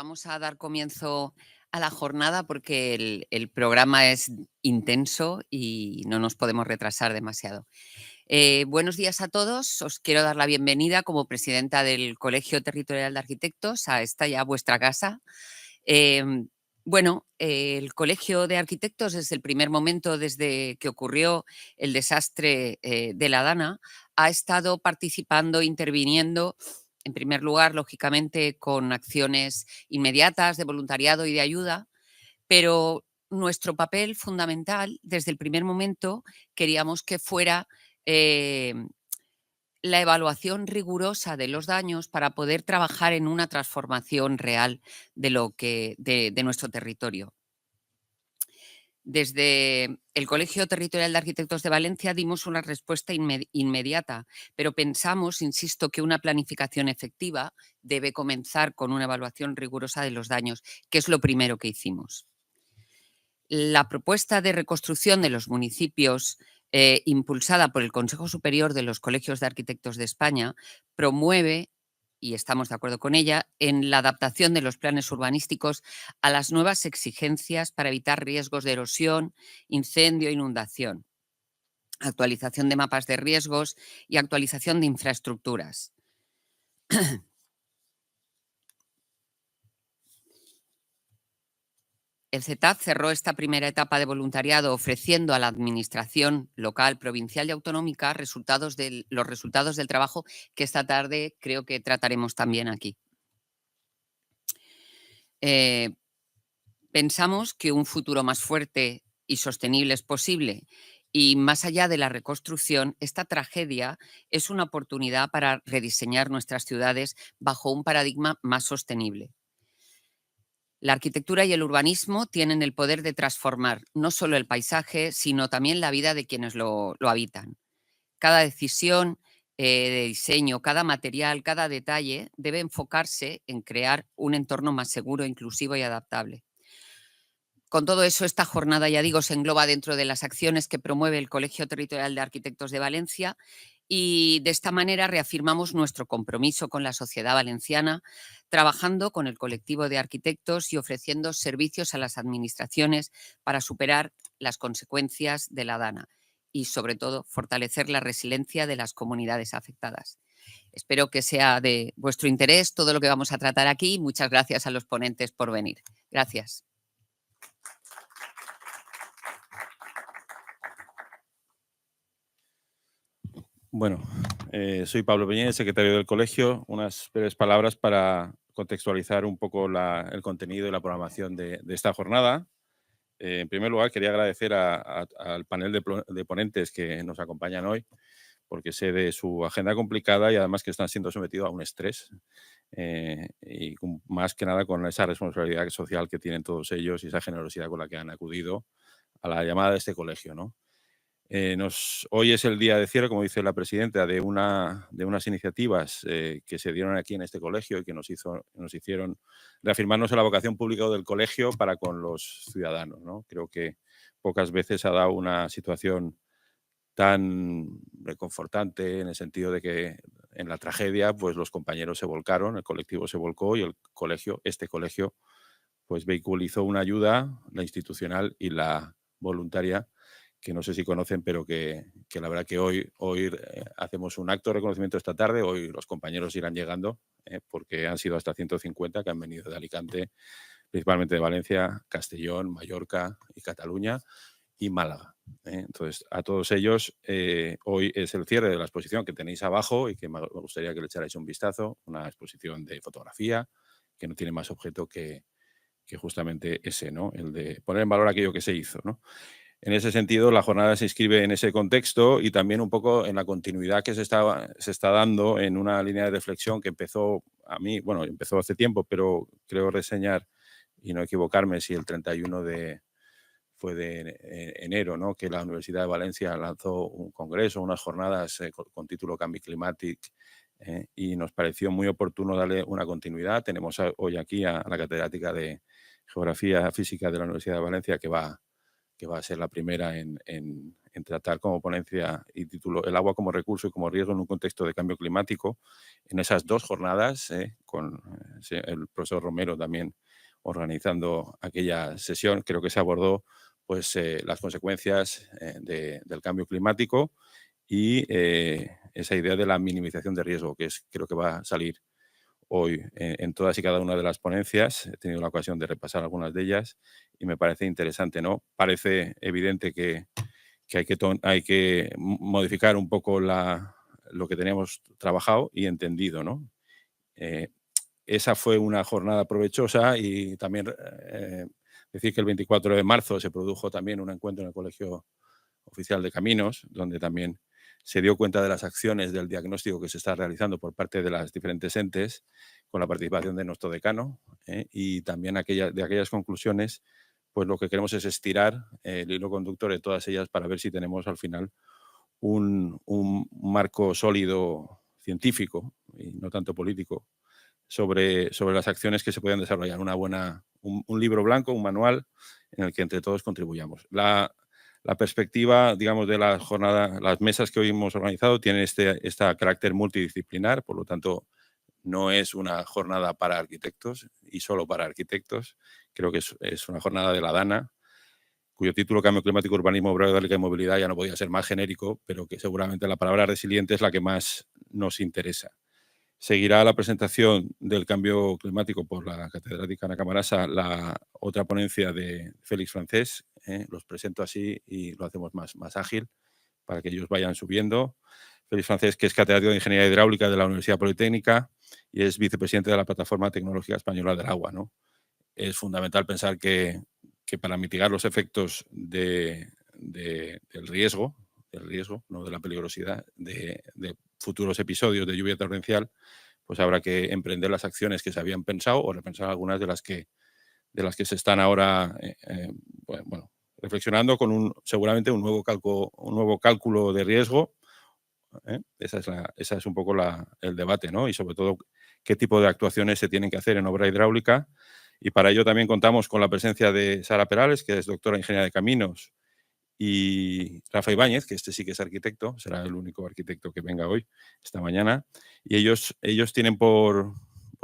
Vamos a dar comienzo a la jornada porque el programa es intenso y no nos podemos retrasar demasiado. Buenos días a todos. Os quiero dar la bienvenida como presidenta del Colegio Territorial de Arquitectos a esta ya vuestra casa. El Colegio de Arquitectos desde el primer momento, desde que ocurrió el desastre de la Dana, ha estado participando, interviniendo, en primer lugar, lógicamente, con acciones inmediatas de voluntariado y de ayuda, pero nuestro papel fundamental, desde el primer momento, queríamos que fuera eh, la evaluación rigurosa de los daños para poder trabajar en una transformación real de nuestro territorio. Desde el Colegio Territorial de Arquitectos de Valencia dimos una respuesta inmediata, pero pensamos, insisto, que una planificación efectiva debe comenzar con una evaluación rigurosa de los daños, que es lo primero que hicimos. La propuesta de reconstrucción de los municipios impulsada por el Consejo Superior de los Colegios de Arquitectos de España promueve, y estamos de acuerdo con ella, en la adaptación de los planes urbanísticos a las nuevas exigencias para evitar riesgos de erosión, incendio, inundación, actualización de mapas de riesgos y actualización de infraestructuras. El CETAD cerró esta primera etapa de voluntariado ofreciendo a la administración local, provincial y autonómica los resultados del trabajo que esta tarde creo que trataremos también aquí. Pensamos que un futuro más fuerte y sostenible es posible y más allá de la reconstrucción, esta tragedia es una oportunidad para rediseñar nuestras ciudades bajo un paradigma más sostenible. La arquitectura y el urbanismo tienen el poder de transformar no solo el paisaje, sino también la vida de quienes lo habitan. Cada decisión de diseño, cada material, cada detalle debe enfocarse en crear un entorno más seguro, inclusivo y adaptable. Con todo eso, esta jornada, ya digo, se engloba dentro de las acciones que promueve el Colegio Territorial de Arquitectos de Valencia y de esta manera reafirmamos nuestro compromiso con la sociedad valenciana, trabajando con el colectivo de arquitectos y ofreciendo servicios a las administraciones para superar las consecuencias de la Dana y, sobre todo, fortalecer la resiliencia de las comunidades afectadas. Espero que sea de vuestro interés todo lo que vamos a tratar aquí. Muchas gracias a los ponentes por venir. Gracias. Bueno, soy Pablo Peñés, secretario del colegio. Unas breves palabras para contextualizar un poco el contenido y la programación de esta jornada. En primer lugar, quería agradecer al panel de ponentes que nos acompañan hoy, porque sé de su agenda complicada y además que están siendo sometidos a un estrés. Y más que nada con esa responsabilidad social que tienen todos ellos y esa generosidad con la que han acudido a la llamada de este colegio, ¿no? Hoy es el día de cierre, como dice la presidenta, de unas iniciativas que se dieron aquí en este colegio y que nos hicieron reafirmarnos en la vocación pública del colegio para con los ciudadanos, ¿no? Creo que pocas veces ha dado una situación tan reconfortante en el sentido de que en la tragedia pues los compañeros se volcaron, el colectivo se volcó y este colegio, pues vehiculizó una ayuda, la institucional y la voluntaria, que no sé si conocen, pero que la verdad que hoy hacemos un acto de reconocimiento esta tarde. Hoy los compañeros irán llegando, porque han sido hasta 150 que han venido de Alicante, principalmente de Valencia, Castellón, Mallorca y Cataluña y Málaga. Entonces, a todos ellos, hoy es el cierre de la exposición que tenéis abajo y que me gustaría que le echarais un vistazo, una exposición de fotografía que no tiene más objeto que justamente ese, ¿no? El de poner en valor aquello que se hizo, ¿no? En ese sentido, la jornada se inscribe en ese contexto y también un poco en la continuidad que se está dando en una línea de reflexión que empezó empezó hace tiempo, pero creo reseñar y no equivocarme si el 31 fue de enero, ¿no? Que la Universidad de Valencia lanzó un congreso, unas jornadas con título Canvi Climàtic, y nos pareció muy oportuno darle una continuidad. Tenemos hoy aquí a la catedrática de Geografía Física de la Universidad de Valencia que va que va a ser la primera en tratar como ponencia y título el agua como recurso y como riesgo en un contexto de cambio climático. En esas 2 jornadas, con el profesor Romero también organizando aquella sesión, creo que se abordó pues, las consecuencias del cambio climático y esa idea de la minimización de riesgo, que creo que va a salir hoy en todas y cada una de las ponencias. He tenido la ocasión de repasar algunas de ellas y me parece interesante, ¿no? Parece evidente que hay que modificar un poco lo que teníamos trabajado y entendido, ¿no? Eh, esa fue una jornada provechosa y también decir que el 24 de marzo se produjo también un encuentro en el Colegio Oficial de Caminos, donde también se dio cuenta de las acciones del diagnóstico que se está realizando por parte de las diferentes entes, con la participación de nuestro decano, y también de aquellas conclusiones, pues lo que queremos es estirar el hilo conductor de todas ellas para ver si tenemos al final un marco sólido científico y no tanto político sobre las acciones que se pueden desarrollar. Un libro blanco, un manual en el que entre todos contribuyamos. La perspectiva, digamos, de la jornada, las mesas que hoy hemos organizado tienen este carácter multidisciplinar, por lo tanto, no es una jornada para arquitectos y solo para arquitectos. Creo que es una jornada de la DANA, cuyo título Cambio Climático, Urbanismo, Obra Eólica y Movilidad ya no podía ser más genérico, pero que seguramente la palabra resiliente es la que más nos interesa. Seguirá la presentación del cambio climático por la catedrática Ana Camarasa, la otra ponencia de Félix Francés. Los presento así y lo hacemos más ágil para que ellos vayan subiendo. Félix Francés, que es catedrático de Ingeniería Hidráulica de la Universidad Politécnica y es vicepresidente de la Plataforma Tecnológica Española del Agua, ¿no? Es fundamental pensar que para mitigar los efectos del riesgo, no de la peligrosidad, de futuros episodios de lluvia torrencial, pues habrá que emprender las acciones que se habían pensado o repensar algunas de las que se están ahora bueno, reflexionando con seguramente un nuevo cálculo de riesgo. Esa es un poco el debate, ¿no? Y sobre todo qué tipo de actuaciones se tienen que hacer en obra hidráulica. Y para ello también contamos con la presencia de Sara Perales, que es doctora en Ingeniería de Caminos, y Rafa Ibáñez, que este sí que es arquitecto, será el único arquitecto que venga hoy, esta mañana. Y ellos tienen por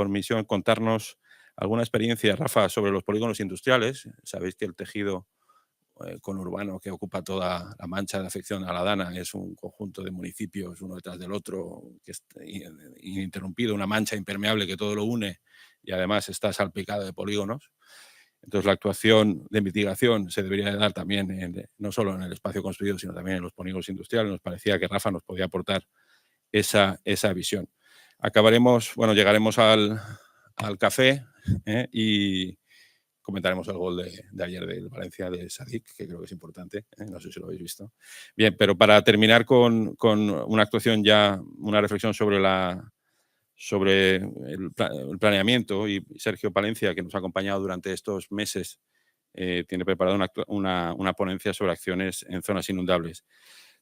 misión contarnos alguna experiencia, Rafa, sobre los polígonos industriales. Sabéis que el tejido conurbano que ocupa toda la mancha de afección a la Dana es un conjunto de municipios uno detrás del otro, que es ininterrumpido, una mancha impermeable que todo lo une y además está salpicado de polígonos. Entonces, la actuación de mitigación se debería de dar también no solo en el espacio construido, sino también en los polígonos industriales. Nos parecía que Rafa nos podía aportar esa visión. Llegaremos al café y comentaremos el gol de ayer del Valencia de Sadik, que creo que es importante, no sé si lo habéis visto. Bien, pero para terminar con una actuación ya, una reflexión sobre el planeamiento, y Sergio Palencia, que nos ha acompañado durante estos meses, tiene preparada una ponencia sobre acciones en zonas inundables.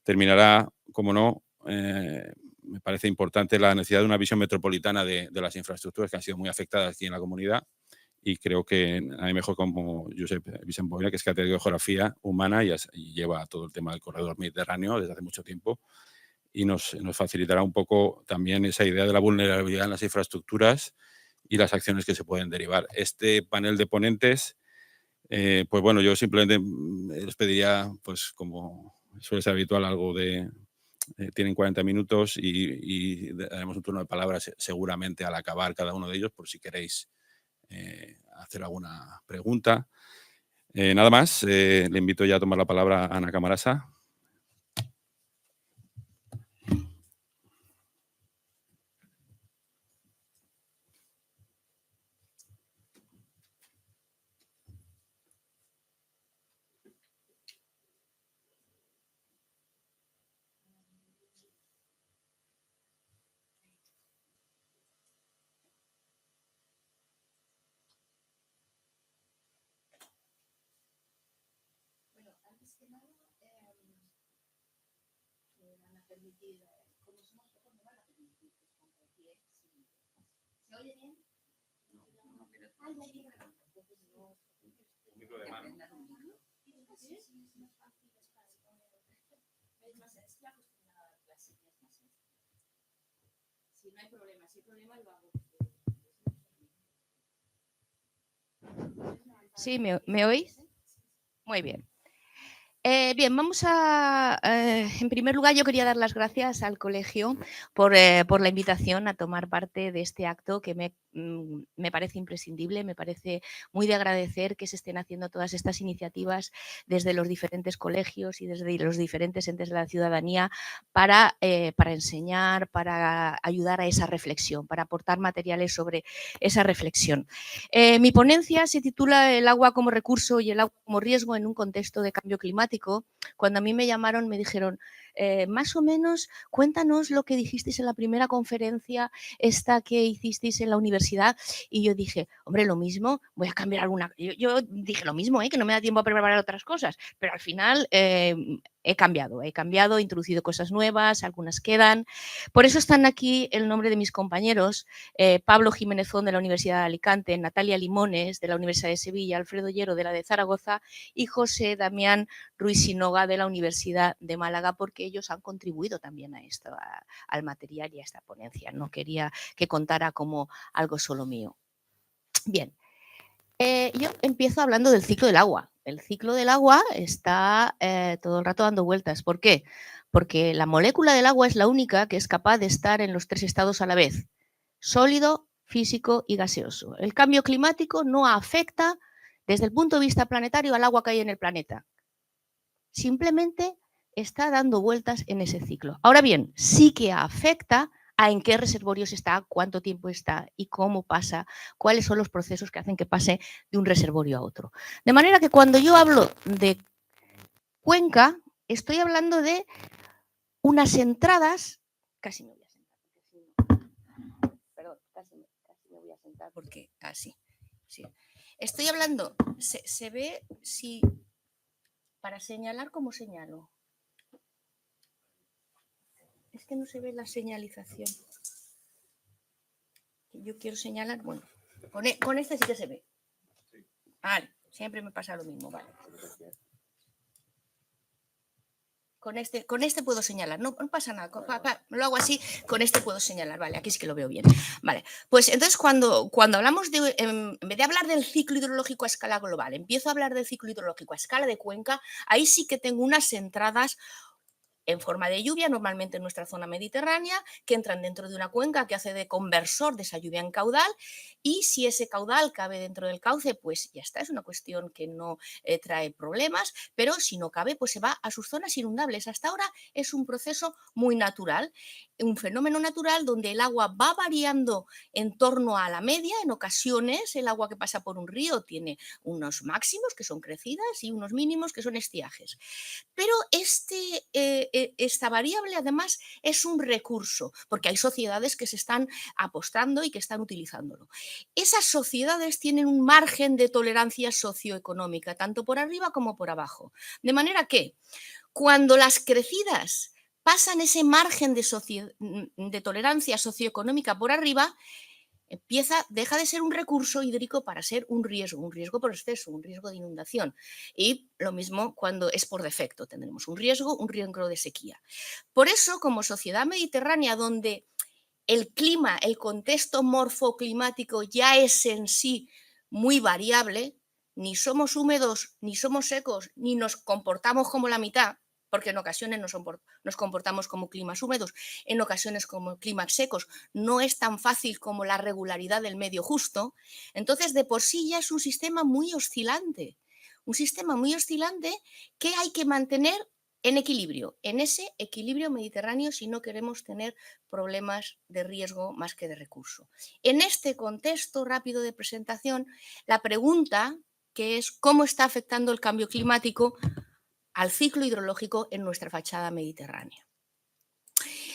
Terminará, como no, me parece importante la necesidad de una visión metropolitana de las infraestructuras que han sido muy afectadas aquí en la comunidad, y creo que nadie mejor como Josep Vicent Boira, que es catedrático de Geografía Humana y lleva todo el tema del corredor mediterráneo desde hace mucho tiempo, y nos facilitará un poco también esa idea de la vulnerabilidad en las infraestructuras y las acciones que se pueden derivar. Este panel de ponentes, pues bueno, yo simplemente les pediría, pues como suele ser habitual, algo de... tienen 40 minutos y daremos un turno de palabras seguramente al acabar cada uno de ellos, por si queréis hacer alguna pregunta. Nada más, le invito ya a tomar la palabra a Ana Camarasa. ¿Sí? ¿Me oís? Muy bien. Bien, en primer lugar, yo quería dar las gracias al colegio por la invitación a tomar parte de este acto que me parece imprescindible, me parece muy de agradecer que se estén haciendo todas estas iniciativas desde los diferentes colegios y desde los diferentes entes de la ciudadanía para enseñar, para ayudar a esa reflexión, para aportar materiales sobre esa reflexión. Mi ponencia se titula El agua como recurso y el agua como riesgo en un contexto de cambio climático. Cuando a mí me llamaron me dijeron, más o menos, cuéntanos lo que dijisteis en la primera conferencia esta que hicisteis en la universidad. Y yo dije, hombre, lo mismo, voy a cambiar alguna... Yo dije lo mismo, que no me da tiempo a preparar otras cosas, pero al final he cambiado, he introducido cosas nuevas, algunas quedan. Por eso están aquí el nombre de mis compañeros, Pablo Jiménezón de la Universidad de Alicante, Natalia Limones de la Universidad de Sevilla, Alfredo Hierro de la de Zaragoza y José Damián Ruiz Sinoga de la Universidad de Málaga, porque ellos han contribuido también a esto, al material y a esta ponencia. No quería que contara como algo solo mío. Bien, yo empiezo hablando del ciclo del agua. El ciclo del agua está todo el rato dando vueltas. ¿Por qué? Porque la molécula del agua es la única que es capaz de estar en los tres estados a la vez: sólido, físico y gaseoso. El cambio climático no afecta desde el punto de vista planetario al agua que hay en el planeta. Simplemente está dando vueltas en ese ciclo. Ahora bien, sí que afecta a en qué reservorios está, cuánto tiempo está y cómo pasa, cuáles son los procesos que hacen que pase de un reservorio a otro. De manera que cuando yo hablo de cuenca, estoy hablando de unas entradas, casi me voy a sentar, perdón, casi me voy a sentar porque así, sí. Estoy hablando, se ve si... Para señalar, ¿cómo señalo? Es que no se ve la señalización. Yo quiero señalar, bueno, con este sí que se ve. Vale, siempre me pasa lo mismo, vale. Con este puedo señalar, no pasa nada, lo hago así, con este puedo señalar, vale, aquí sí que lo veo bien. Vale, pues entonces cuando hablamos en vez de hablar del ciclo hidrológico a escala global, empiezo a hablar del ciclo hidrológico a escala de cuenca, ahí sí que tengo unas entradas en forma de lluvia, normalmente en nuestra zona mediterránea, que entran dentro de una cuenca que hace de conversor de esa lluvia en caudal, y si ese caudal cabe dentro del cauce, pues ya está, es una cuestión que no trae problemas, pero si no cabe, pues se va a sus zonas inundables. Hasta ahora es un proceso muy natural, un fenómeno natural donde el agua va variando en torno a la media. En ocasiones el agua que pasa por un río tiene unos máximos que son crecidas y unos mínimos que son estiajes. Pero esta variable además es un recurso, porque hay sociedades que se están apostando y que están utilizándolo. Esas sociedades tienen un margen de tolerancia socioeconómica, tanto por arriba como por abajo. De manera que cuando las crecidas pasan ese margen de tolerancia socioeconómica por arriba, deja de ser un recurso hídrico para ser un riesgo por exceso, un riesgo de inundación. Y lo mismo cuando es por defecto, tendremos un riesgo de sequía. Por eso, como sociedad mediterránea, donde el clima, el contexto morfoclimático ya es en sí muy variable, ni somos húmedos, ni somos secos, ni nos comportamos como la mitad, porque en ocasiones nos comportamos como climas húmedos, en ocasiones como climas secos, no es tan fácil como la regularidad del medio justo. Entonces, de por sí ya es un sistema muy oscilante que hay que mantener en equilibrio, en ese equilibrio mediterráneo, si no queremos tener problemas de riesgo más que de recurso. En este contexto rápido de presentación, la pregunta que es cómo está afectando el cambio climático al ciclo hidrológico en nuestra fachada mediterránea.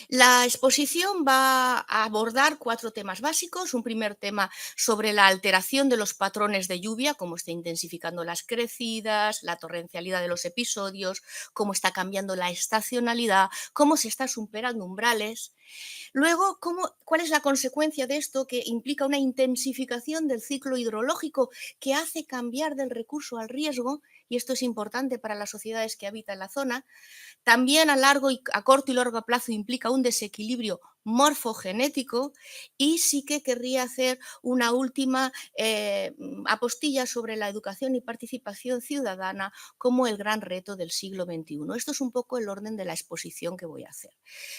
La exposición va a abordar 4 temas básicos. Un primer tema sobre la alteración de los patrones de lluvia, cómo está intensificando las crecidas, la torrencialidad de los episodios, cómo está cambiando la estacionalidad, cómo se está superando umbrales. Luego, ¿cuál es la consecuencia de esto? Que implica una intensificación del ciclo hidrológico que hace cambiar del recurso al riesgo, y esto es importante para las sociedades que habitan la zona. También a corto y largo plazo implica un desequilibrio morfogenético, y sí que querría hacer una última apostilla sobre la educación y participación ciudadana como el gran reto del siglo XXI. Esto es un poco el orden de la exposición que voy a hacer.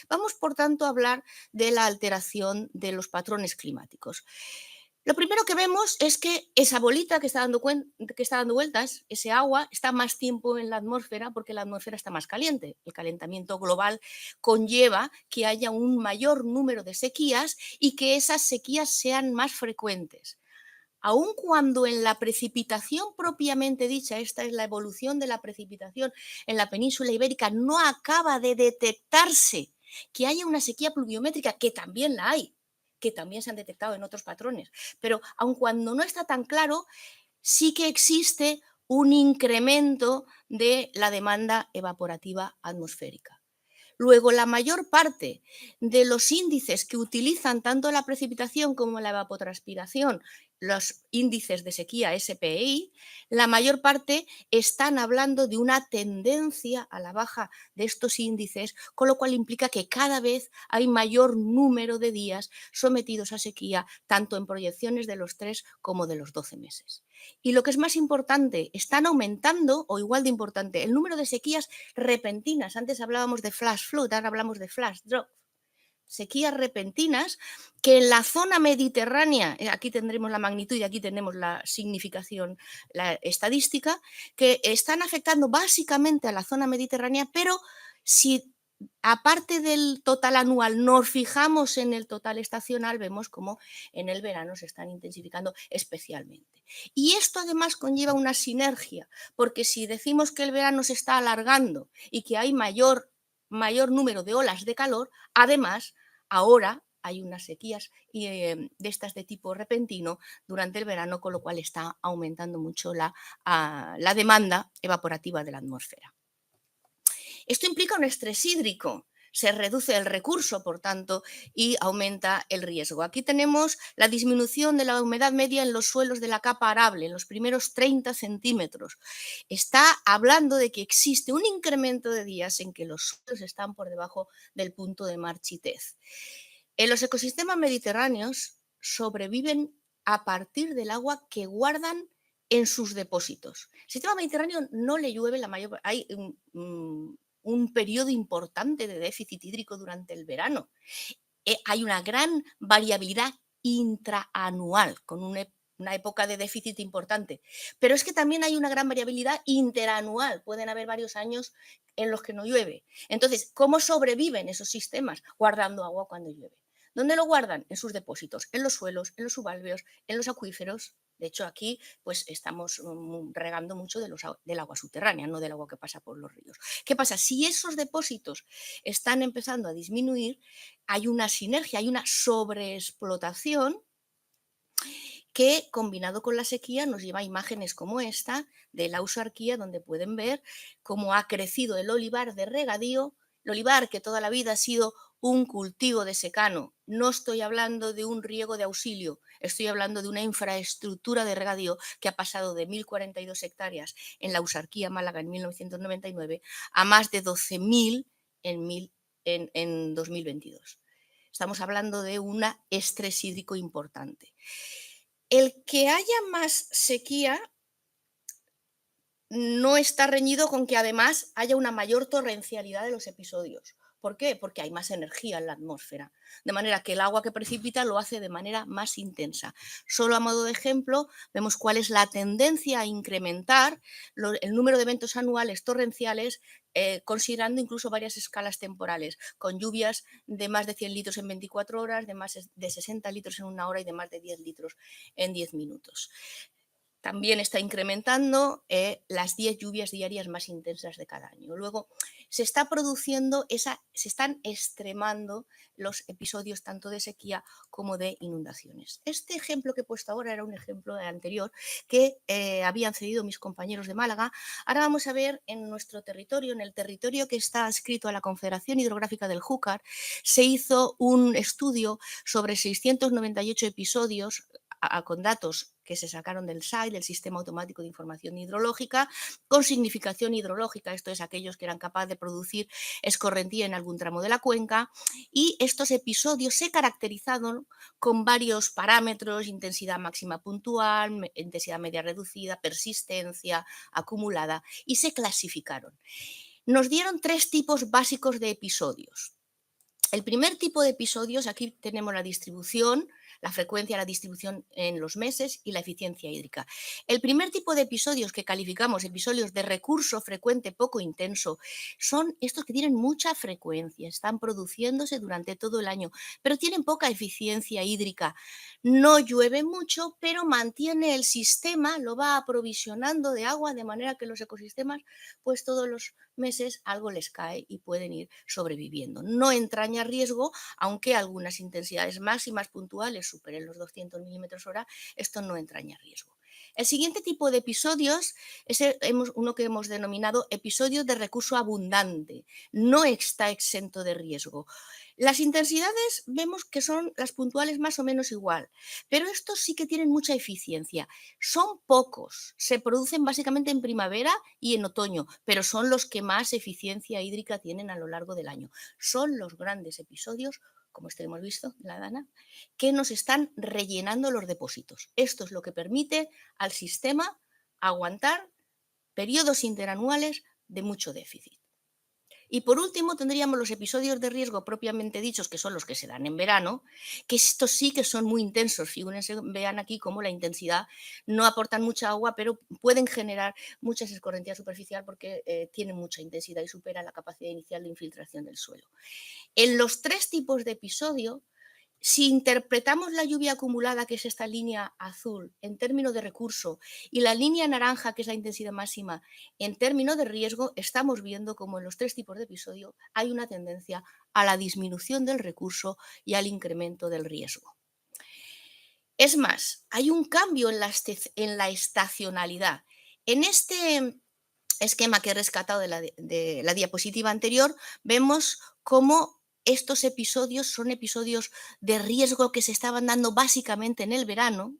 Vamos, por tanto, a hablar de la alteración de los patrones climáticos. Lo primero que vemos es que esa bolita que está dando vueltas, ese agua, está más tiempo en la atmósfera porque la atmósfera está más caliente. El calentamiento global conlleva que haya un mayor número de sequías y que esas sequías sean más frecuentes. Aun cuando en la precipitación propiamente dicha, esta es la evolución de la precipitación en la península ibérica, no acaba de detectarse que haya una sequía pluviométrica, que también la hay, que también se han detectado en otros patrones, pero aun cuando no está tan claro, sí que existe un incremento de la demanda evaporativa atmosférica. Luego, la mayor parte de los índices que utilizan tanto la precipitación como la evapotranspiración, los índices de sequía SPI, la mayor parte están hablando de una tendencia a la baja de estos índices, con lo cual implica que cada vez hay mayor número de días sometidos a sequía, tanto en proyecciones de los 3 como de los 12 meses. Y lo que es más importante, están aumentando, o igual de importante, el número de sequías repentinas. Antes hablábamos de flash flood, ahora hablamos de flash drought. Sequías repentinas que en la zona mediterránea, aquí tendremos la magnitud y aquí tenemos la significación, la estadística, que están afectando básicamente a la zona mediterránea, pero si aparte del total anual nos fijamos en el total estacional, vemos como en el verano se están intensificando especialmente. Y esto además conlleva una sinergia, porque si decimos que el verano se está alargando y que hay mayor número de olas de calor, además, ahora hay unas sequías de estas de tipo repentino durante el verano, con lo cual está aumentando mucho la demanda evaporativa de la atmósfera. Esto implica un estrés hídrico. Se reduce el recurso, por tanto, y aumenta el riesgo. Aquí tenemos la disminución de la humedad media en los suelos de la capa arable, en los primeros 30 centímetros. Está hablando de que existe un incremento de días en que los suelos están por debajo del punto de marchitez. En los ecosistemas mediterráneos sobreviven a partir del agua que guardan en sus depósitos. El sistema mediterráneo no le llueve hay un periodo importante de déficit hídrico durante el verano. Hay una gran variabilidad intraanual, con una época de déficit importante. Pero es que también hay una gran variabilidad interanual. Pueden haber varios años en los que no llueve. Entonces, ¿cómo sobreviven esos sistemas? Guardando agua cuando llueve. ¿Dónde lo guardan? En sus depósitos, en los suelos, en los subalveos, en los acuíferos. De hecho, aquí pues estamos regando mucho del agua subterránea, no del agua que pasa por los ríos. ¿Qué pasa? Si esos depósitos están empezando a disminuir, hay una sinergia, hay una sobreexplotación que, combinado con la sequía, nos lleva a imágenes como esta de la Ausarquía, donde pueden ver cómo ha crecido el olivar de regadío. El olivar, que toda la vida ha sido un cultivo de secano. No estoy hablando de un riego de auxilio, estoy hablando de una infraestructura de regadío que ha pasado de 1.042 hectáreas en la Ausarquía Málaga en 1999 a más de 12.000 en 2022. Estamos hablando de un estrés hídrico importante. El que haya más sequía no está reñido con que además haya una mayor torrencialidad de los episodios. ¿Por qué? Porque hay más energía en la atmósfera, de manera que el agua que precipita lo hace de manera más intensa. Solo a modo de ejemplo, vemos cuál es la tendencia a incrementar el número de eventos anuales torrenciales, considerando incluso varias escalas temporales, con lluvias de más de 100 litros en 24 horas, de más de 60 litros en una hora y de más de 10 litros en 10 minutos. También está incrementando las 10 lluvias diarias más intensas de cada año. Luego se está produciendo se están extremando los episodios tanto de sequía como de inundaciones. Este ejemplo que he puesto ahora era un ejemplo anterior que habían cedido mis compañeros de Málaga. Ahora vamos a ver en nuestro territorio, en el territorio que está adscrito a la Confederación Hidrográfica del Júcar, se hizo un estudio sobre 698 episodios con datos que se sacaron del SAI, del Sistema Automático de Información Hidrológica, con significación hidrológica, esto es, aquellos que eran capaces de producir escorrentía en algún tramo de la cuenca, y estos episodios se caracterizaron con varios parámetros: intensidad máxima puntual, intensidad media reducida, persistencia acumulada, y se clasificaron. Nos dieron 3 tipos básicos de episodios. El primer tipo de episodios, aquí tenemos la distribución, la frecuencia, la distribución en los meses y la eficiencia hídrica. El primer tipo de episodios que calificamos episodios de recurso frecuente poco intenso son estos que tienen mucha frecuencia, están produciéndose durante todo el año, pero tienen poca eficiencia hídrica. No llueve mucho, pero mantiene el sistema, lo va aprovisionando de agua, de manera que los ecosistemas, pues todos los meses algo les cae y pueden ir sobreviviendo. No entraña riesgo, aunque algunas intensidades máximas puntuales superen los 200 milímetros hora, esto no entraña riesgo. El siguiente tipo de episodios es uno que hemos denominado episodio de recurso abundante. No está exento de riesgo. Las intensidades vemos que son las puntuales más o menos igual, pero estos sí que tienen mucha eficiencia. Son pocos, se producen básicamente en primavera y en otoño, pero son los que más eficiencia hídrica tienen a lo largo del año. Son los grandes episodios, como este hemos visto, la Dana, que nos están rellenando los depósitos. Esto es lo que permite al sistema aguantar periodos interanuales de mucho déficit. Y por último tendríamos los episodios de riesgo propiamente dichos, que son los que se dan en verano, que estos sí que son muy intensos. Fíjense, vean aquí cómo la intensidad no aportan mucha agua, pero pueden generar mucha escorrentía superficial porque tienen mucha intensidad y superan la capacidad inicial de infiltración del suelo. En los 3 tipos de episodio, si interpretamos la lluvia acumulada, que es esta línea azul, en términos de recurso, y la línea naranja, que es la intensidad máxima, en términos de riesgo, estamos viendo como en los 3 tipos de episodio hay una tendencia a la disminución del recurso y al incremento del riesgo. Es más, hay un cambio en la estacionalidad. En este esquema que he rescatado de la diapositiva anterior, vemos cómo estos episodios son episodios de riesgo que se estaban dando básicamente en el verano.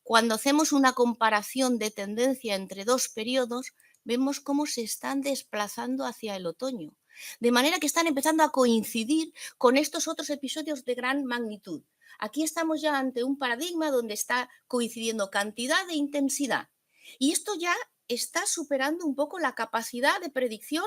Cuando hacemos una comparación de tendencia entre 2 periodos, vemos cómo se están desplazando hacia el otoño. De manera que están empezando a coincidir con estos otros episodios de gran magnitud. Aquí estamos ya ante un paradigma donde está coincidiendo cantidad e intensidad. Y esto ya está superando un poco la capacidad de predicción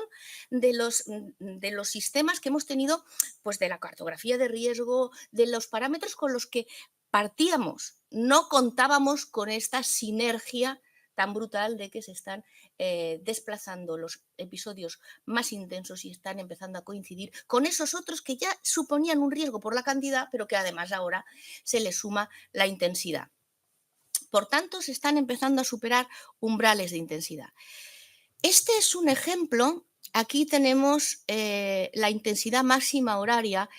de los sistemas que hemos tenido, pues de la cartografía de riesgo, de los parámetros con los que partíamos. No contábamos con esta sinergia tan brutal de que se están desplazando los episodios más intensos y están empezando a coincidir con esos otros que ya suponían un riesgo por la cantidad, pero que además ahora se les suma la intensidad. Por tanto, se están empezando a superar umbrales de intensidad. Este es un ejemplo. Aquí tenemos la intensidad máxima horaria.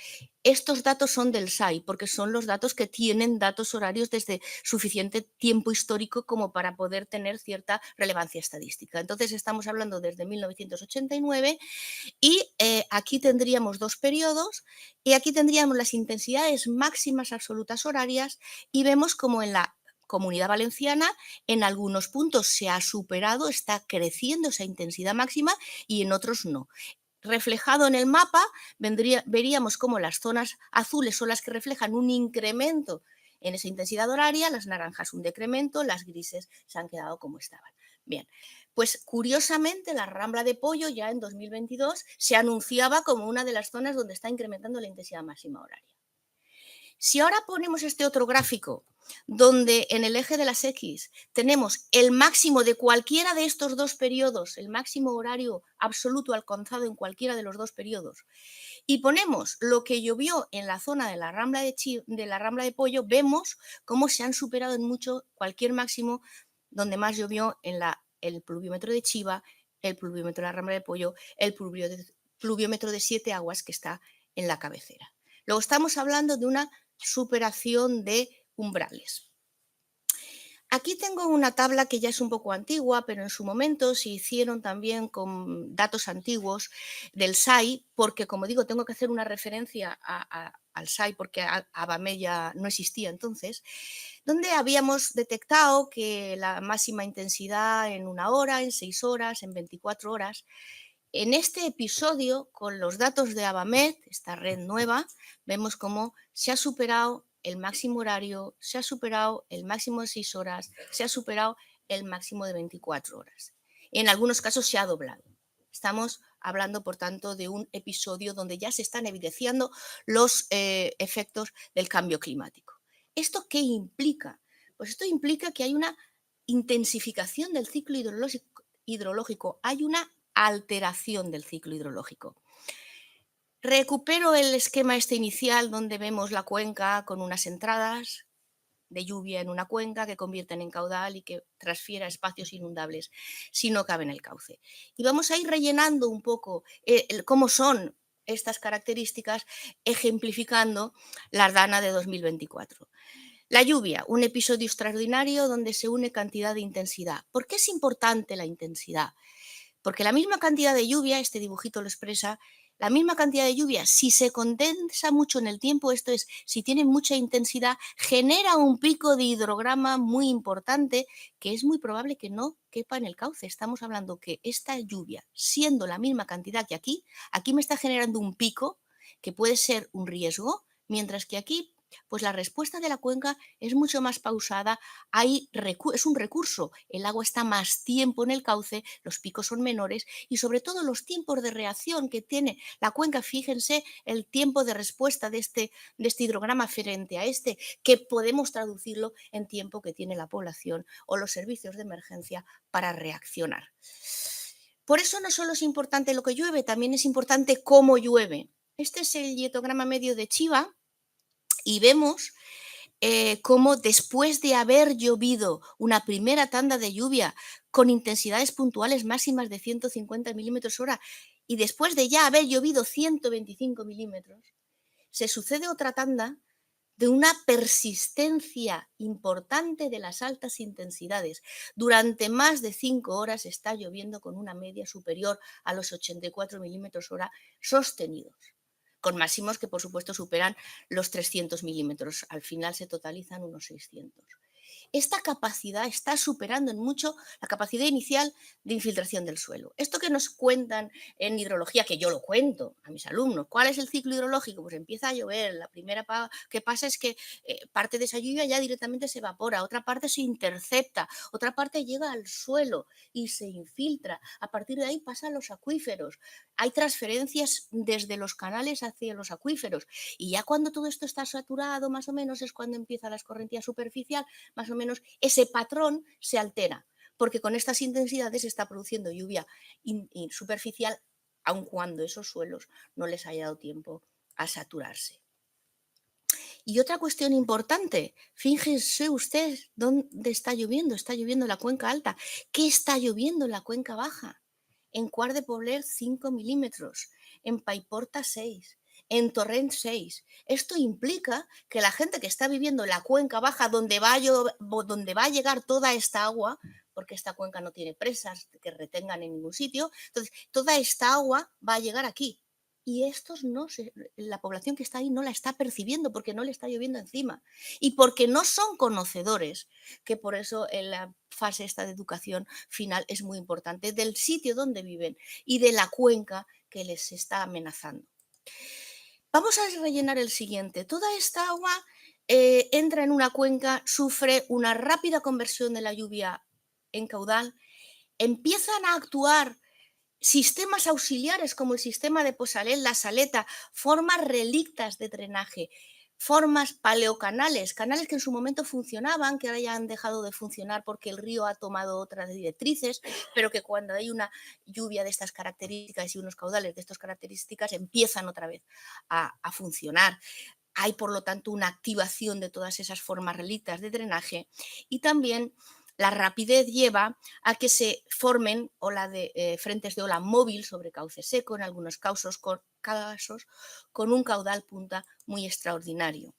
Estos datos son del SAI, porque son los datos que tienen datos horarios desde suficiente tiempo histórico como para poder tener cierta relevancia estadística. Entonces, estamos hablando desde 1989 y aquí tendríamos 2 periodos y aquí tendríamos las intensidades máximas absolutas horarias y vemos como en la Comunidad Valenciana en algunos puntos se ha superado, está creciendo esa intensidad máxima y en otros no. Reflejado en el mapa, veríamos cómo las zonas azules son las que reflejan un incremento en esa intensidad horaria, las naranjas un decremento, las grises se han quedado como estaban. Bien, pues curiosamente la Rambla de Pollo ya en 2022 se anunciaba como una de las zonas donde está incrementando la intensidad máxima horaria. Si ahora ponemos este otro gráfico, donde en el eje de las X tenemos el máximo de cualquiera de estos 2 periodos, el máximo horario absoluto alcanzado en cualquiera de los 2 periodos, y ponemos lo que llovió en la zona de la Rambla de Pollo, vemos cómo se han superado en mucho cualquier máximo donde más llovió en el pluviómetro de Chiva, el pluviómetro de la Rambla de Pollo, el pluviómetro de Siete Aguas que está en la cabecera. Luego estamos hablando de una superación de umbrales. Aquí tengo una tabla que ya es un poco antigua, pero en su momento se hicieron también con datos antiguos del SAI, porque como digo, tengo que hacer una referencia a al SAI, porque Abamed ya no existía entonces, donde habíamos detectado que la máxima intensidad en 1 hora, en 6 horas, en 24 horas. En este episodio, con los datos de Abamed, esta red nueva, vemos cómo se ha superado el máximo horario, se ha superado el máximo de 6 horas, se ha superado el máximo de 24 horas. En algunos casos se ha doblado. Estamos hablando, por tanto, de un episodio donde ya se están evidenciando los efectos del cambio climático. ¿Esto qué implica? Pues esto implica que hay una intensificación del ciclo hidrológico, hay una alteración del ciclo hidrológico. Recupero el esquema este inicial donde vemos la cuenca con unas entradas de lluvia en una cuenca que convierten en caudal y que transfiera espacios inundables si no cabe en el cauce. Y vamos a ir rellenando un poco cómo son estas características, ejemplificando la Ardana de 2024. La lluvia, un episodio extraordinario donde se une cantidad de intensidad. ¿Por qué es importante la intensidad? Porque la misma cantidad de lluvia, este dibujito lo expresa, la misma cantidad de lluvia, si se condensa mucho en el tiempo, esto es, si tiene mucha intensidad, genera un pico de hidrograma muy importante que es muy probable que no quepa en el cauce. Estamos hablando que esta lluvia, siendo la misma cantidad que aquí me está generando un pico que puede ser un riesgo, mientras que aquí pues la respuesta de la cuenca es mucho más pausada, es un recurso, el agua está más tiempo en el cauce, los picos son menores y sobre todo los tiempos de reacción que tiene la cuenca, fíjense el tiempo de respuesta de este hidrograma frente a este, que podemos traducirlo en tiempo que tiene la población o los servicios de emergencia para reaccionar. Por eso no solo es importante lo que llueve, también es importante cómo llueve. Este es el dietograma medio de Chiva. Y vemos cómo después de haber llovido una primera tanda de lluvia con intensidades puntuales máximas de 150 milímetros hora y después de ya haber llovido 125 milímetros, se sucede otra tanda de una persistencia importante de las altas intensidades. Durante más de 5 horas está lloviendo con una media superior a los 84 milímetros hora sostenidos, con máximos que por supuesto superan los 300 milímetros. Al final se totalizan unos 600. Esta capacidad está superando en mucho la capacidad inicial de infiltración del suelo. Esto que nos cuentan en hidrología, que yo lo cuento a mis alumnos, ¿cuál es el ciclo hidrológico? Pues empieza a llover, la primera que pasa es que parte de esa lluvia ya directamente se evapora, otra parte se intercepta, otra parte llega al suelo y se infiltra. A partir de ahí pasan los acuíferos. Hay transferencias desde los canales hacia los acuíferos y ya cuando todo esto está saturado más o menos es cuando empieza la escorrentía superficial, más o menos ese patrón se altera, porque con estas intensidades se está produciendo lluvia superficial, aun cuando esos suelos no les haya dado tiempo a saturarse. Y otra cuestión importante, fíjense usted dónde está lloviendo en la cuenca alta. ¿Qué está lloviendo en la cuenca baja? En Quart de Poblet 5 milímetros, en Paiporta 6, en Torrent 6. Esto implica que la gente que está viviendo en la cuenca baja, donde va a llegar toda esta agua, porque esta cuenca no tiene presas que retengan en ningún sitio, entonces toda esta agua va a llegar aquí. Y la población que está ahí no la está percibiendo porque no le está lloviendo encima y porque no son conocedores, que por eso en la fase esta de educación final es muy importante, del sitio donde viven y de la cuenca que les está amenazando. Vamos a rellenar el siguiente. Toda esta agua entra en una cuenca, sufre una rápida conversión de la lluvia en caudal, empiezan a actuar sistemas auxiliares como el sistema de Posalet, la Saleta, formas relictas de drenaje, formas paleocanales, canales que en su momento funcionaban, que ahora ya han dejado de funcionar porque el río ha tomado otras directrices, pero que cuando hay una lluvia de estas características y unos caudales de estas características empiezan otra vez a funcionar. Hay, por lo tanto, una activación de todas esas formas relictas de drenaje y también la rapidez lleva a que se formen frentes de ola móvil sobre cauce seco, en algunos casos con un caudal punta muy extraordinario.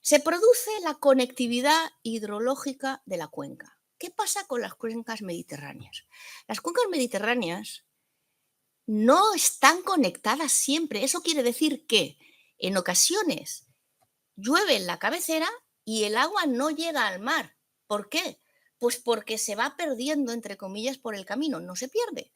Se produce la conectividad hidrológica de la cuenca. ¿Qué pasa con las cuencas mediterráneas? Las cuencas mediterráneas no están conectadas siempre. Eso quiere decir que En ocasiones llueve en la cabecera y el agua no llega al mar. ¿Por qué? Pues porque se va perdiendo, entre comillas, por el camino. No se pierde,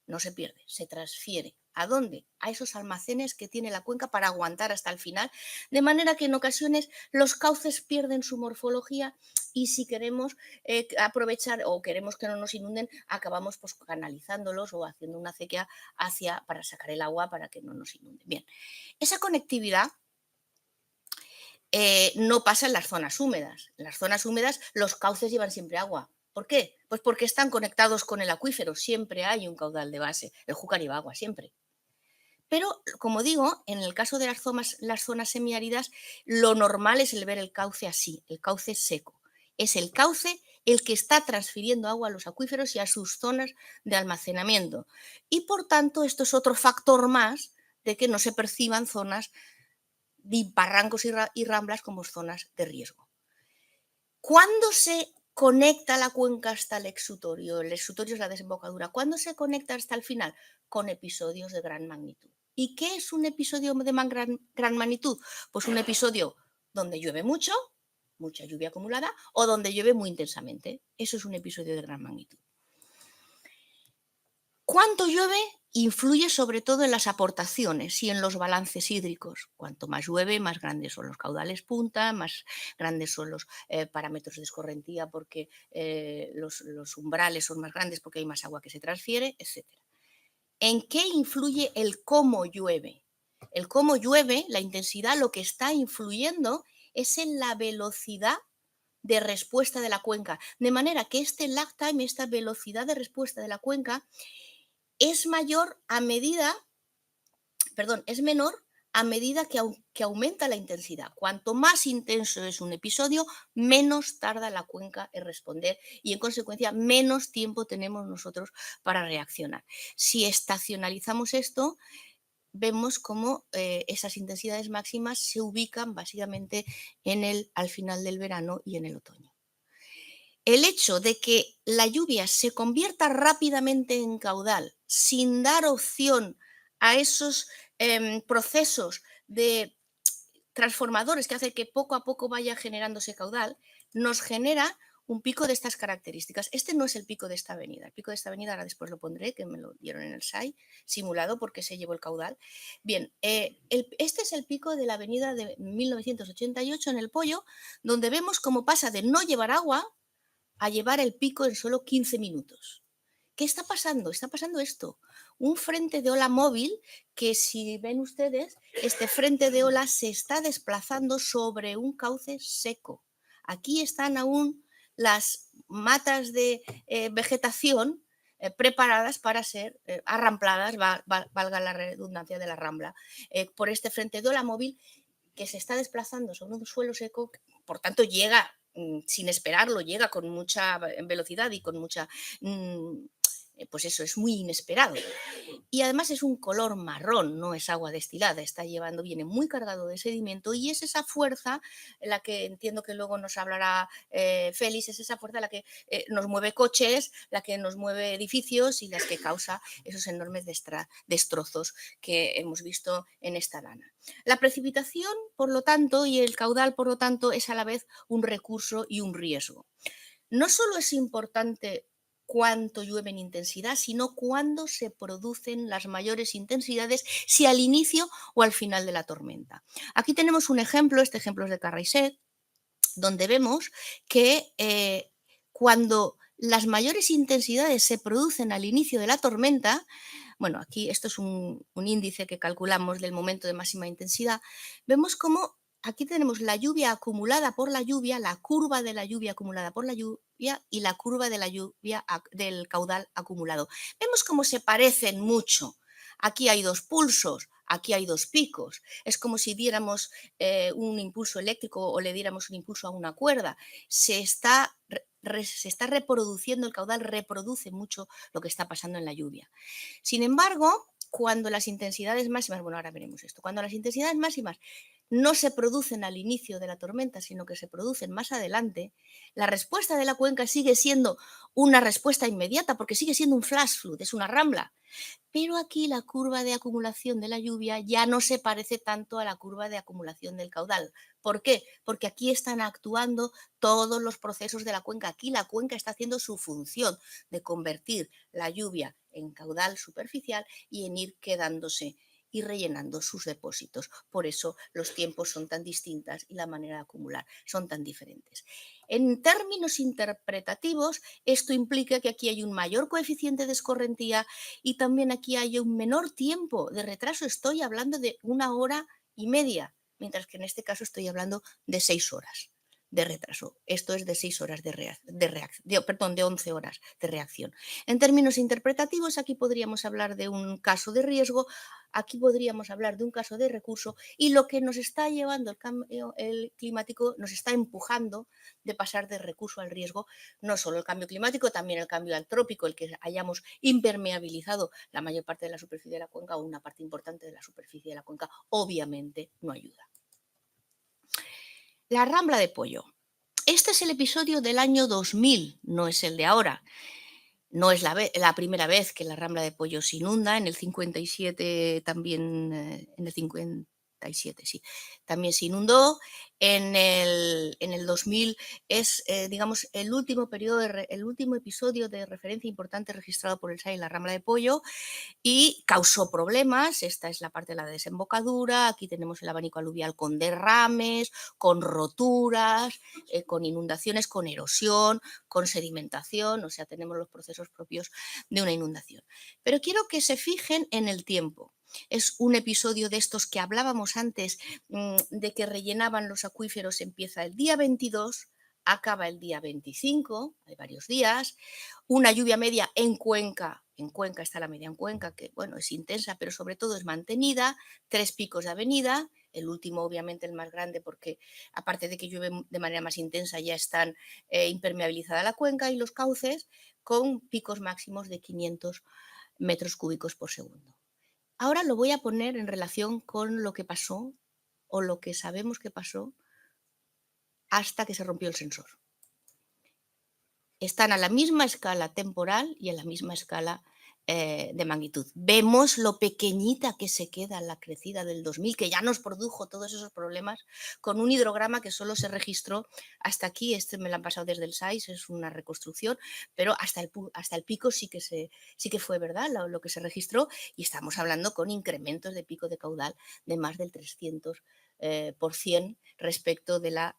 no se pierde, se transfiere. ¿A dónde? A esos almacenes que tiene la cuenca para aguantar hasta el final, de manera que en ocasiones los cauces pierden su morfología y si queremos aprovechar o queremos que no nos inunden, acabamos pues canalizándolos o haciendo una acequia para sacar el agua para que no nos inunden. Bien, esa conectividad no pasa en las zonas húmedas. En las zonas húmedas los cauces llevan siempre agua. ¿Por qué? Pues porque están conectados con el acuífero, siempre hay un caudal de base, el Júcar lleva agua, siempre. Pero, como digo, en el caso de las zonas semiáridas, lo normal es el ver el cauce así, el cauce seco. Es el cauce el que está transfiriendo agua a los acuíferos y a sus zonas de almacenamiento. Y por tanto, esto es otro factor más de que no se perciban zonas de barrancos y ramblas como zonas de riesgo. ¿Cuándo se conecta la cuenca hasta el exutorio? El exutorio es la desembocadura. ¿Cuándo se conecta hasta el final? Con episodios de gran magnitud. ¿Y qué es un episodio de gran magnitud? Pues un episodio donde llueve mucho, mucha lluvia acumulada, o donde llueve muy intensamente. Eso es un episodio de gran magnitud. ¿Cuánto llueve? Influye sobre todo en las aportaciones y en los balances hídricos. Cuanto más llueve, más grandes son los caudales punta, más grandes son los parámetros de escorrentía porque los umbrales son más grandes porque hay más agua que se transfiere, etc. ¿En qué influye el cómo llueve? El cómo llueve, la intensidad, lo que está influyendo es en la velocidad de respuesta de la cuenca. De manera que este lag time, esta velocidad de respuesta de la cuenca, es mayor a medida, es menor a medida que aumenta la intensidad. Cuanto más intenso es un episodio, menos tarda la cuenca en responder y en consecuencia menos tiempo tenemos nosotros para reaccionar. Si estacionalizamos esto, vemos cómo esas intensidades máximas se ubican básicamente al final del verano y en el otoño. El hecho de que la lluvia se convierta rápidamente en caudal sin dar opción a esos procesos de transformadores que hacen que poco a poco vaya generándose caudal, nos genera un pico de estas características. Este no es el pico de esta avenida. El pico de esta avenida, ahora después lo pondré, que me lo dieron en el SAI, simulado porque se llevó el caudal. Bien, este es el pico de la avenida de 1988 en El Pollo, donde vemos cómo pasa de no llevar agua a llevar el pico en solo 15 minutos. ¿Qué está pasando? Está pasando esto. Un frente de ola móvil que, si ven ustedes, este frente de ola se está desplazando sobre un cauce seco. Aquí están aún las matas de vegetación preparadas para ser arrampladas, valga la redundancia de la rambla, por este frente de ola móvil que se está desplazando sobre un suelo seco, por tanto llega sin esperarlo, llega con mucha velocidad y con mucha, pues eso, es muy inesperado. Y además es un color marrón, no es agua destilada, viene muy cargado de sedimento y es esa fuerza la que entiendo que luego nos hablará Félix, es esa fuerza la que nos mueve coches, la que nos mueve edificios y las que causa esos enormes destrozos que hemos visto en esta lana. La precipitación, por lo tanto, y el caudal, por lo tanto, es a la vez un recurso y un riesgo. No solo es importante cuánto llueve en intensidad, sino cuándo se producen las mayores intensidades, si al inicio o al final de la tormenta. Aquí tenemos un ejemplo, este ejemplo es de Carraiset, donde vemos que cuando las mayores intensidades se producen al inicio de la tormenta, bueno, aquí esto es un índice que calculamos del momento de máxima intensidad, vemos cómo aquí tenemos la lluvia acumulada por la lluvia, la curva de la lluvia acumulada por la lluvia y la curva de la lluvia del caudal acumulado. Vemos cómo se parecen mucho. Aquí hay dos pulsos, aquí hay dos picos. Es como si diéramos un impulso eléctrico o le diéramos un impulso a una cuerda. Se está reproduciendo, el caudal reproduce mucho lo que está pasando en la lluvia. Sin embargo, cuando las intensidades máximas, bueno, ahora veremos esto, cuando las intensidades máximas no se producen al inicio de la tormenta, sino que se producen más adelante, la respuesta de la cuenca sigue siendo una respuesta inmediata, porque sigue siendo un flash flood, es una rambla. Pero aquí la curva de acumulación de la lluvia ya no se parece tanto a la curva de acumulación del caudal. ¿Por qué? Porque aquí están actuando todos los procesos de la cuenca. Aquí la cuenca está haciendo su función de convertir la lluvia en caudal superficial y en ir quedándose y rellenando sus depósitos. Por eso los tiempos son tan distintas y la manera de acumular son tan diferentes. En términos interpretativos, esto implica que aquí hay un mayor coeficiente de escorrentía y también aquí hay un menor tiempo de retraso. Estoy hablando de 1 hora y media, mientras que en este caso estoy hablando de 6 horas de retraso. Esto es de 6 horas de 11 horas de reacción. En términos interpretativos, aquí podríamos hablar de un caso de riesgo, aquí podríamos hablar de un caso de recurso, y lo que nos está llevando el cambio climático nos está empujando de pasar de recurso al riesgo, no solo el cambio climático, también el cambio antrópico, el que hayamos impermeabilizado la mayor parte de la superficie de la cuenca o una parte importante de la superficie de la cuenca, obviamente no ayuda. La Rambla de Pollo. Este es el episodio del año 2000, no es el de ahora. No es la primera vez que la Rambla de Pollo se inunda, en el 57 también, en el 57, sí, también se inundó, en el 2000 es, digamos, el último episodio de referencia importante registrado por el SAI en la Rambla de Pollo, y causó problemas. Esta es la parte de la desembocadura, aquí tenemos el abanico aluvial con derrames, con roturas, con inundaciones, con erosión, con sedimentación, o sea, tenemos los procesos propios de una inundación. Pero quiero que se fijen en el tiempo. Es un episodio de estos que hablábamos antes, de que rellenaban los acuíferos, empieza el día 22, acaba el día 25, hay varios días, una lluvia media en Cuenca está la media en Cuenca, que bueno, es intensa, pero sobre todo es mantenida, 3 picos de avenida, el último obviamente el más grande porque aparte de que llueve de manera más intensa ya están impermeabilizada la cuenca y los cauces con picos máximos de 500 metros cúbicos por segundo. Ahora lo voy a poner en relación con lo que pasó o lo que sabemos que pasó hasta que se rompió el sensor. Están a la misma escala temporal y a la misma escala de magnitud. Vemos lo pequeñita que se queda la crecida del 2000, que ya nos produjo todos esos problemas, con un hidrograma que solo se registró hasta aquí. Este me lo han pasado desde el SAIS, es una reconstrucción, pero hasta el pico sí que fue verdad lo que se registró, y estamos hablando con incrementos de pico de caudal de más del 300% respecto de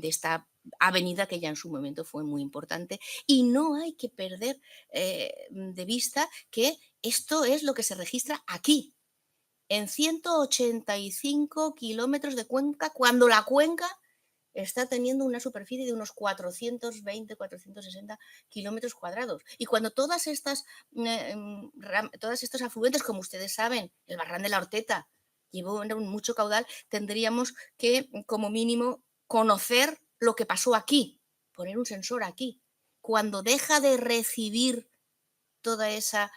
esta avenida que ya en su momento fue muy importante. Y no hay que perder de vista que esto es lo que se registra aquí, en 185 kilómetros de cuenca, cuando la cuenca está teniendo una superficie de unos 420, 460 kilómetros cuadrados. Y cuando todos estos afluentes, como ustedes saben, el Barran de la Horteta llevó mucho caudal, tendríamos que, como mínimo, conocer lo que pasó aquí, poner un sensor aquí. Cuando deja de recibir toda ese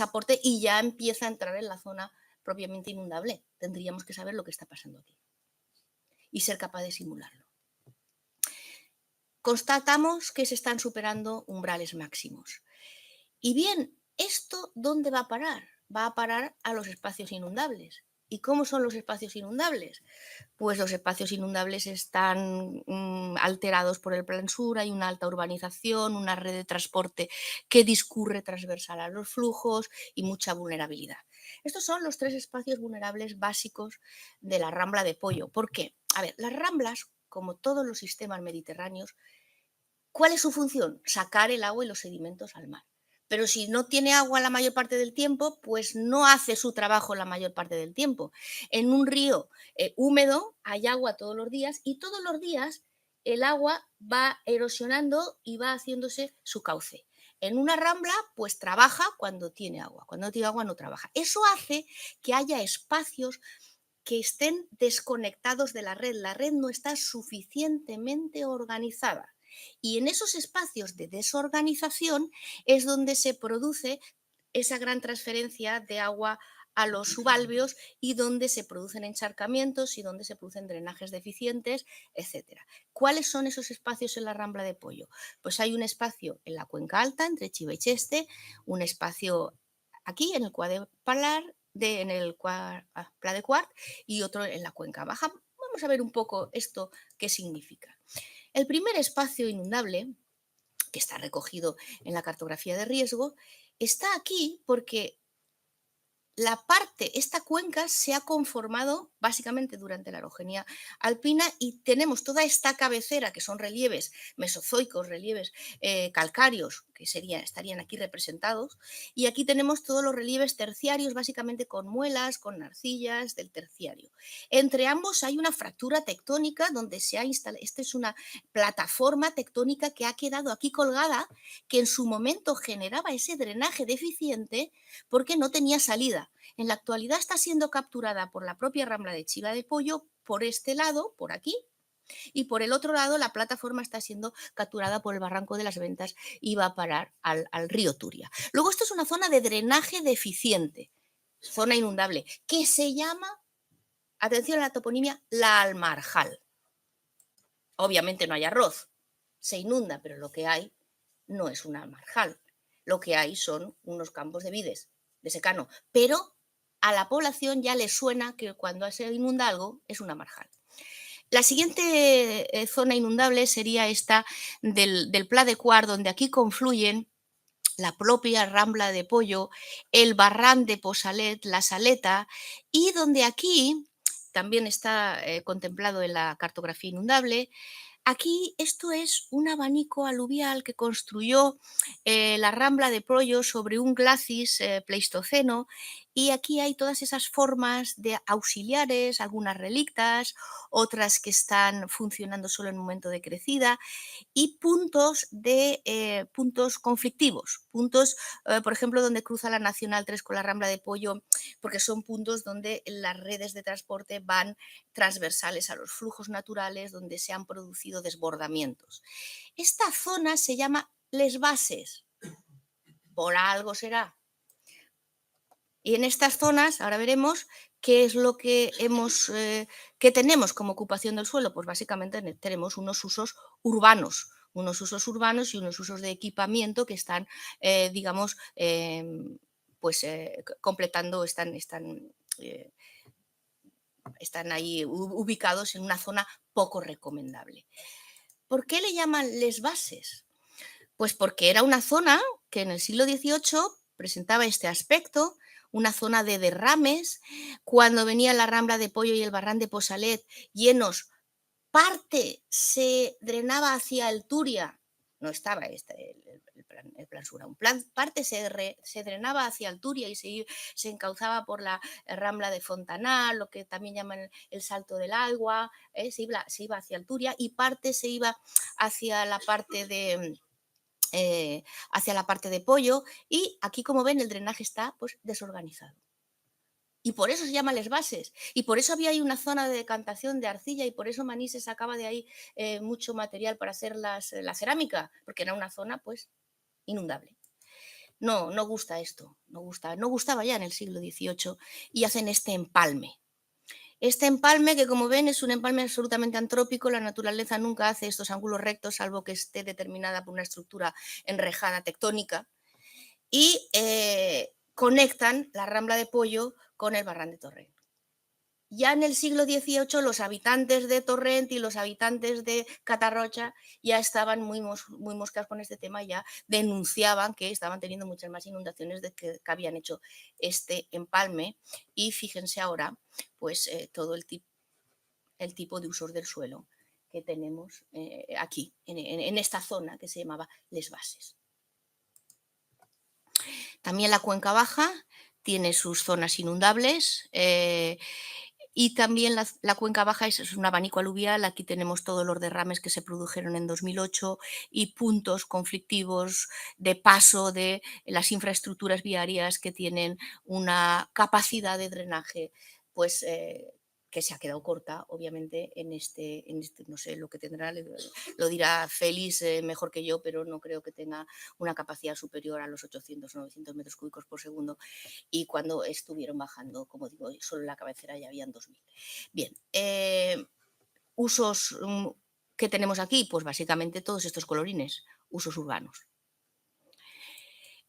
aporte y ya empieza a entrar en la zona propiamente inundable, tendríamos que saber lo que está pasando aquí y ser capaz de simularlo. Constatamos que se están superando umbrales máximos. Y bien, ¿esto dónde va a parar? Va a parar a los espacios inundables. ¿Y cómo son los espacios inundables? Pues los espacios inundables están alterados por el Plan Sur, hay una alta urbanización, una red de transporte que discurre transversal a los flujos y mucha vulnerabilidad. Estos son los 3 espacios vulnerables básicos de la Rambla de Pollo. ¿Por qué? A ver, las ramblas, como todos los sistemas mediterráneos, ¿cuál es su función? Sacar el agua y los sedimentos al mar. Pero si no tiene agua la mayor parte del tiempo, pues no hace su trabajo la mayor parte del tiempo. En un río húmedo hay agua todos los días y todos los días el agua va erosionando y va haciéndose su cauce. En una rambla, pues trabaja cuando tiene agua. Cuando no tiene agua, no trabaja. Eso hace que haya espacios que estén desconectados de la red. La red no está suficientemente organizada. Y en esos espacios de desorganización es donde se produce esa gran transferencia de agua a los subalveos y donde se producen encharcamientos y donde se producen drenajes deficientes, etcétera. ¿Cuáles son esos espacios en la Rambla de Pollo? Pues hay un espacio en la cuenca alta, entre Chiva y Cheste, un espacio aquí en el Pla de Quart y otro en la cuenca baja. Vamos a ver un poco esto qué significa. El primer espacio inundable, que está recogido en la cartografía de riesgo, está aquí porque esta cuenca se ha conformado básicamente durante la orogenia alpina y tenemos toda esta cabecera que son relieves mesozoicos, relieves calcáreos que estarían aquí representados, y aquí tenemos todos los relieves terciarios básicamente con muelas, con arcillas del terciario. Entre ambos hay una fractura tectónica donde se ha instalado, esta es una plataforma tectónica que ha quedado aquí colgada, que en su momento generaba ese drenaje deficiente porque no tenía salida. En la actualidad está siendo capturada por la propia Rambla de Chiva de Pollo por este lado, por aquí, y por el otro lado la plataforma está siendo capturada por el Barranco de las Ventas y va a parar al río Turia. Luego esto es una zona de drenaje deficiente, zona inundable, que se llama, atención a la toponimia, la Almarjal. Obviamente no hay arroz, se inunda, pero lo que hay no es una almarjal. Lo que hay son unos campos de vides, de secano, pero a la población ya le suena que cuando se inunda algo es una marjal. La siguiente zona inundable sería esta del Pla de Quart, donde aquí confluyen la propia Rambla de Pollo, el Barran de Posalet, la Saleta, y donde aquí también está contemplado en la cartografía inundable. Aquí esto es un abanico aluvial que construyó la Rambla de Pollo sobre un glacis pleistoceno, y aquí hay todas esas formas de auxiliares, algunas relictas, otras que están funcionando solo en un momento de crecida, y puntos conflictivos, puntos, por ejemplo, donde cruza la Nacional 3 con la Rambla de Pollo, porque son puntos donde las redes de transporte van transversales a los flujos naturales, donde se han producido desbordamientos. Esta zona se llama Les Bases, por algo será. Y en estas zonas, ahora veremos qué es lo que qué tenemos como ocupación del suelo. Pues básicamente tenemos unos usos urbanos y unos usos de equipamiento que están, digamos, completando, están ahí ubicados en una zona poco recomendable. ¿Por qué le llaman Les Bases? Pues porque era una zona que en el siglo XVIII presentaba este aspecto, una zona de derrames. Cuando venía la Rambla de Pollo y el Barran de Posalet llenos, parte se drenaba hacia el Turia, no estaba el plan sur, parte se drenaba hacia el Turia y se encauzaba por la Rambla de Fontanal, lo que también llaman el Salto del Agua, se iba hacia el Turia, y parte se iba hacia la parte de Pollo, y aquí, como ven, el drenaje está pues desorganizado. Y por eso se llama Les Bases, y por eso había ahí una zona de decantación de arcilla, y por eso Manise sacaba de ahí mucho material para hacer la cerámica, porque era una zona pues inundable. No gusta esto, no gustaba ya en el siglo XVIII, y hacen este empalme. Este empalme, que como ven es un empalme absolutamente antrópico, la naturaleza nunca hace estos ángulos rectos, salvo que esté determinada por una estructura enrejada tectónica, y conectan la Rambla de Pollo con el Barran de Torrent. Ya en el siglo XVIII los habitantes de Torrent y los habitantes de Catarrocha ya estaban muy moscados con este tema, ya denunciaban que estaban teniendo muchas más inundaciones de que habían hecho este empalme, y fíjense ahora pues todo el tipo de usos del suelo que tenemos aquí, en esta zona que se llamaba Les Bases. También la cuenca baja tiene sus zonas inundables, y también la cuenca baja es un abanico aluvial. Aquí tenemos todos los derrames que se produjeron en 2008 y puntos conflictivos de paso de las infraestructuras viarias que tienen una capacidad de drenaje pues que se ha quedado corta, obviamente, no sé lo que tendrá, lo dirá Félix mejor que yo, pero no creo que tenga una capacidad superior a los 800 o 900 metros cúbicos por segundo. Y cuando estuvieron bajando, como digo, solo en la cabecera ya habían 2000. Bien, usos que tenemos aquí, pues básicamente todos estos colorines, usos urbanos.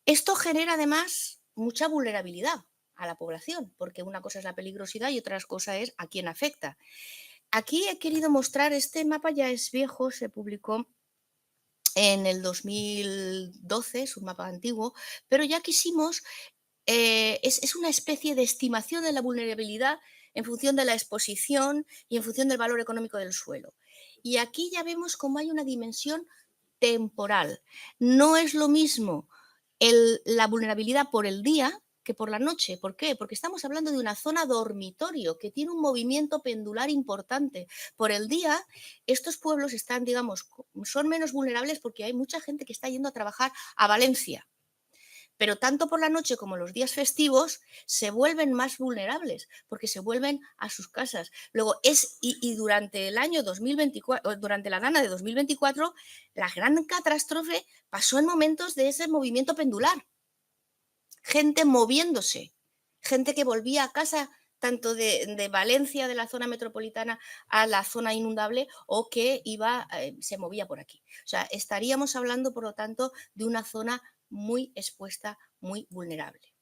Esto genera además mucha vulnerabilidad a la población, porque una cosa es la peligrosidad y otra cosa es a quién afecta. Aquí he querido mostrar, este mapa ya es viejo, se publicó en el 2012, es un mapa antiguo, pero ya quisimos, es una especie de estimación de la vulnerabilidad en función de la exposición y en función del valor económico del suelo. Y aquí ya vemos cómo hay una dimensión temporal. No es lo mismo la vulnerabilidad por el día que por la noche. ¿Por qué? Porque estamos hablando de una zona dormitorio que tiene un movimiento pendular importante. Por el día, estos pueblos están, digamos, son menos vulnerables porque hay mucha gente que está yendo a trabajar a Valencia. Pero tanto por la noche como los días festivos se vuelven más vulnerables porque se vuelven a sus casas. Luego y durante el año 2024, durante la Dana de 2024, la gran catástrofe pasó en momentos de ese movimiento pendular. Gente moviéndose, gente que volvía a casa tanto de Valencia, de la zona metropolitana, a la zona inundable, o que se movía por aquí. O sea, estaríamos hablando, por lo tanto, de una zona muy expuesta, muy vulnerable.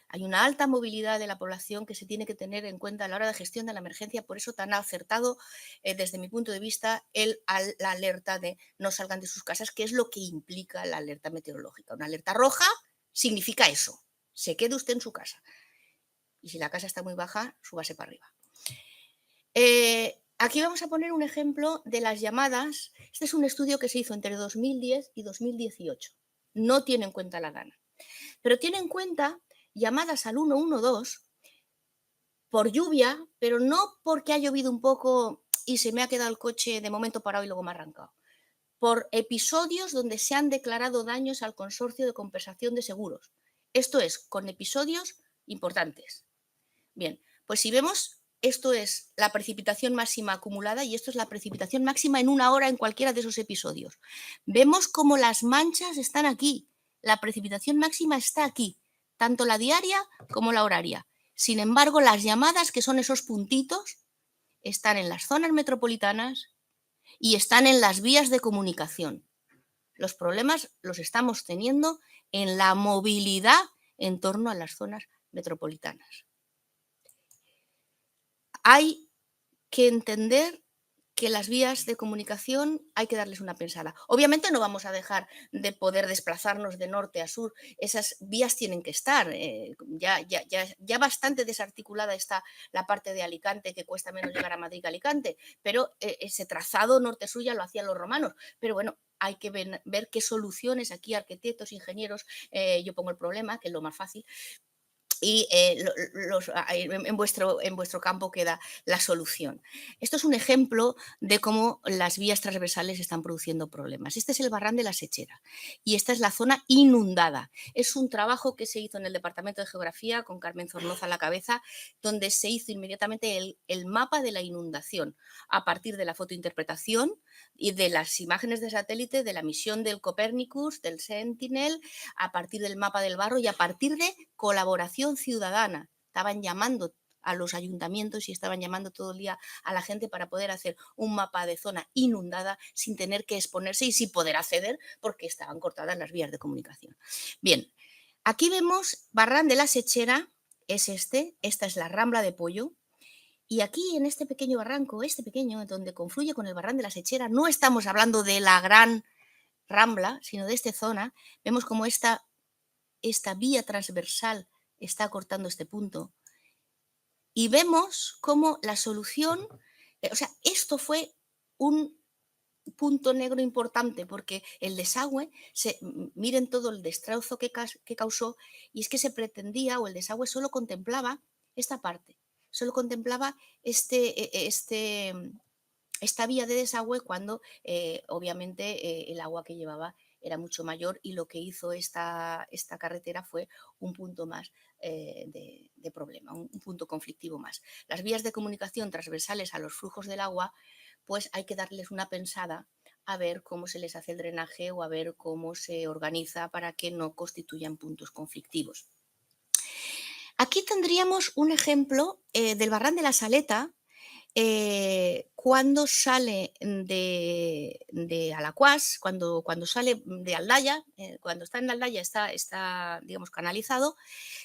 Hay una alta movilidad de la población que se tiene que tener en cuenta a la hora de gestión de la emergencia, por eso tan acertado, desde mi punto de vista, la alerta de no salgan de sus casas, que es lo que implica la alerta meteorológica. Una alerta roja significa eso, se quede usted en su casa. Y si la casa está muy baja, súbase para arriba. Aquí vamos a poner un ejemplo de las llamadas. Este es un estudio que se hizo entre 2010 y 2018. No tiene en cuenta la Dana, pero tiene en cuenta llamadas al 112 por lluvia, pero no porque ha llovido un poco y se me ha quedado el coche de momento parado y luego me ha arrancado. Por episodios donde se han declarado daños al consorcio de compensación de seguros. Esto es, con episodios importantes. Bien, pues si vemos, esto es la precipitación máxima acumulada y esto es la precipitación máxima en una hora en cualquiera de esos episodios. Vemos como las manchas están aquí, la precipitación máxima está aquí, tanto la diaria como la horaria. Sin embargo, las llamadas, que son esos puntitos, están en las zonas metropolitanas y están en las vías de comunicación. Los problemas los estamos teniendo en la movilidad en torno a las zonas metropolitanas. Hay que entender que las vías de comunicación hay que darles una pensada. Obviamente no vamos a dejar de poder desplazarnos de norte a sur, esas vías tienen que estar. Ya bastante desarticulada está la parte de Alicante, que cuesta menos llegar a Madrid que Alicante, pero ese trazado norte-sur ya lo hacían los romanos. Pero bueno, hay que ver qué soluciones aquí, arquitectos, ingenieros, yo pongo el problema, que es lo más fácil, y en vuestro campo queda la solución. Esto es un ejemplo de cómo las vías transversales están produciendo problemas. Este es el Barran de la Sechera y esta es la zona inundada. Es un trabajo que se hizo en el Departamento de Geografía con Carmen Zornoza a la cabeza, donde se hizo inmediatamente el mapa de la inundación a partir de la fotointerpretación y de las imágenes de satélite de la misión del Copernicus, del Sentinel, a partir del mapa del barro y a partir de colaboración ciudadana. Estaban llamando a los ayuntamientos y estaban llamando todo el día a la gente para poder hacer un mapa de zona inundada sin tener que exponerse y sin poder acceder porque estaban cortadas las vías de comunicación. Bien, aquí vemos Barran de la Sechera, es esta es la Rambla de Pollo. Y aquí en este pequeño barranco, pequeño, donde confluye con el Barran de la Sechera, no estamos hablando de la gran Rambla, sino de esta zona, vemos como esta vía transversal está cortando este punto. Y vemos cómo la solución, esto fue un punto negro importante porque el desagüe, miren todo el destrozo que causó, y es que se pretendía, o el desagüe solo contemplaba esta parte, solo contemplaba esta vía de desagüe cuando obviamente el agua que llevaba era mucho mayor y lo que hizo esta carretera fue un punto más de problema, un punto conflictivo más. Las vías de comunicación transversales a los flujos del agua, pues hay que darles una pensada a ver cómo se les hace el drenaje o a ver cómo se organiza para que no constituyan puntos conflictivos. Aquí tendríamos un ejemplo del Barranc de la Saleta, cuando sale de Alacuás, cuando sale de Aldaya, cuando está en Aldaya está, digamos, canalizado,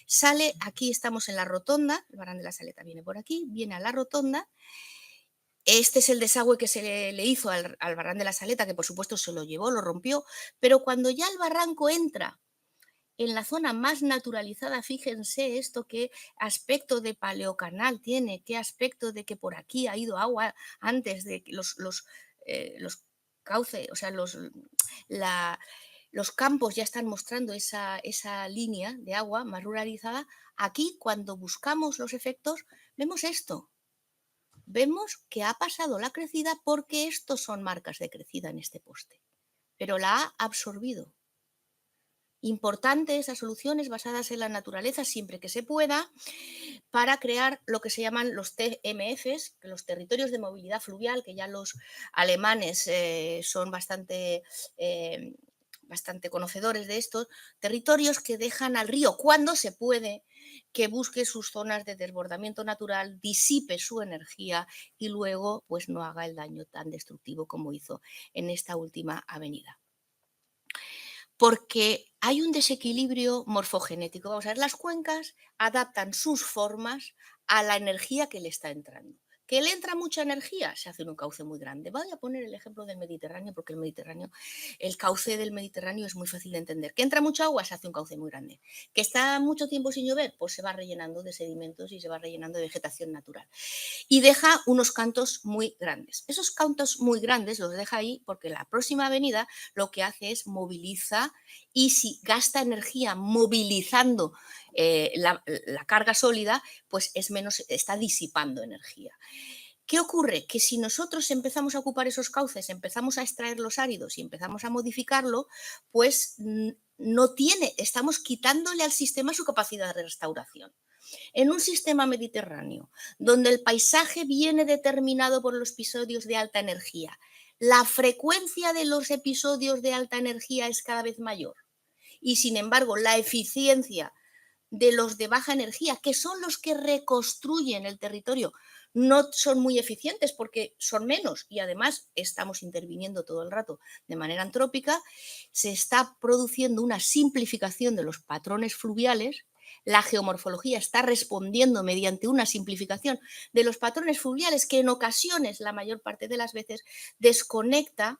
sale, aquí estamos en la rotonda, el Barranc de la Saleta viene por aquí, viene a la rotonda. Este es el desagüe que se le hizo al Barranc de la Saleta, que por supuesto se lo llevó, lo rompió, pero cuando ya el barranco entra en la zona más naturalizada, fíjense esto, qué aspecto de paleocanal tiene, qué aspecto de que por aquí ha ido agua antes de que los cauces, o sea, los campos ya están mostrando esa línea de agua más ruralizada. Aquí, cuando buscamos los efectos, vemos esto. Vemos que ha pasado la crecida porque estos son marcas de crecida en este poste, pero la ha absorbido. Importante esas soluciones basadas en la naturaleza siempre que se pueda para crear lo que se llaman los TMFs, los territorios de movilidad fluvial, que ya los alemanes son bastante conocedores de estos territorios, que dejan al río cuando se puede que busque sus zonas de desbordamiento natural, disipe su energía y luego pues no haga el daño tan destructivo como hizo en esta última avenida. Porque hay un desequilibrio morfogenético. Vamos a ver, las cuencas adaptan sus formas a la energía que le está entrando. ¿Que le entra mucha energía? Se hace un cauce muy grande. Voy a poner el ejemplo del Mediterráneo, porque el cauce del Mediterráneo es muy fácil de entender. ¿Que entra mucha agua? Se hace un cauce muy grande. ¿Que está mucho tiempo sin llover? Pues se va rellenando de sedimentos y se va rellenando de vegetación natural. Y deja unos cantos muy grandes. Esos cantos muy grandes los deja ahí porque la próxima avenida lo que hace es moviliza, y si gasta energía movilizando la carga sólida, pues es menos, está disipando energía. ¿Qué ocurre? Que si nosotros empezamos a ocupar esos cauces, empezamos a extraer los áridos y empezamos a modificarlo, pues estamos quitándole al sistema su capacidad de restauración. En un sistema mediterráneo, donde el paisaje viene determinado por los episodios de alta energía, la frecuencia de los episodios de alta energía es cada vez mayor. Y sin embargo, la eficiencia de los de baja energía, que son los que reconstruyen el territorio, no son muy eficientes porque son menos y además estamos interviniendo todo el rato de manera antrópica. Se está produciendo una simplificación de los patrones fluviales. La geomorfología está respondiendo mediante una simplificación de los patrones fluviales que en ocasiones, la mayor parte de las veces, desconecta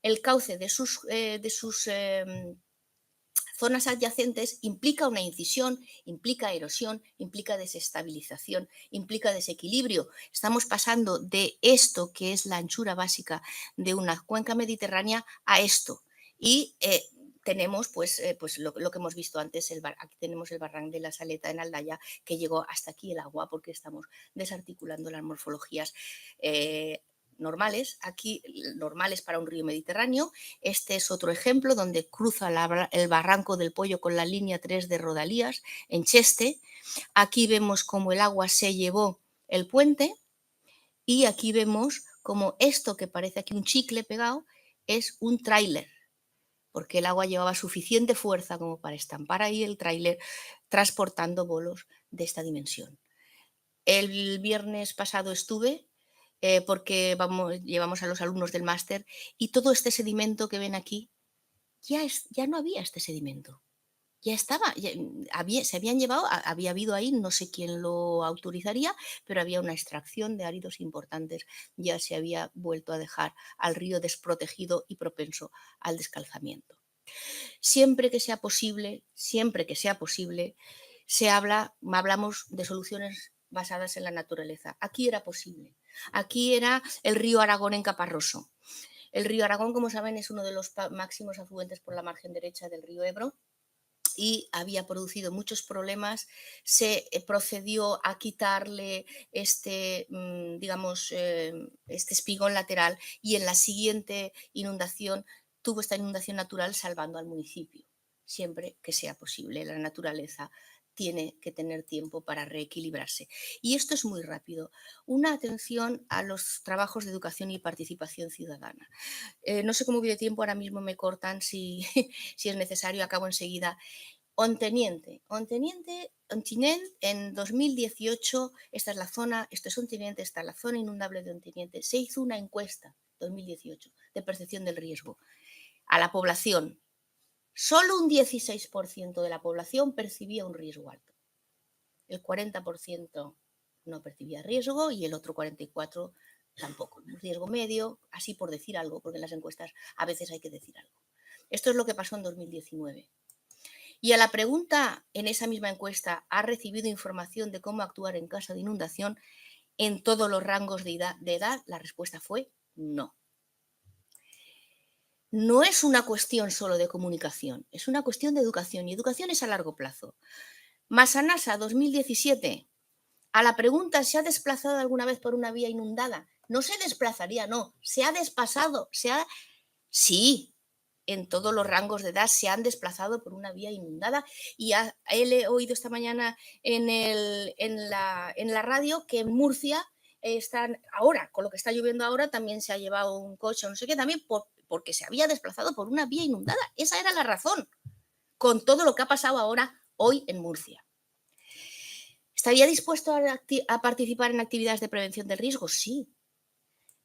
el cauce de sus zonas adyacentes, implica una incisión, implica erosión, implica desestabilización, implica desequilibrio. Estamos pasando de esto, que es la anchura básica de una cuenca mediterránea, a esto. Y tenemos pues lo que hemos visto antes, aquí tenemos el Barranc de la Saleta en Aldaya, que llegó hasta aquí el agua porque estamos desarticulando las morfologías normales, aquí normales para un río mediterráneo. Este es otro ejemplo donde cruza el Barranco del Pollo con la línea 3 de Rodalías en Cheste. Aquí vemos cómo el agua se llevó el puente y aquí vemos cómo esto que parece aquí un chicle pegado es un tráiler, porque el agua llevaba suficiente fuerza como para estampar ahí el tráiler transportando bolos de esta dimensión. El viernes pasado estuve porque llevamos a los alumnos del máster y todo este sedimento que ven aquí, ya no había este sedimento. Ya estaba, se habían llevado, había habido ahí, no sé quién lo autorizaría, pero había una extracción de áridos importantes. Ya se había vuelto a dejar al río desprotegido y propenso al descalzamiento. Siempre que sea posible, hablamos de soluciones basadas en la naturaleza. Aquí era posible. Aquí era el río Aragón en Caparroso. El río Aragón, como saben, es uno de los máximos afluentes por la margen derecha del río Ebro y había producido muchos problemas. Se procedió a quitarle este espigón lateral y en la siguiente inundación tuvo esta inundación natural salvando al municipio. Siempre que sea posible, la naturaleza tiene que tener tiempo para reequilibrarse. Y esto es muy rápido. Una atención a los trabajos de educación y participación ciudadana. No sé cómo voy de tiempo, ahora mismo me cortan si, si es necesario, acabo enseguida. Onteniente, en 2018, esta es la zona, esto es Onteniente, esta es la zona inundable de Onteniente. Se hizo una encuesta, 2018, de percepción del riesgo a la población. Solo un 16% de la población percibía un riesgo alto. El 40% no percibía riesgo y el otro 44% tampoco. Un riesgo medio, así por decir algo, porque en las encuestas a veces hay que decir algo. Esto es lo que pasó en 2019. Y a la pregunta en esa misma encuesta, ¿ha recibido información de cómo actuar en caso de inundación en todos los rangos de edad? La respuesta fue no. No es una cuestión solo de comunicación, es una cuestión de educación, y educación es a largo plazo. Masanasa 2017, a la pregunta ¿se ha desplazado alguna vez por una vía inundada? No se desplazaría, no, se ha desplazado, sí, en todos los rangos de edad se han desplazado por una vía inundada, y he oído esta mañana en la radio que en Murcia están ahora, con lo que está lloviendo ahora, también se ha llevado un coche o no sé qué, también porque se había desplazado por una vía inundada. Esa era la razón, con todo lo que ha pasado ahora, hoy en Murcia. ¿Estaría dispuesto a participar en actividades de prevención del riesgo? Sí.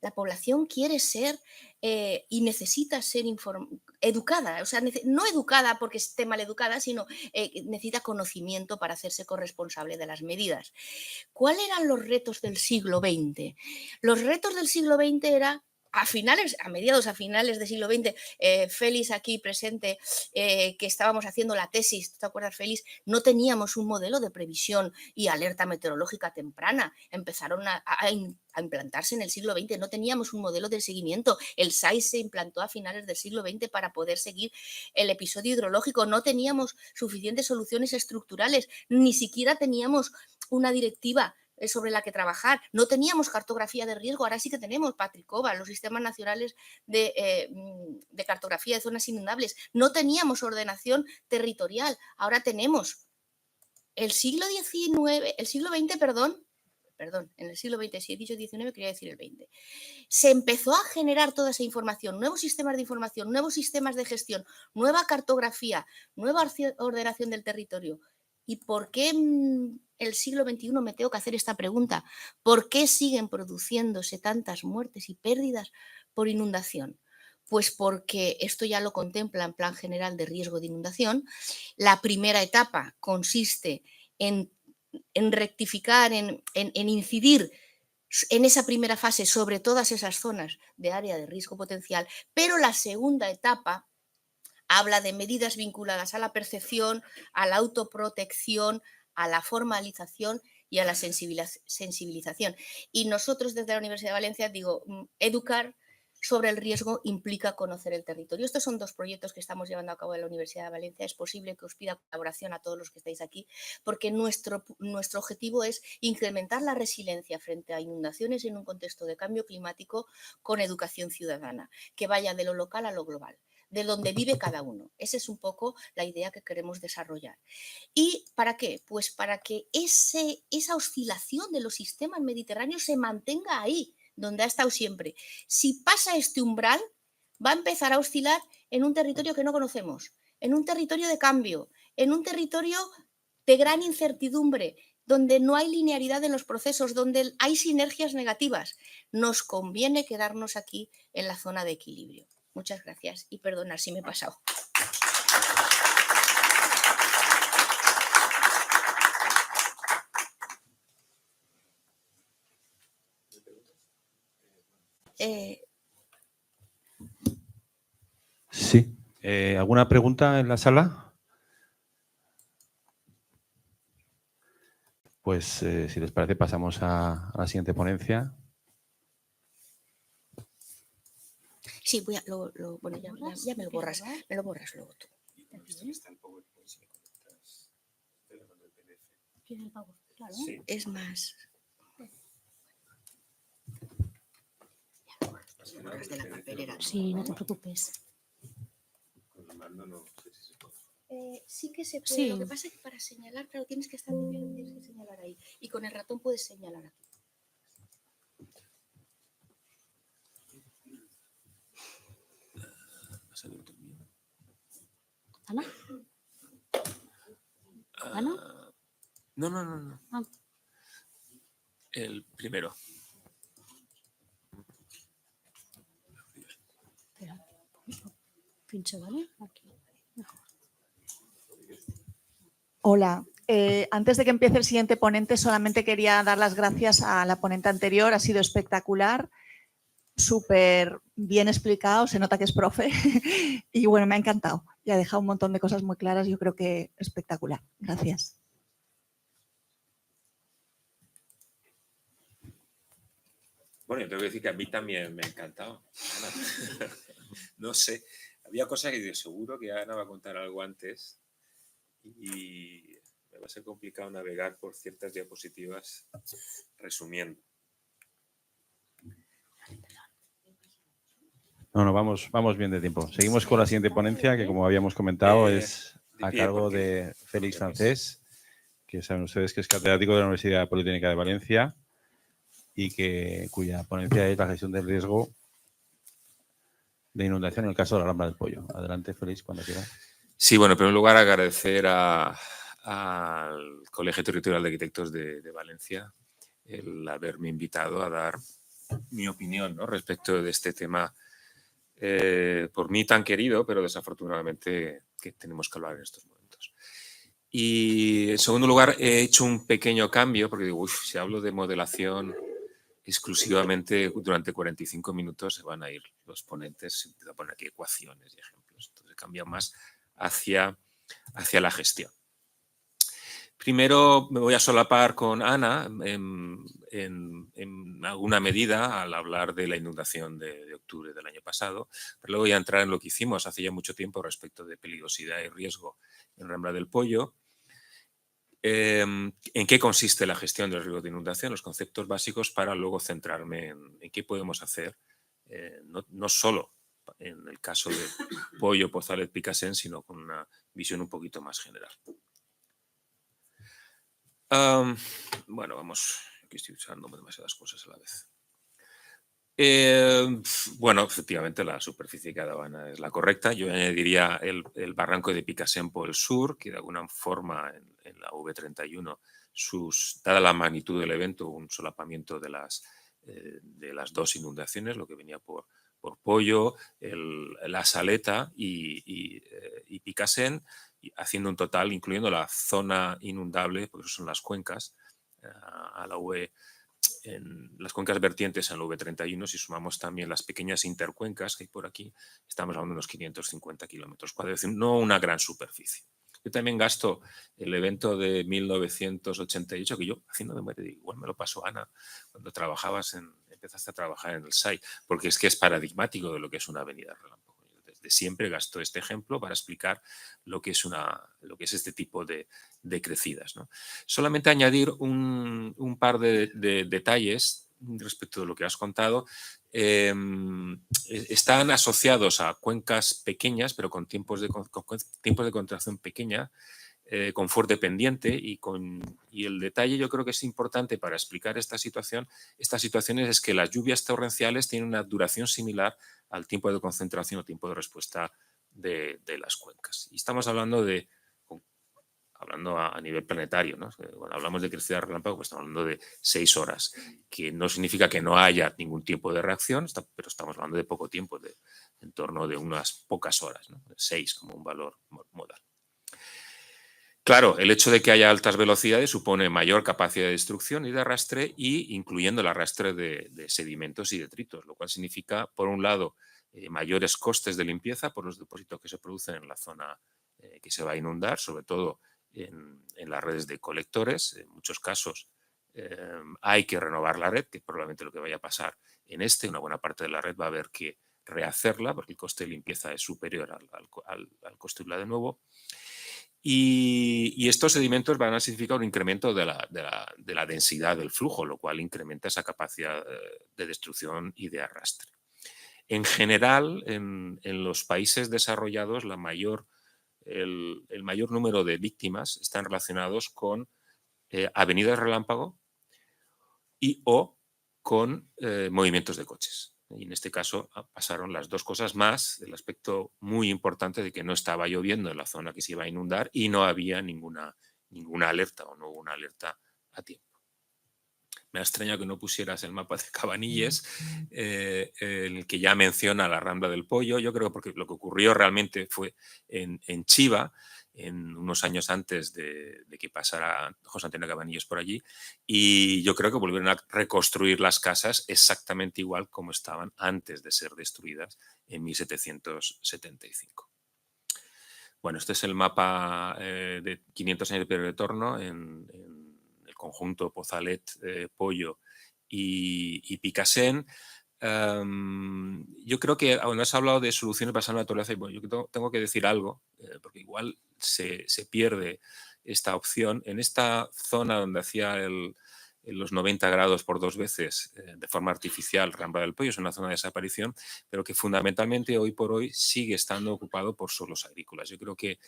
La población quiere ser y necesita ser educada, o sea, no educada porque esté mal educada, sino necesita conocimiento para hacerse corresponsable de las medidas. ¿Cuáles eran los retos del siglo XX? Los retos del siglo XX eran a finales del siglo XX, Félix aquí presente, que estábamos haciendo la tesis, ¿te acuerdas, Félix? No teníamos un modelo de previsión y alerta meteorológica temprana, empezaron a implantarse en el siglo XX, no teníamos un modelo de seguimiento, el SAIS se implantó a finales del siglo XX para poder seguir el episodio hidrológico, no teníamos suficientes soluciones estructurales, ni siquiera teníamos una directiva sobre la que trabajar. No teníamos cartografía de riesgo, ahora sí que tenemos Patricova, los sistemas nacionales de cartografía de zonas inundables. No teníamos ordenación territorial, ahora tenemos. En el siglo XX, si he dicho 19, quería decir el 20. Se empezó a generar toda esa información, nuevos sistemas de información, nuevos sistemas de gestión, nueva cartografía, nueva ordenación del territorio. ¿Y por qué en el siglo XXI me tengo que hacer esta pregunta? ¿Por qué siguen produciéndose tantas muertes y pérdidas por inundación? Pues porque esto ya lo contempla en Plan General de Riesgo de Inundación. La primera etapa consiste en rectificar, en incidir en esa primera fase sobre todas esas zonas de área de riesgo potencial, pero la segunda etapa habla de medidas vinculadas a la percepción, a la autoprotección, a la formalización y a la sensibilización. Y nosotros desde la Universidad de Valencia, educar sobre el riesgo implica conocer el territorio. Estos son dos proyectos que estamos llevando a cabo en la Universidad de Valencia. Es posible que os pida colaboración a todos los que estáis aquí, porque nuestro objetivo es incrementar la resiliencia frente a inundaciones en un contexto de cambio climático con educación ciudadana, que vaya de lo local a lo global, de donde vive cada uno. Esa es un poco la idea que queremos desarrollar. ¿Y para qué? Pues para que esa oscilación de los sistemas mediterráneos se mantenga ahí, donde ha estado siempre. Si pasa este umbral, va a empezar a oscilar en un territorio que no conocemos, en un territorio de cambio, en un territorio de gran incertidumbre, donde no hay linealidad en los procesos, donde hay sinergias negativas. Nos conviene quedarnos aquí en la zona de equilibrio. Muchas gracias y perdonad si me he pasado. Sí. ¿Alguna pregunta en la sala? Pues si les parece pasamos a la siguiente ponencia. Sí, bueno, ya me lo borras luego tú. Es más. De la papelera. Sí, no te preocupes. Sí que se puede. Sí. Lo que pasa es que para señalar, claro, tienes que estar de pie, tienes que señalar ahí. Y con el ratón puedes señalar aquí. ¿Ana? ¿Ana? No. Ah. El primero. Espera, pincho, ¿vale? Aquí. Mejor. Hola, antes de que empiece el siguiente ponente, solamente quería dar las gracias a la ponente anterior, ha sido espectacular, súper bien explicado, se nota que es profe y bueno, me ha encantado y ha dejado un montón de cosas muy claras, yo creo que espectacular. Gracias. Bueno, yo tengo que decir que a mí también me ha encantado. No sé, había cosas que yo seguro que Ana va a contar algo antes y me va a ser complicado navegar por ciertas diapositivas resumiendo. No, vamos bien de tiempo. Seguimos con la siguiente ponencia, que como habíamos comentado es de a pie, cargo porque- de Félix porque Francés, que saben ustedes que es catedrático de la Universidad Politécnica de Valencia y cuya ponencia es la gestión del riesgo de inundación en el caso de la Rambla del Pollo. Adelante, Félix, cuando quiera. Sí, bueno, en primer lugar agradecer al Colegio Territorial de Arquitectos de Valencia el haberme invitado a dar mi opinión, ¿no?, respecto de este tema por mí tan querido, pero desafortunadamente que tenemos que hablar en estos momentos. Y en segundo lugar he hecho un pequeño cambio porque digo, si hablo de modelación exclusivamente durante 45 minutos se van a ir los ponentes, se empieza a poner aquí ecuaciones y ejemplos. Entonces cambia más hacia la gestión. Primero me voy a solapar con Ana en alguna medida al hablar de la inundación de octubre del año pasado, pero luego voy a entrar en lo que hicimos hace ya mucho tiempo respecto de peligrosidad y riesgo en Rambla del Pollo. ¿En qué consiste la gestión del riesgo de inundación? Los conceptos básicos para luego centrarme en qué podemos hacer, no solo en el caso de Pollo, Pozalet, Picasen, sino con una visión un poquito más general. Bueno, vamos, aquí estoy usando demasiadas cosas a la vez. Bueno, efectivamente la superficie que daba Ana es la correcta. Yo añadiría el barranco de Picasen por el sur, que de alguna forma en la V31, dada la magnitud del evento, un solapamiento de las dos inundaciones, lo que venía por Pollo, la Saleta y Picasen, haciendo un total, incluyendo la zona inundable, porque son las cuencas, a la V, en las cuencas vertientes en la V31, si sumamos también las pequeñas intercuencas que hay por aquí, estamos hablando de unos 550 kilómetros cuadrados, es decir, no una gran superficie. Yo también gasto el evento de 1988, que yo, haciendo memoria, igual me lo pasó Ana, cuando empezaste a trabajar en el SAI, porque es que es paradigmático de lo que es una avenida relámpago. Desde siempre gasto este ejemplo para explicar lo que es este tipo de crecidas, ¿no? Solamente añadir un par de detalles respecto de lo que has contado. Están asociados a cuencas pequeñas, pero con tiempos de contracción pequeña, con fuerte pendiente y el detalle yo creo que es importante para explicar estas situaciones es que las lluvias torrenciales tienen una duración similar al tiempo de concentración o tiempo de respuesta de las cuencas. Y estamos hablando a nivel planetario, ¿no? Cuando hablamos de crecida relámpago, pues estamos hablando de 6 horas, que no significa que no haya ningún tiempo de reacción, pero estamos hablando de poco tiempo, en torno de unas pocas horas, ¿no? 6 como un valor modal. Claro, el hecho de que haya altas velocidades supone mayor capacidad de destrucción y de arrastre, incluyendo el arrastre de sedimentos y detritos, lo cual significa, por un lado, mayores costes de limpieza por los depósitos que se producen en la zona que se va a inundar, sobre todo en las redes de colectores. En muchos casos hay que renovar la red, que es probablemente lo que vaya a pasar en una buena parte de la red va a haber que rehacerla porque el coste de limpieza es superior al coste de la de nuevo. Y estos sedimentos van a significar un incremento de la densidad del flujo, lo cual incrementa esa capacidad de destrucción y de arrastre. En general, en los países desarrollados, la mayor el mayor número de víctimas están relacionados con avenidas relámpago y o con movimientos de coches. Y en este caso pasaron las dos cosas más, el aspecto muy importante de que no estaba lloviendo en la zona que se iba a inundar y no había ninguna alerta o no hubo una alerta a tiempo. Me ha extrañado que no pusieras el mapa de Cabanilles, en el que ya menciona la Rambla del Pollo. Yo creo porque lo que ocurrió realmente fue en Chiva, en unos años antes de que pasara José Antonio Cabanilles por allí, y yo creo que volvieron a reconstruir las casas exactamente igual como estaban antes de ser destruidas en 1775. Bueno, este es el mapa de 500 años de periodo de retorno en el conjunto Pozalet, Pollo y Picassent. Yo creo que cuando has hablado de soluciones basadas en la naturaleza, bueno, yo tengo que decir algo, porque igual se pierde esta opción. En esta zona donde hacía los 90 grados por 2 veces de forma artificial, Rambla del Pollo, es una zona de desaparición, pero que fundamentalmente hoy por hoy sigue estando ocupado por suelos agrícolas. Yo creo que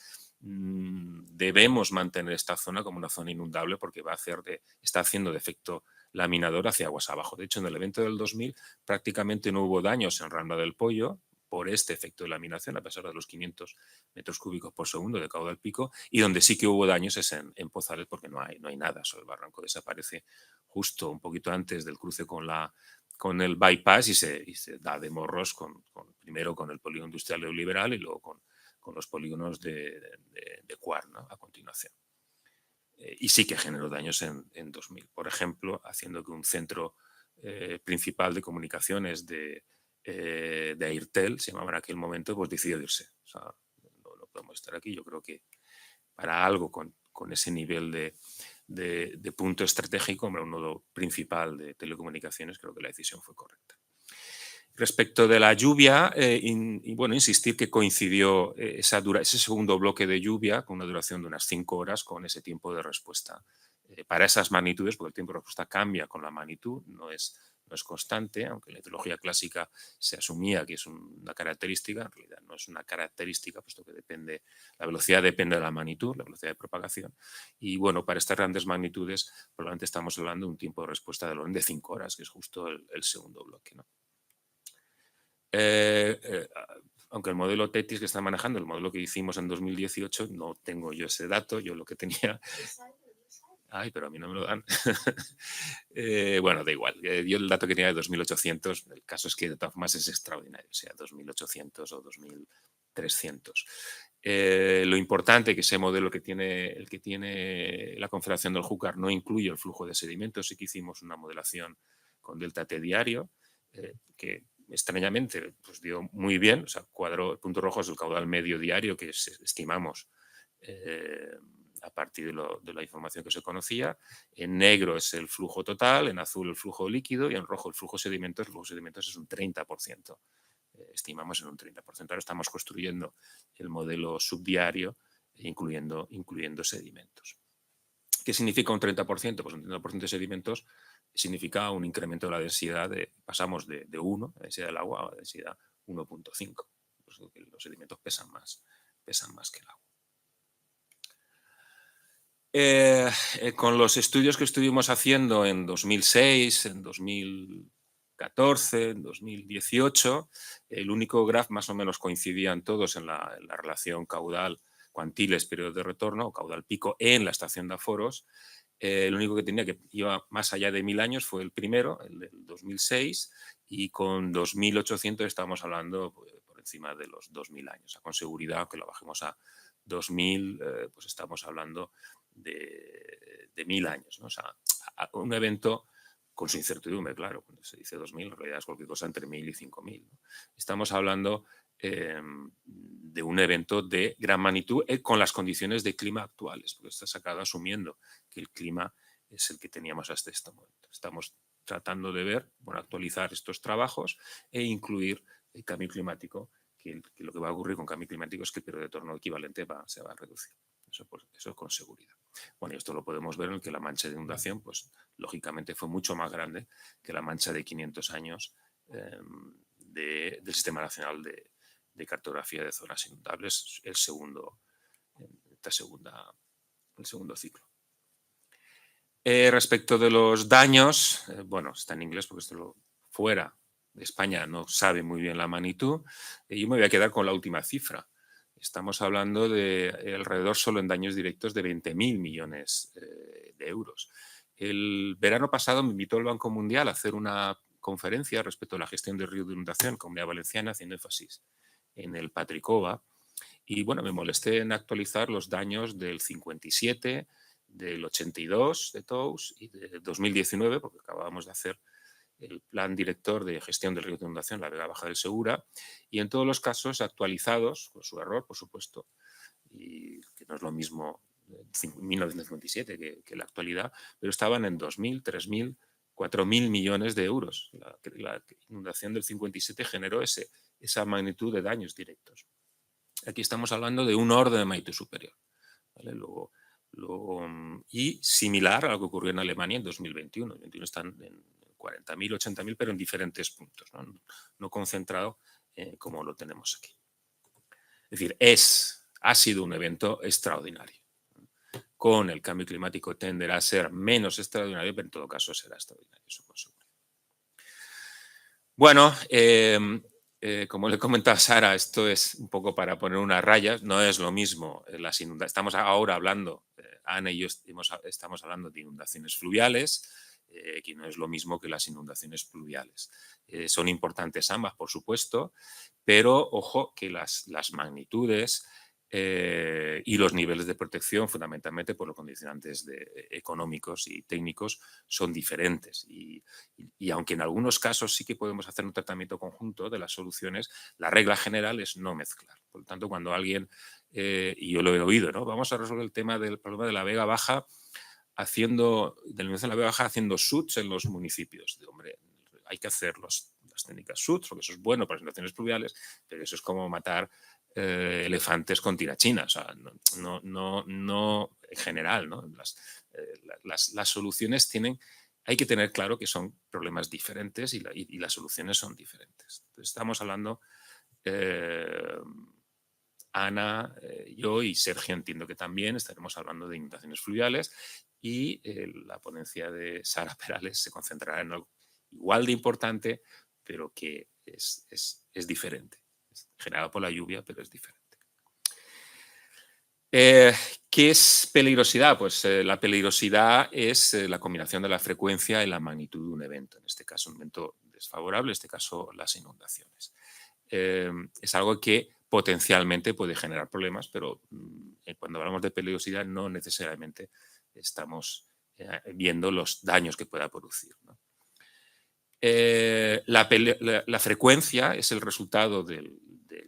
debemos mantener esta zona como una zona inundable porque está haciendo de efecto laminador hacia aguas abajo. De hecho, en el evento del 2000 prácticamente no hubo daños en Rambla del Pollo por este efecto de laminación, a pesar de los 500 metros cúbicos por segundo de caudal pico, y donde sí que hubo daños es en Pozalet porque no hay nada. El barranco desaparece justo un poquito antes del cruce con el bypass y se da de morros primero con el polígono industrial neoliberal y luego con los polígonos de Cuart, ¿no? A continuación. Y sí que generó daños en 2000. Por ejemplo, haciendo que un centro principal de comunicaciones de Airtel, se llamaba en aquel momento, pues decidió irse. O sea, no podemos estar aquí. Yo creo que para algo con ese nivel de punto estratégico, un nodo principal de telecomunicaciones, creo que la decisión fue correcta. Respecto de la lluvia, bueno, insistir que coincidió ese segundo bloque de lluvia con una duración de unas 5 horas con ese tiempo de respuesta. Para esas magnitudes, porque el tiempo de respuesta cambia con la magnitud, no es constante, aunque en la hidrología clásica se asumía que es una característica, en realidad no es una característica, puesto que la velocidad depende de la magnitud, la velocidad de propagación. Y bueno, para estas grandes magnitudes, probablemente estamos hablando de un tiempo de respuesta del orden de 5 horas, que es justo el segundo bloque, ¿no? Aunque el modelo TETIS que está manejando, el modelo que hicimos en 2018, no tengo yo ese dato, yo lo que tenía... Ay, pero a mí no me lo dan. Bueno, da igual. Yo el dato que tenía de 2800, el caso es que de todas formas es extraordinario, o sea, 2800 o 2300. Lo importante que ese modelo el que tiene la Confederación del Júcar no incluye el flujo de sedimentos, sí que hicimos una modelación con delta T diario, que extrañamente pues dio muy bien, o sea, el punto rojo es el caudal medio diario que estimamos a partir de la información que se conocía. En negro es el flujo total, en azul el flujo líquido y en rojo el flujo de sedimentos. El flujo de sedimentos es un 30%, estimamos en un 30%. Ahora estamos construyendo el modelo subdiario incluyendo sedimentos. ¿Qué significa un 30%? Pues un 30% de sedimentos significa un incremento de la densidad, pasamos de 1, la densidad del agua, a la densidad 1.5. Pues los sedimentos pesan más que el agua. Con los estudios que estuvimos haciendo en 2006, en 2014, en 2018, el único graph más o menos coincidían todos en la relación caudal cuantiles periodo de retorno o caudal pico en la estación de aforos. El único que tenía que iba más allá de 1000 años fue el primero, el del 2006, y con 2800 estamos hablando por encima de los 2000 años. Con seguridad, aunque lo bajemos a 2000, pues estamos hablando de 1000 años, ¿no? O sea, un evento con su incertidumbre, claro, cuando se dice 2000, en realidad es cualquier cosa entre 1000 y 5000, ¿no? Estamos hablando de un evento de gran magnitud con las condiciones de clima actuales, porque está sacado asumiendo que el clima es el que teníamos hasta este momento. Estamos tratando de ver, bueno, actualizar estos trabajos e incluir el cambio climático, que lo que va a ocurrir con cambio climático es que el periodo de retorno equivalente se va a reducir. Eso con seguridad. Bueno, y esto lo podemos ver en que la mancha de inundación, pues lógicamente fue mucho más grande que la mancha de 500 años del Sistema Nacional de Cartografía de Zonas Inundables, el segundo el segundo ciclo. Respecto de los daños, bueno, está en inglés porque esto fuera de España no sabe muy bien la magnitud. Yo me voy a quedar con la última cifra. Estamos hablando de alrededor solo en daños directos de 20.000 millones de euros. El verano pasado me invitó el Banco Mundial a hacer una conferencia respecto a la gestión del riesgo de inundación, Comunidad Valenciana, haciendo énfasis en el Patricova. Y bueno, me molesté en actualizar los daños del 57, del 82 de Tous y de 2019, porque acabábamos de hacer el plan director de gestión del riesgo de inundación, la Vega Baja del Segura, y en todos los casos actualizados, con su error, por supuesto, y que no es lo mismo 1957 que la actualidad, pero estaban en 2.000, 3.000, 4.000 millones de euros. La inundación del 57 generó esa magnitud de daños directos. Aquí estamos hablando de un orden de magnitud superior, ¿vale? Y similar a lo que ocurrió en Alemania en 2021. En 2021 están en 40.000, 80.000, pero en diferentes puntos, no concentrado como lo tenemos aquí. Es decir, ha sido un evento extraordinario. Con el cambio climático tenderá a ser menos extraordinario, pero en todo caso será extraordinario, eso por seguro. Bueno, como le comentaba Sara, esto es un poco para poner unas rayas, no es lo mismo las inundaciones. Estamos ahora hablando, Ana y yo estamos hablando de inundaciones fluviales, que no es lo mismo que las inundaciones pluviales. Son importantes ambas, por supuesto, pero ojo que las magnitudes y los niveles de protección, fundamentalmente por los condicionantes económicos y técnicos, son diferentes. Y aunque en algunos casos sí que podemos hacer un tratamiento conjunto de las soluciones, la regla general es no mezclar. Por lo tanto, cuando alguien, y yo lo he oído, ¿no? Vamos a resolver el tema del problema de la Vega Baja haciendo SUTs en los municipios. Hombre, hay que hacer las técnicas SUTs, porque eso es bueno para las inundaciones pluviales, pero eso es como matar elefantes con tirachinas, o sea, no en general, ¿no? Las soluciones hay que tener claro que son problemas diferentes y las soluciones son diferentes. Entonces, estamos hablando, Ana, yo y Sergio entiendo que también estaremos hablando de inundaciones fluviales y la ponencia de Sara Perales se concentrará en algo igual de importante, pero que es diferente. Es generado por la lluvia, pero es diferente. ¿Qué es peligrosidad? Pues la peligrosidad es la combinación de la frecuencia y la magnitud de un evento. En este caso, un evento desfavorable, en este caso, las inundaciones. Es algo que potencialmente puede generar problemas, pero cuando hablamos de peligrosidad no necesariamente estamos viendo los daños que pueda producir, ¿no? La frecuencia es el resultado de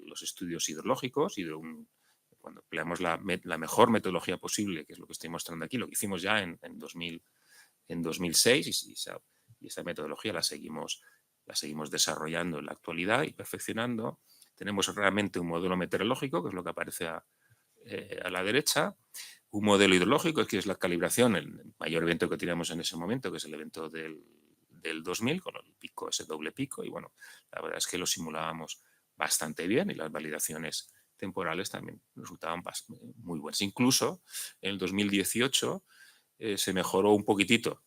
los estudios hidrológicos y cuando empleamos la mejor metodología posible, que es lo que estoy mostrando aquí, lo que hicimos ya en 2006 y esa metodología la seguimos desarrollando en la actualidad y perfeccionando. Tenemos realmente un modelo meteorológico, que es lo que aparece a la derecha, un modelo hidrológico, que es la calibración, el mayor evento que teníamos en ese momento, que es el evento del 2000, con el pico, ese doble pico, y bueno, la verdad es que lo simulábamos bastante bien y las validaciones temporales también resultaban muy buenas. Incluso en el 2018 se mejoró un poquitito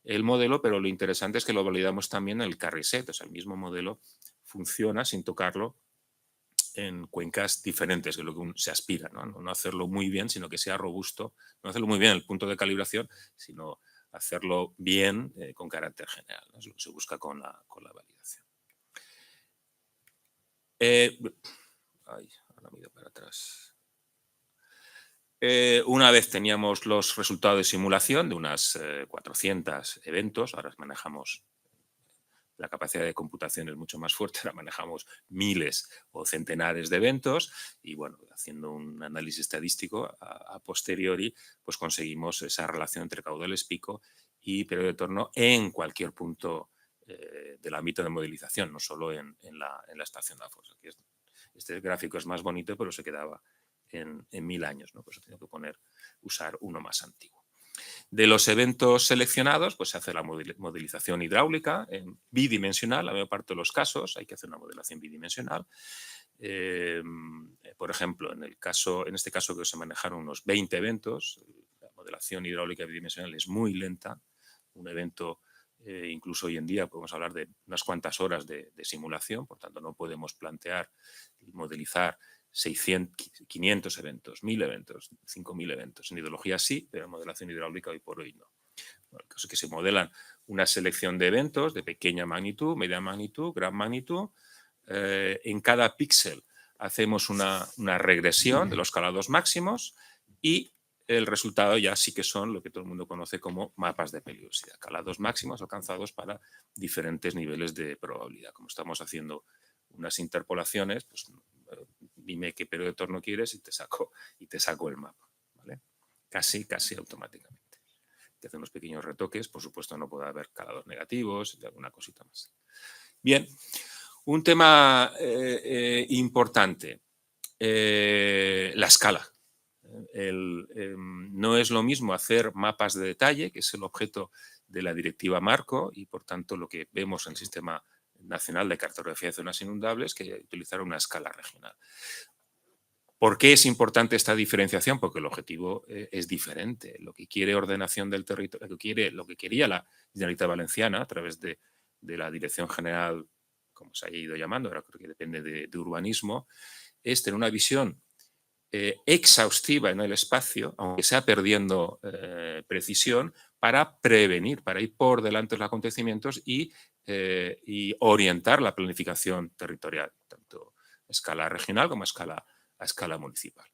el modelo, pero lo interesante es que lo validamos también en el Carriset, o sea, el mismo modelo funciona sin tocarlo en cuencas diferentes, que es lo que se aspira, ¿no? No hacerlo muy bien, sino que sea robusto, no hacerlo muy bien en el punto de calibración, sino hacerlo bien con carácter general, ¿no? Es lo que se busca con la validación. Ahora me he ido para atrás. Una vez teníamos los resultados de simulación de unas 400 eventos, ahora manejamos, la capacidad de computación es mucho más fuerte, ahora manejamos miles o centenares de eventos y bueno, haciendo un análisis estadístico a posteriori, pues conseguimos esa relación entre caudales pico y periodo de torno en cualquier punto del ámbito de modelización, no solo en la estación de Afos. Este gráfico es más bonito, pero se quedaba en 1000 años, ¿no? Pues he tenido que usar uno más antiguo. De los eventos seleccionados, pues se hace la modelización hidráulica bidimensional. La mayor parte de los casos hay que hacer una modelación bidimensional. por ejemplo, en este caso que se manejaron unos 20 eventos, la modelación hidráulica bidimensional es muy lenta. Un evento, incluso hoy en día, podemos hablar de unas cuantas horas de simulación, por tanto, no podemos plantear y modelizar 600, 500 eventos, 1000 eventos, 5000 eventos. En hidrología sí, pero en modelación hidráulica hoy por hoy no. Bueno, el caso es que se modelan una selección de eventos de pequeña magnitud, media magnitud, gran magnitud. En cada píxel hacemos una regresión de los calados máximos y el resultado ya sí que son lo que todo el mundo conoce como mapas de peligrosidad, calados máximos alcanzados para diferentes niveles de probabilidad. Como estamos haciendo unas interpolaciones, pues dime qué periodo de torno quieres y te saco el mapa, ¿vale? Casi automáticamente. Te hacen unos pequeños retoques, por supuesto no puede haber calados negativos y alguna cosita más. Bien, un tema importante, la escala. No es lo mismo hacer mapas de detalle, que es el objeto de la directiva marco y por tanto lo que vemos en el Sistema Nacional de Cartografía de Zonas Inundables, que utilizar una escala regional. ¿Por qué es importante esta diferenciación? Porque el objetivo es diferente. Lo que quiere ordenación del territorio, lo que quería la Generalitat Valenciana a través de la Dirección General, como se haya ido llamando, ahora creo que depende de urbanismo, es tener una visión exhaustiva en el espacio, aunque sea perdiendo precisión, para prevenir, para ir por delante de los acontecimientos y orientar la planificación territorial, tanto a escala regional como a escala municipal.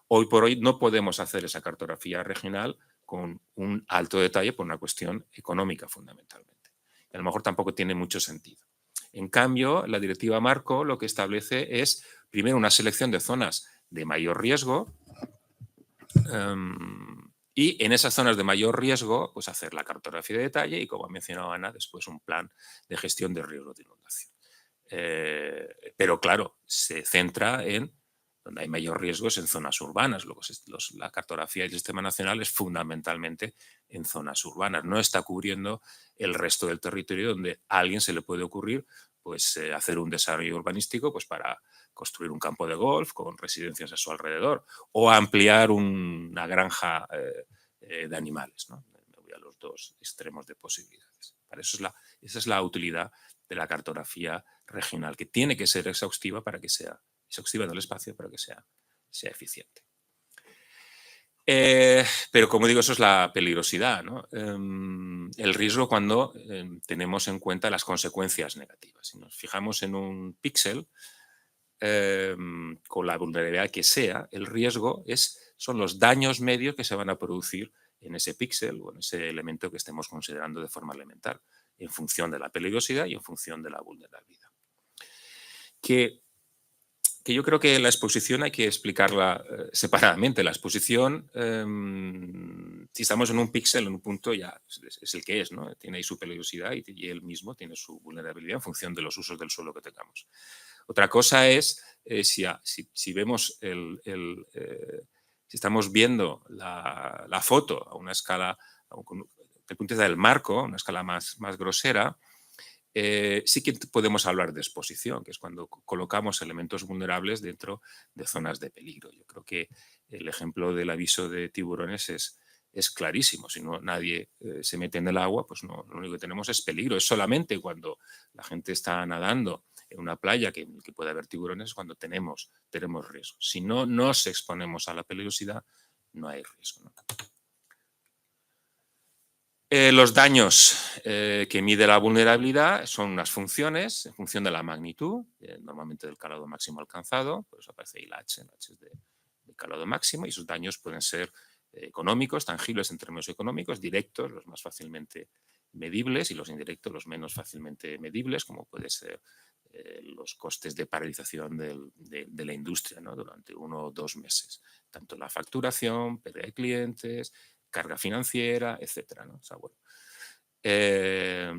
Hoy por hoy no podemos hacer esa cartografía regional con un alto detalle por una cuestión económica fundamentalmente. Y a lo mejor tampoco tiene mucho sentido. En cambio, la directiva marco lo que establece es primero una selección de zonas de mayor riesgo y en esas zonas de mayor riesgo pues hacer la cartografía de detalle y, como ha mencionado Ana, después un plan de gestión de riesgo de inundación. Pero claro, se centra en donde hay mayor riesgo es en zonas urbanas. Luego, la cartografía del Sistema Nacional es fundamentalmente en zonas urbanas. No está cubriendo el resto del territorio donde a alguien se le puede ocurrir pues, hacer un desarrollo urbanístico pues, para construir un campo de golf con residencias a su alrededor o ampliar una granja de animales, ¿no? Me voy a los dos extremos de posibilidades. Para eso esa es la utilidad de la cartografía regional, que tiene que ser exhaustiva para que sea exhaustiva en el espacio para que sea eficiente. Pero como digo, eso es la peligrosidad, ¿no? El riesgo cuando tenemos en cuenta las consecuencias negativas. Si nos fijamos en un píxel, con la vulnerabilidad que sea, el riesgo son los daños medios que se van a producir en ese píxel o en ese elemento que estemos considerando de forma elemental, en función de la peligrosidad y en función de la vulnerabilidad. Que yo creo que la exposición hay que explicarla separadamente. La exposición, si estamos en un píxel, en un punto, ya es el que es, ¿no? Tiene ahí su peligrosidad y él mismo tiene su vulnerabilidad en función de los usos del suelo que tengamos. Otra cosa es si vemos si estamos viendo la foto a una escala, desde el punto de vista del marco, a una escala más grosera, sí que podemos hablar de exposición, que es cuando colocamos elementos vulnerables dentro de zonas de peligro. Yo creo que el ejemplo del aviso de tiburones es clarísimo. Si no, nadie se mete en el agua, pues no, lo único que tenemos es peligro. Es solamente cuando la gente está nadando en una playa que puede haber tiburones cuando tenemos riesgo. Si no nos exponemos a la peligrosidad, no hay riesgo, ¿no? Los daños que mide la vulnerabilidad son unas funciones en función de la magnitud, normalmente del calado máximo alcanzado, por eso aparece ahí el H es de calado máximo, y esos daños pueden ser económicos, tangibles en términos económicos, directos, los más fácilmente medibles, y los indirectos, los menos fácilmente medibles, como puede ser los costes de paralización de la industria, ¿no? Durante 1 o 2 meses. Tanto la facturación, pérdida de clientes, carga financiera, etcétera, ¿no? O sea, bueno,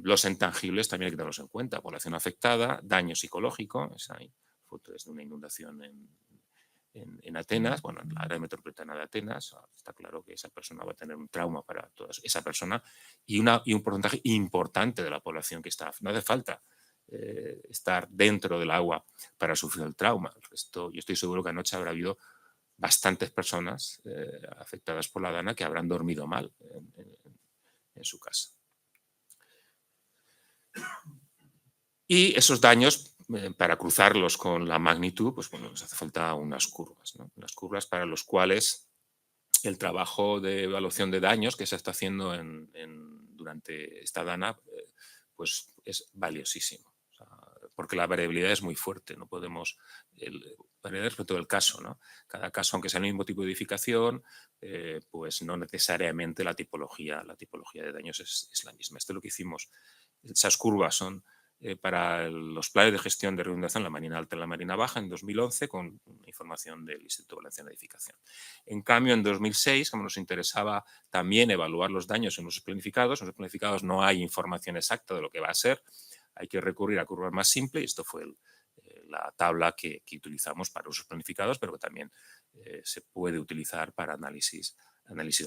los intangibles también hay que tenerlos en cuenta. Población afectada, daño psicológico. Esa foto es de una inundación en Atenas, bueno, en la área metropolitana de Atenas. Está claro que esa persona va a tener un trauma para toda esa persona y un porcentaje importante de la población que está. No hace falta estar dentro del agua para sufrir el trauma. Yo estoy seguro que anoche habrá habido bastantes personas afectadas por la dana que habrán dormido mal en su casa. Y esos daños, para cruzarlos con la magnitud, pues bueno, nos hace falta unas curvas, ¿no? Unas curvas para los cuales el trabajo de evaluación de daños que se está haciendo durante esta dana pues es valiosísimo. O sea, porque la variabilidad es muy fuerte, no podemos... variabilidad respecto del caso, ¿no? Cada caso, aunque sea el mismo tipo de edificación, pues no necesariamente la tipología de daños es la misma. Esto es lo que hicimos. Esas curvas son para los planes de gestión de redundación, la Marina Alta y la Marina Baja, en 2011, con información del Instituto Valenciano de Edificación. En cambio, en 2006, como nos interesaba también evaluar los daños en los planificados no hay información exacta de lo que va a ser, hay que recurrir a curvas más simples, y esto fue la tabla que utilizamos para usos planificados, pero que también se puede utilizar para análisis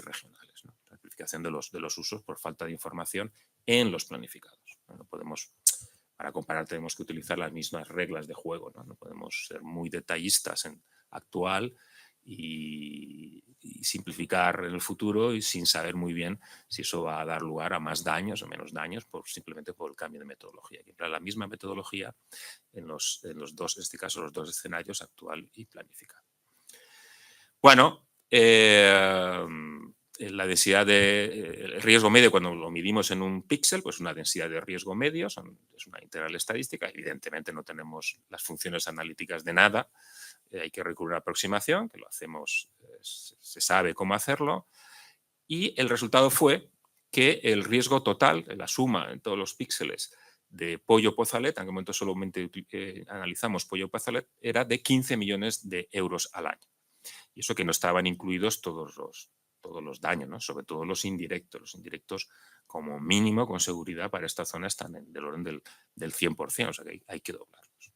regionales, ¿no? La planificación de los usos por falta de información en los planificados. No podemos... Para comparar tenemos que utilizar las mismas reglas de juego, ¿no? No podemos ser muy detallistas en actual y simplificar en el futuro y sin saber muy bien si eso va a dar lugar a más daños o menos daños simplemente por el cambio de metodología. Hay que emplear la misma metodología en los dos, en este caso los dos escenarios, actual y planificado. Bueno, la densidad el riesgo medio, cuando lo midimos en un píxel, pues una densidad de riesgo medio, es una integral estadística. Evidentemente no tenemos las funciones analíticas de nada, hay que recurrir a aproximación, que lo hacemos, se sabe cómo hacerlo, y el resultado fue que el riesgo total, la suma en todos los píxeles de Pollo Pozalet, en aquel momento solamente analizamos Pollo Pozalet, era de 15 millones de euros al año. Y eso que no estaban incluidos todos los daños, ¿no? Sobre todo los indirectos. Los indirectos, como mínimo, con seguridad, para esta zona están del orden del 100%, o sea que hay que doblarlos.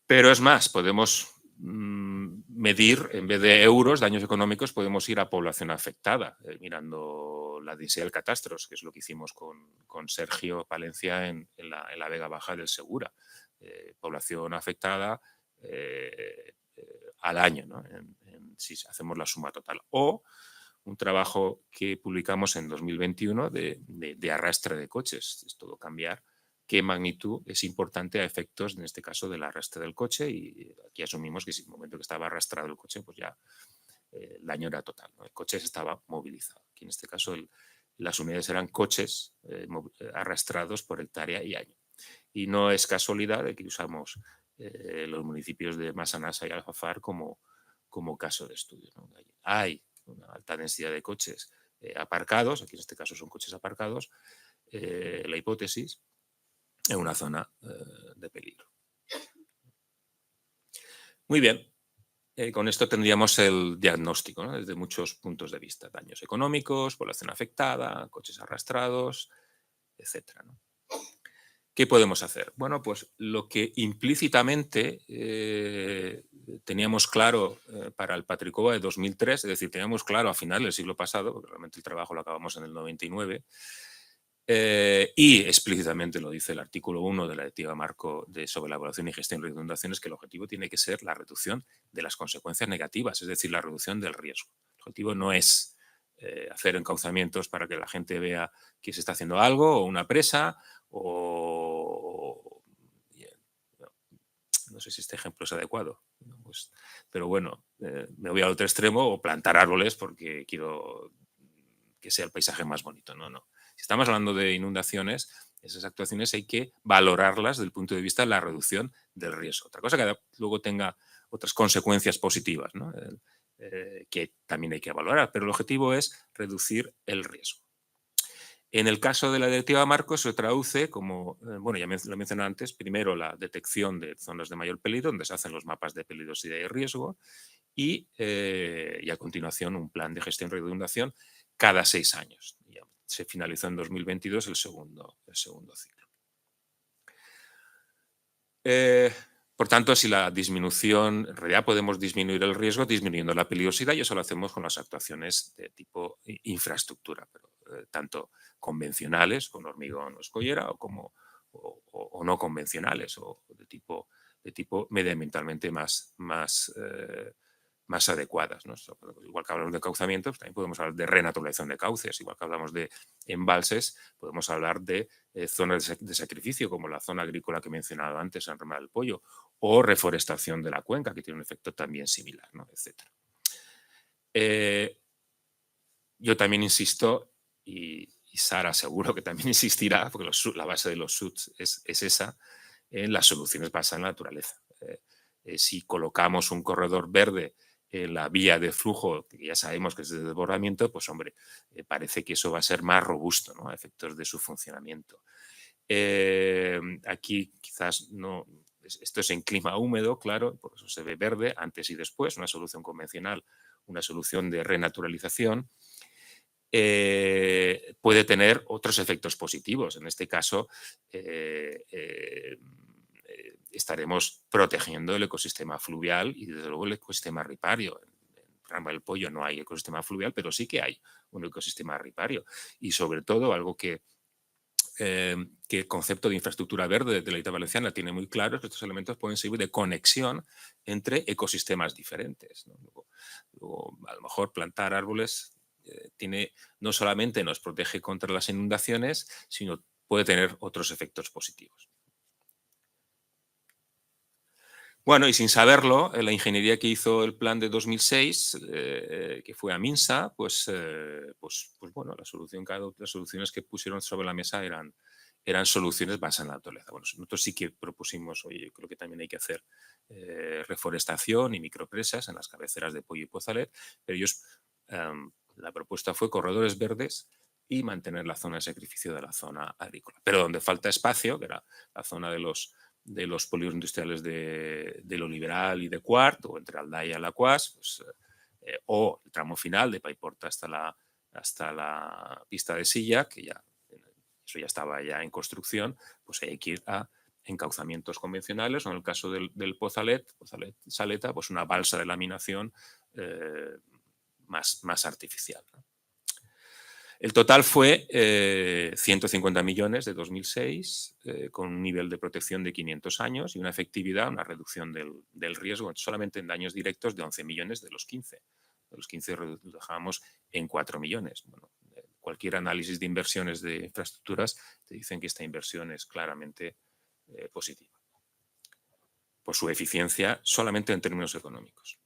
Pero es más, podemos medir, en vez de euros, daños económicos, podemos ir a población afectada, mirando la densidad del catastros, que es lo que hicimos con Sergio Palencia en la Vega Baja del Segura. Población afectada al año, ¿no? Si hacemos la suma total. O un trabajo que publicamos en 2021 de arrastre de coches. Es todo cambiar qué magnitud es importante a efectos, en este caso, del arrastre del coche, y aquí asumimos que si en el momento que estaba arrastrado el coche, pues ya el daño era total, ¿no? El coche estaba movilizado. Aquí en este caso las unidades eran coches arrastrados por hectárea y año. Y no es casualidad de que usamos los municipios de Massanassa y Alfafar como caso de estudio, ¿no? Hay una alta densidad de coches aparcados, aquí en este caso son coches aparcados, la hipótesis en una zona de peligro. Muy bien, con esto tendríamos el diagnóstico, ¿no? Desde muchos puntos de vista: daños económicos, población afectada, coches arrastrados, etcétera, ¿no? ¿Qué podemos hacer? Bueno, pues lo que implícitamente teníamos claro para el Patricova de 2003, es decir, teníamos claro a finales del siglo pasado, porque realmente el trabajo lo acabamos en el 99, y explícitamente lo dice el artículo 1 de la Directiva Marco sobre la evaluación y gestión de redundaciones, que el objetivo tiene que ser la reducción de las consecuencias negativas, es decir, la reducción del riesgo. El objetivo no es hacer encauzamientos para que la gente vea que se está haciendo algo, o una presa, no sé si este ejemplo es adecuado, pues, pero bueno, me voy al otro extremo, o plantar árboles porque quiero que sea el paisaje más bonito. No. Si estamos hablando de inundaciones, esas actuaciones hay que valorarlas desde el punto de vista de la reducción del riesgo. Otra cosa que luego tenga otras consecuencias positivas, ¿no? Que también hay que valorar, pero el objetivo es reducir el riesgo. En el caso de la Directiva Marco se traduce como, bueno, ya lo mencioné antes, primero la detección de zonas de mayor peligro, donde se hacen los mapas de peligrosidad y riesgo, y a continuación un plan de gestión y redundación cada 6 años. Ya se finalizó en 2022 el segundo ciclo. Por tanto, si la disminución, en realidad podemos disminuir el riesgo disminuyendo la peligrosidad, y eso lo hacemos con las actuaciones de tipo infraestructura. Pero tanto convencionales, con hormigón o escollera, o no convencionales, o de tipo medioambientalmente más adecuadas, ¿no? Igual que hablamos de encauzamiento, pues también podemos hablar de renaturalización de cauces. Igual que hablamos de embalses, podemos hablar de zonas de sacrificio, como la zona agrícola que he mencionado antes en Roma del Pollo, o reforestación de la cuenca, que tiene un efecto también similar, ¿no? Etcétera. Yo también insisto, y Sara seguro que también insistirá, porque la base de los SUTs es esa, en las soluciones basadas en la naturaleza. Si colocamos un corredor verde en la vía de flujo, que ya sabemos que es de desbordamiento, pues hombre, parece que eso va a ser más robusto, ¿no?, a efectos de su funcionamiento. Aquí quizás no, esto es en clima húmedo, claro, por eso se ve verde antes y después, una solución convencional, una solución de renaturalización. Puede tener otros efectos positivos. En este caso, estaremos protegiendo el ecosistema fluvial y, desde luego, el ecosistema ripario. En Rambla del Pollo no hay ecosistema fluvial, pero sí que hay un ecosistema ripario. Y, sobre todo, algo que el concepto de infraestructura verde de la Comunidad Valenciana tiene muy claro es que estos elementos pueden servir de conexión entre ecosistemas diferentes, ¿no? Luego, a lo mejor plantar árboles no solamente nos protege contra las inundaciones, sino puede tener otros efectos positivos. Bueno, y sin saberlo, la ingeniería que hizo el plan de 2006, que fue a Minsa, pues bueno, las soluciones que pusieron sobre la mesa eran soluciones basadas en la naturaleza. Bueno, nosotros sí que propusimos, oye, yo creo que también hay que hacer reforestación y micropresas en las cabeceras de Pollo y Pozalet, pero ellos, la propuesta fue corredores verdes y mantener la zona de sacrificio de la zona agrícola. Pero donde falta espacio, que era la zona de los polígonos industriales del Oliveral y de Quart, o entre Aldaya y Alaquàs, pues, o el tramo final de Paiporta hasta la pista de Silla, que eso ya estaba ya en construcción, pues hay que ir a encauzamientos convencionales, o en el caso del Pozalet-Saleta, pues una balsa de laminación más artificial, ¿no? El total fue 150 millones de 2006, con un nivel de protección de 500 años y una efectividad, una reducción del riesgo solamente en daños directos de 11 millones de los 15. De los 15 dejábamos en 4 millones. Bueno, cualquier análisis de inversiones de infraestructuras te dicen que esta inversión es claramente positiva por su eficiencia solamente en términos económicos.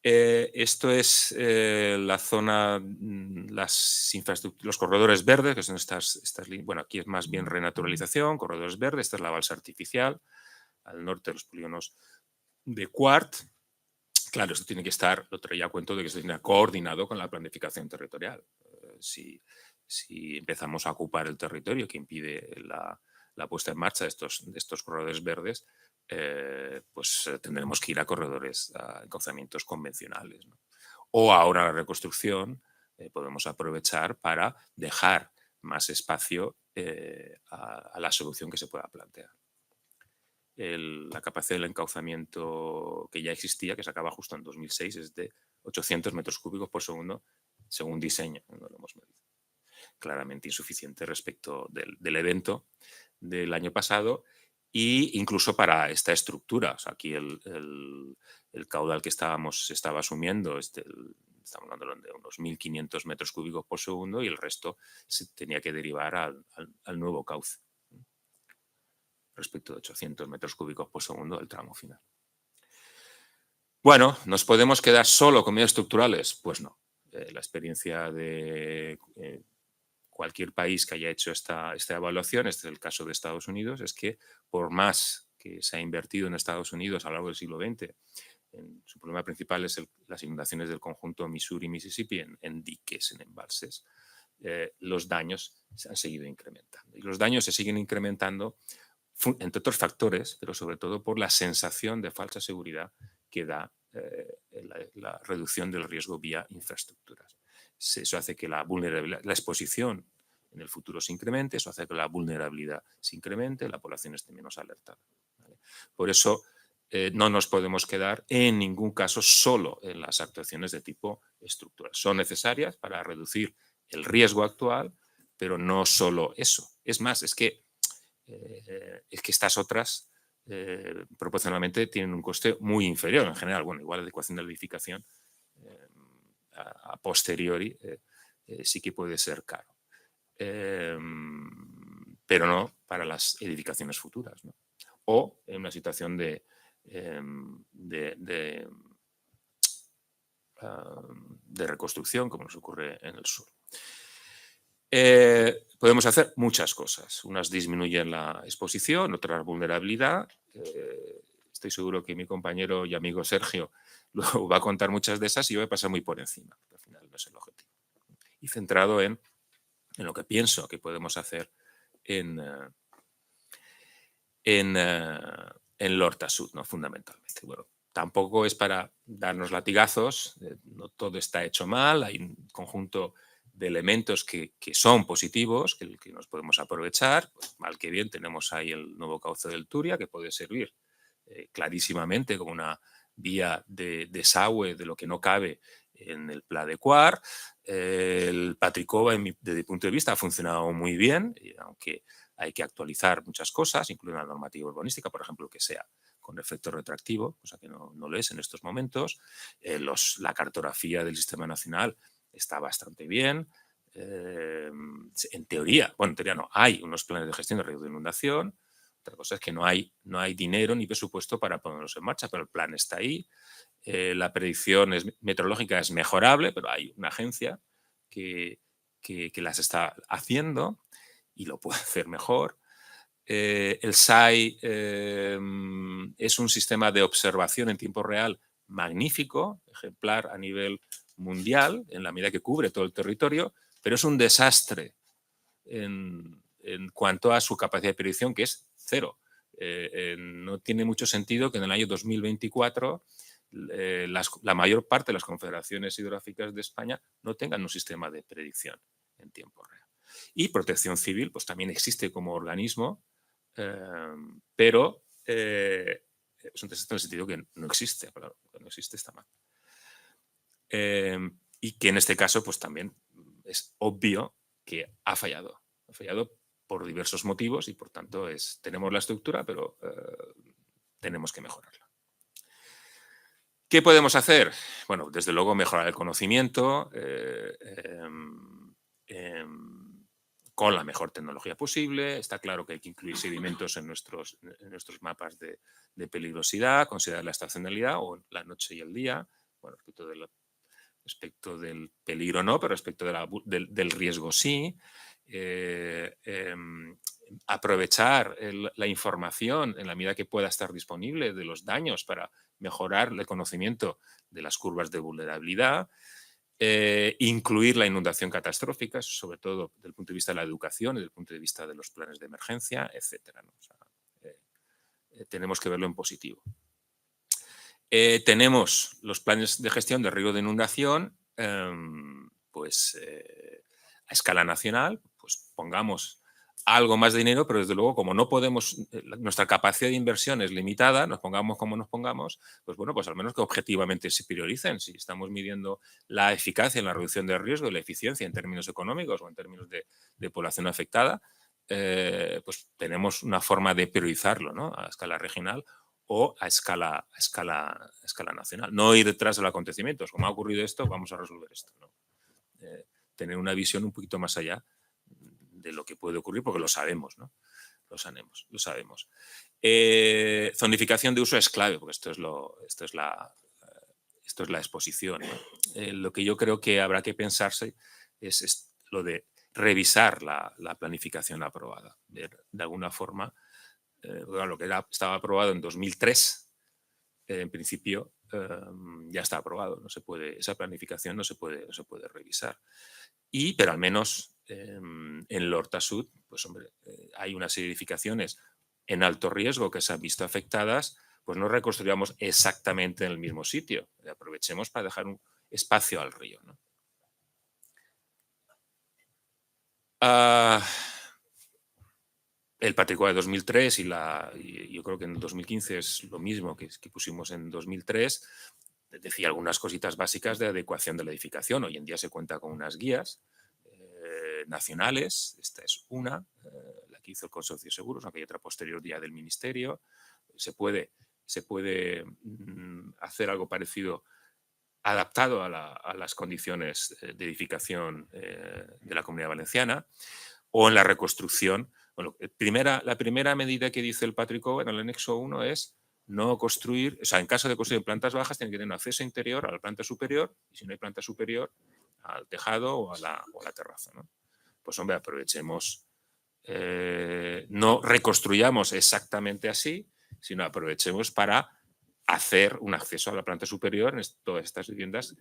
Esto es la zona, los corredores verdes, que son estas líneas. Bueno, aquí es más bien renaturalización, corredores verdes. Esta es la balsa artificial, al norte de los polígonos de Quart. Claro, esto tiene que estar, lo traía a cuento de que esto tiene coordinado con la planificación territorial. Si empezamos a ocupar el territorio que impide la puesta en marcha de estos corredores verdes, pues tendremos que ir a encauzamientos convencionales, ¿no? O ahora la reconstrucción podemos aprovechar para dejar más espacio a la solución que se pueda plantear. La capacidad del encauzamiento que ya existía, que se acaba justo en 2006, es de 800 metros cúbicos por segundo, según diseño, no lo hemos medido. Claramente insuficiente respecto del evento del año pasado, e incluso para esta estructura. O sea, aquí el caudal que se estaba asumiendo, estamos hablando de unos 1.500 metros cúbicos por segundo, y el resto se tenía que derivar al nuevo cauce, respecto de 800 metros cúbicos por segundo del tramo final. Bueno, ¿nos podemos quedar solo con medidas estructurales? Pues no. La experiencia de cualquier país que haya hecho esta evaluación, este es el caso de Estados Unidos, es que por más que se ha invertido en Estados Unidos a lo largo del siglo XX, su problema principal es las inundaciones del conjunto Missouri y Mississippi en diques, en embalses, los daños se han seguido incrementando. Y los daños se siguen incrementando, entre otros factores, pero sobre todo por la sensación de falsa seguridad que da la reducción del riesgo vía infraestructuras. Eso hace que la exposición en el futuro se incremente, eso hace que la vulnerabilidad se incremente, la población esté menos alertada, ¿vale? Por eso no nos podemos quedar en ningún caso solo en las actuaciones de tipo estructural. Son necesarias para reducir el riesgo actual, pero no solo eso. Es más, es que estas otras proporcionalmente tienen un coste muy inferior en general. Bueno, igual la adecuación de la edificación a posteriori sí que puede ser caro. Pero no para las edificaciones futuras, ¿no? O en una situación de reconstrucción, como nos ocurre en el sur. Podemos hacer muchas cosas. Unas disminuyen la exposición, otras la vulnerabilidad. Estoy seguro que mi compañero y amigo Sergio luego va a contar muchas de esas y yo voy a pasar muy por encima, porque al final no es el objetivo. Y centrado en lo que pienso que podemos hacer en L'Horta Sud, ¿no? Fundamentalmente. Bueno, tampoco es para darnos latigazos, no todo está hecho mal, hay un conjunto de elementos que son positivos, que nos podemos aprovechar. Pues, mal que bien tenemos ahí el nuevo cauce del Turia, que puede servir clarísimamente como una vía de desagüe de lo que no cabe en el Pla de Quart. El Patricova, desde mi punto de vista, ha funcionado muy bien, aunque hay que actualizar muchas cosas, incluida la normativa urbanística, por ejemplo, que sea con efecto retroactivo, cosa que no lo es en estos momentos. La cartografía del Sistema Nacional está bastante bien. En teoría no, hay unos planes de gestión de riesgo de inundación. Otra cosa es que no hay dinero ni presupuesto para ponerlos en marcha, pero el plan está ahí. La predicción meteorológica es mejorable, pero hay una agencia que las está haciendo y lo puede hacer mejor. El SAI es un sistema de observación en tiempo real magnífico, ejemplar a nivel mundial, en la medida que cubre todo el territorio, pero es un desastre en cuanto a su capacidad de predicción, que es cero. No tiene mucho sentido que en el año 2024 la mayor parte de las confederaciones hidrográficas de España no tengan un sistema de predicción en tiempo real. Y Protección Civil pues también existe como organismo, pero es un desastre en el sentido que no existe. Claro, no existe, está mal. Y que en este caso pues también es obvio que ha fallado. Ha fallado por diversos motivos y por tanto tenemos la estructura, pero tenemos que mejorarla. ¿Qué podemos hacer? Bueno, desde luego mejorar el conocimiento con la mejor tecnología posible. Está claro que hay que incluir sedimentos en nuestros mapas de peligrosidad, considerar la estacionalidad o la noche y el día. Bueno, respecto del peligro no, pero respecto del riesgo sí. Aprovechar la información en la medida que pueda estar disponible de los daños para mejorar el conocimiento de las curvas de vulnerabilidad. Incluir la inundación catastrófica, sobre todo desde el punto de vista de la educación y desde el punto de vista de los planes de emergencia, etc. ¿no? O sea, tenemos que verlo en positivo. Tenemos los planes de gestión de riesgo de inundación, a escala nacional, pues pongamos algo más de dinero, pero desde luego como no podemos, nuestra capacidad de inversión es limitada, nos pongamos como nos pongamos, pues bueno, pues al menos que objetivamente se prioricen. Si estamos midiendo la eficacia en la reducción de riesgo y la eficiencia en términos económicos o en términos de población afectada, pues tenemos una forma de priorizarlo, ¿no? A escala regional o a escala nacional. No ir detrás de los acontecimientos. Como ha ocurrido esto, vamos a resolver esto, ¿no? Tener una visión un poquito más allá de lo que puede ocurrir, porque lo sabemos, ¿no? Lo sabemos. Zonificación de uso es clave, porque esto es la exposición, ¿no? Lo que yo creo que habrá que pensarse es lo de revisar la planificación aprobada. De alguna forma, lo que estaba aprobado en 2003, en principio ya está aprobado. Esa planificación no se puede revisar. Pero al menos en L'Horta Sud, pues hombre, hay una serie de edificaciones en alto riesgo que se han visto afectadas, pues no reconstruyamos exactamente en el mismo sitio. Aprovechemos para dejar un espacio al río, ¿no? El Patricova de 2003 y yo creo que en 2015 es lo mismo que pusimos en 2003, decía algunas cositas básicas de adecuación de la edificación. Hoy en día se cuenta con unas guías nacionales. Esta es una, la que hizo el Consorcio de Seguros, aunque hay otra posterior ya del Ministerio. Se puede hacer algo parecido adaptado a las condiciones de edificación de la Comunidad Valenciana, o en la reconstrucción. Bueno, la primera medida que dice el Patrick-Owen en el anexo 1 es no construir, o sea, en caso de construir en plantas bajas, tiene que tener un acceso interior a la planta superior, y si no hay planta superior, al tejado o a la terraza, ¿no? Pues hombre, aprovechemos, no reconstruyamos exactamente así, sino aprovechemos para hacer un acceso a la planta superior en todas estas viviendas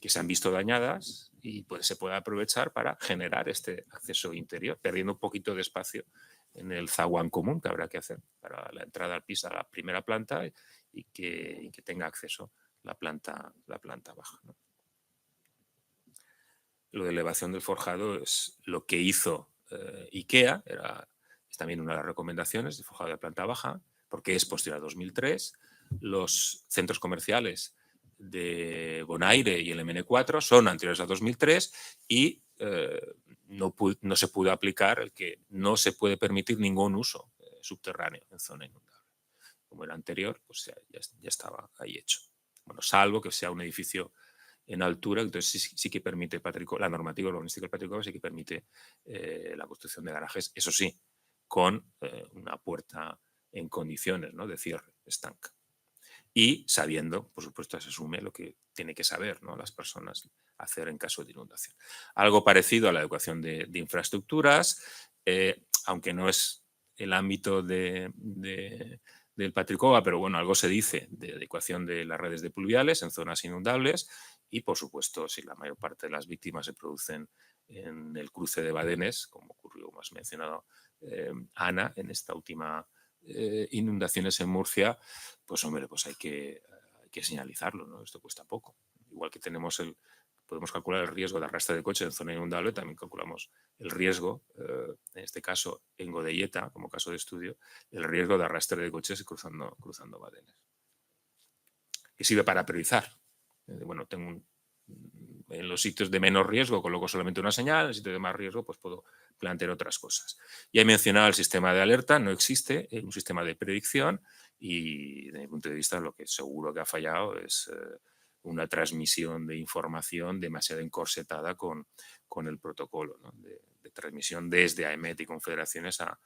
que se han visto dañadas, y pues se puede aprovechar para generar este acceso interior, perdiendo un poquito de espacio en el zaguán común que habrá que hacer para la entrada al piso, a la primera planta, y que tenga acceso la planta baja, ¿no? Lo de elevación del forjado es lo que hizo IKEA, es también una de las recomendaciones de forjado de planta baja, porque es posterior a 2003. Los centros comerciales de Bonaire y el MN4 son anteriores a 2003 y no se pudo aplicar el que no se puede permitir ningún uso subterráneo en zona inundable. Como era anterior, pues ya estaba ahí hecho. Bueno, salvo que sea un edificio en altura, entonces sí que permite la normativa urbanística del Patrick-Owen sí que permite la construcción de garajes, eso sí, con una puerta en condiciones, ¿no?, de cierre estanca. Y sabiendo, por supuesto, se asume lo que tiene que saber, ¿no?, las personas hacer en caso de inundación. Algo parecido a la adecuación de infraestructuras, aunque no es el ámbito del Patrick-Owen, pero bueno, algo se dice de adecuación de las redes de pluviales en zonas inundables. Y, por supuesto, si la mayor parte de las víctimas se producen en el cruce de badenes, como ocurrió, como has mencionado, Ana, en esta última inundaciones en Murcia, pues hombre, pues hay que señalizarlo, ¿no? Esto cuesta poco. Igual que podemos calcular el riesgo de arrastre de coche en zona inundable, también calculamos el riesgo, en este caso en Godelleta, como caso de estudio, el riesgo de arrastre de coches cruzando badenes. Que sirve para priorizar. Bueno, en los sitios de menos riesgo coloco solamente una señal, en el sitio de más riesgo pues puedo plantear otras cosas. Ya he mencionado el sistema de alerta, no existe un sistema de predicción, y desde mi punto de vista lo que seguro que ha fallado es una transmisión de información demasiado encorsetada con el protocolo, ¿no?, de transmisión desde AEMET y confederaciones a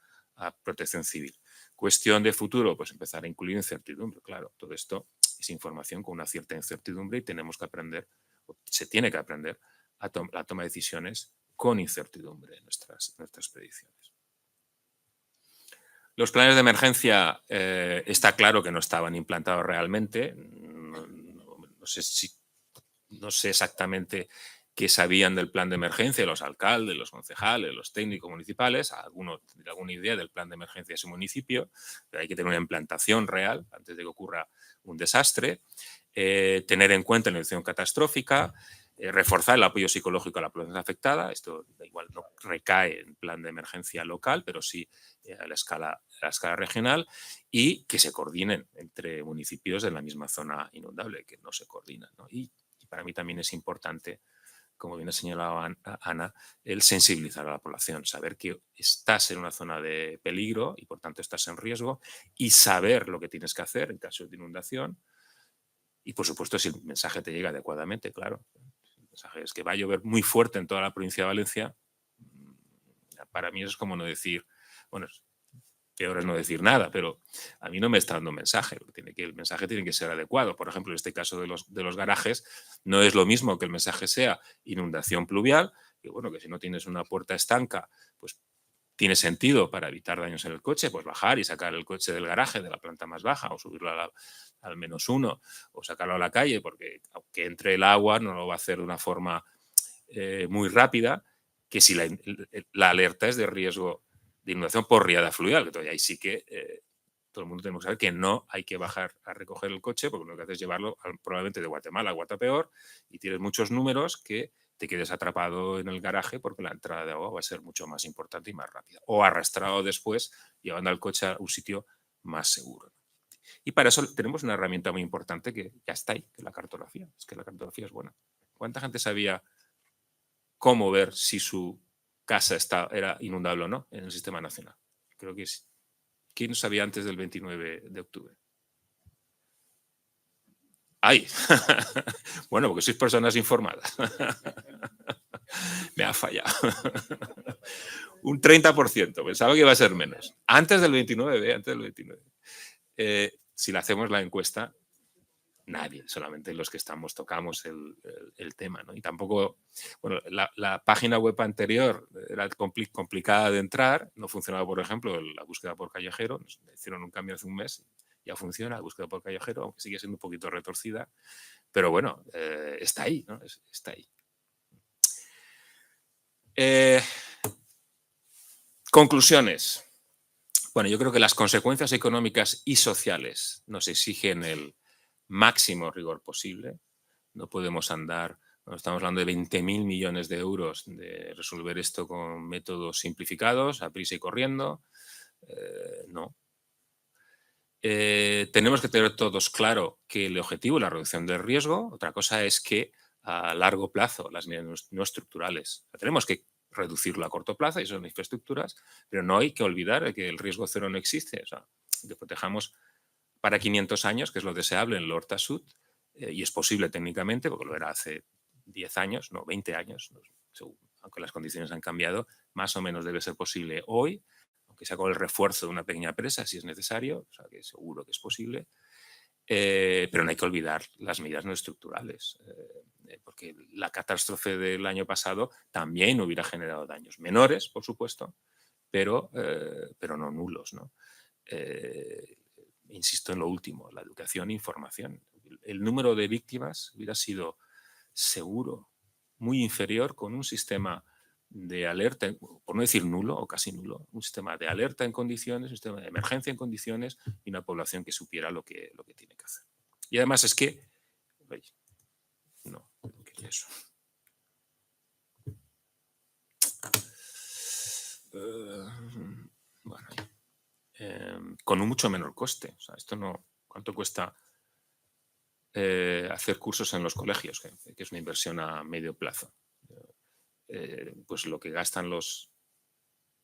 Protección Civil. Cuestión de futuro, pues empezar a incluir incertidumbre. Claro, todo esto es información con una cierta incertidumbre y tenemos que aprender, o se tiene que aprender, a la toma de decisiones con incertidumbre en nuestras predicciones. Los planes de emergencia está claro que no estaban implantados realmente. No sé exactamente qué sabían del plan de emergencia los alcaldes, los concejales, los técnicos municipales. Algunos tendrán alguna idea del plan de emergencia de su municipio, pero hay que tener una implantación real antes de que ocurra un desastre. Tener en cuenta la situación catastrófica, reforzar el apoyo psicológico a la población afectada. Esto igual no recae en plan de emergencia local, pero sí a la escala regional, y que se coordinen entre municipios de la misma zona inundable, que no se coordinan, ¿no? Y para mí también es importante, como bien ha señalado Ana, el sensibilizar a la población, saber que estás en una zona de peligro y por tanto estás en riesgo, y saber lo que tienes que hacer en caso de inundación. Y por supuesto, si el mensaje te llega adecuadamente, claro. El mensaje es que va a llover muy fuerte en toda la provincia de Valencia. Para mí eso es como no decir, bueno, peor es no decir nada, pero a mí no me está dando un mensaje. El mensaje tiene que ser adecuado. Por ejemplo, en este caso de los garajes, no es lo mismo que el mensaje sea inundación pluvial, que bueno, que si no tienes una puerta estanca, pues tiene sentido para evitar daños en el coche, pues bajar y sacar el coche del garaje de la planta más baja, o subirlo al -1, o sacarlo a la calle, porque aunque entre el agua no lo va a hacer de una forma muy rápida, que si la alerta es de riesgo de inundación por riada fluvial, que todavía ahí sí que todo el mundo tenemos que saber que no hay que bajar a recoger el coche, porque lo que haces es llevarlo probablemente de Guatemala a Guatapeor, y tienes muchos números que te quedes atrapado en el garaje porque la entrada de agua va a ser mucho más importante y más rápida. O arrastrado después, llevando al coche a un sitio más seguro. Y para eso tenemos una herramienta muy importante que ya está ahí, que es la cartografía. Es que la cartografía es buena. ¿Cuánta gente sabía cómo ver si su casa era inundable o no en el sistema nacional. Creo que sí. ¿Quién sabía antes del 29 de octubre? ¡Ay! Bueno, porque sois personas informadas. Me ha fallado. Un 30%. Pensaba que iba a ser menos. Antes del 29, antes del 29. Si le hacemos la encuesta, nadie, solamente los que tocamos el tema, ¿no? Y tampoco, bueno, la página web anterior era complicada de entrar, no funcionaba, por ejemplo, la búsqueda por callejero, nos hicieron un cambio hace un mes, ya funciona la búsqueda por callejero, aunque sigue siendo un poquito retorcida, pero bueno, está ahí, ¿no? Está ahí. Conclusiones. Bueno, yo creo que las consecuencias económicas y sociales nos exigen el máximo rigor posible. No podemos andar, no estamos hablando de 20.000 millones de euros, de resolver esto con métodos simplificados, a prisa y corriendo. No. Tenemos que tener todos claro que el objetivo es la reducción del riesgo. Otra cosa es que a largo plazo las medidas no estructurales. Tenemos que reducirlo a corto plazo y son infraestructuras, pero no hay que olvidar que el riesgo cero no existe. O sea, que protejamos para 500 años, que es lo deseable en el Horta Sud, y es posible técnicamente, porque lo era hace 10 años, no, 20 años, aunque las condiciones han cambiado, más o menos debe ser posible hoy, aunque sea con el refuerzo de una pequeña presa, si es necesario, o sea, que seguro que es posible, pero no hay que olvidar las medidas no estructurales, porque la catástrofe del año pasado también hubiera generado daños menores, por supuesto, pero no nulos, ¿no? Insisto en lo último, la educación e información. El número de víctimas hubiera sido seguro muy inferior con un sistema de alerta, por no decir nulo o casi nulo, un sistema de alerta en condiciones, un sistema de emergencia en condiciones y una población que supiera lo que tiene que hacer. Y además es que, no quería eso. Bueno, con un mucho menor coste. O sea, esto no, ¿cuánto cuesta hacer cursos en los colegios? Que es una inversión a medio plazo. Pues lo que gastan los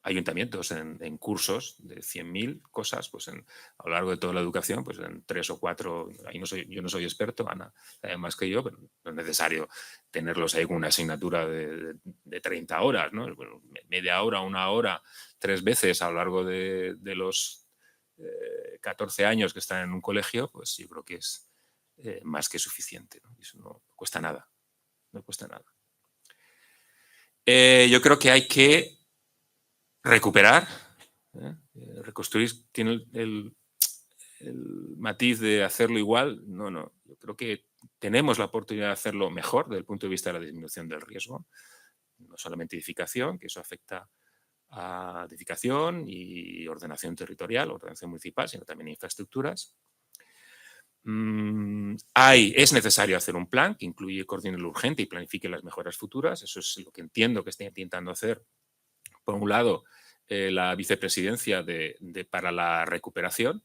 ayuntamientos en cursos de 100.000 cosas, pues a lo largo de toda la educación, pues en 3 o 4, ahí yo no soy experto, Ana sabe más que yo, pero no es necesario tenerlos ahí con una asignatura de 30 horas, ¿no? Bueno, media hora, 1 hora, 3 veces a lo largo de los 14 años que están en un colegio, pues yo creo que es más que suficiente, ¿no? Eso no cuesta nada, no cuesta nada. Yo creo que hay que recuperar, reconstruir, tiene el matiz de hacerlo igual. No, yo creo que tenemos la oportunidad de hacerlo mejor desde el punto de vista de la disminución del riesgo, no solamente edificación, que eso afecta a edificación y ordenación territorial, ordenación municipal, sino también infraestructuras. Es necesario hacer un plan que incluye, coordine lo urgente y planifique las mejoras futuras. Eso es lo que entiendo que está intentando hacer, por un lado, la vicepresidencia para la recuperación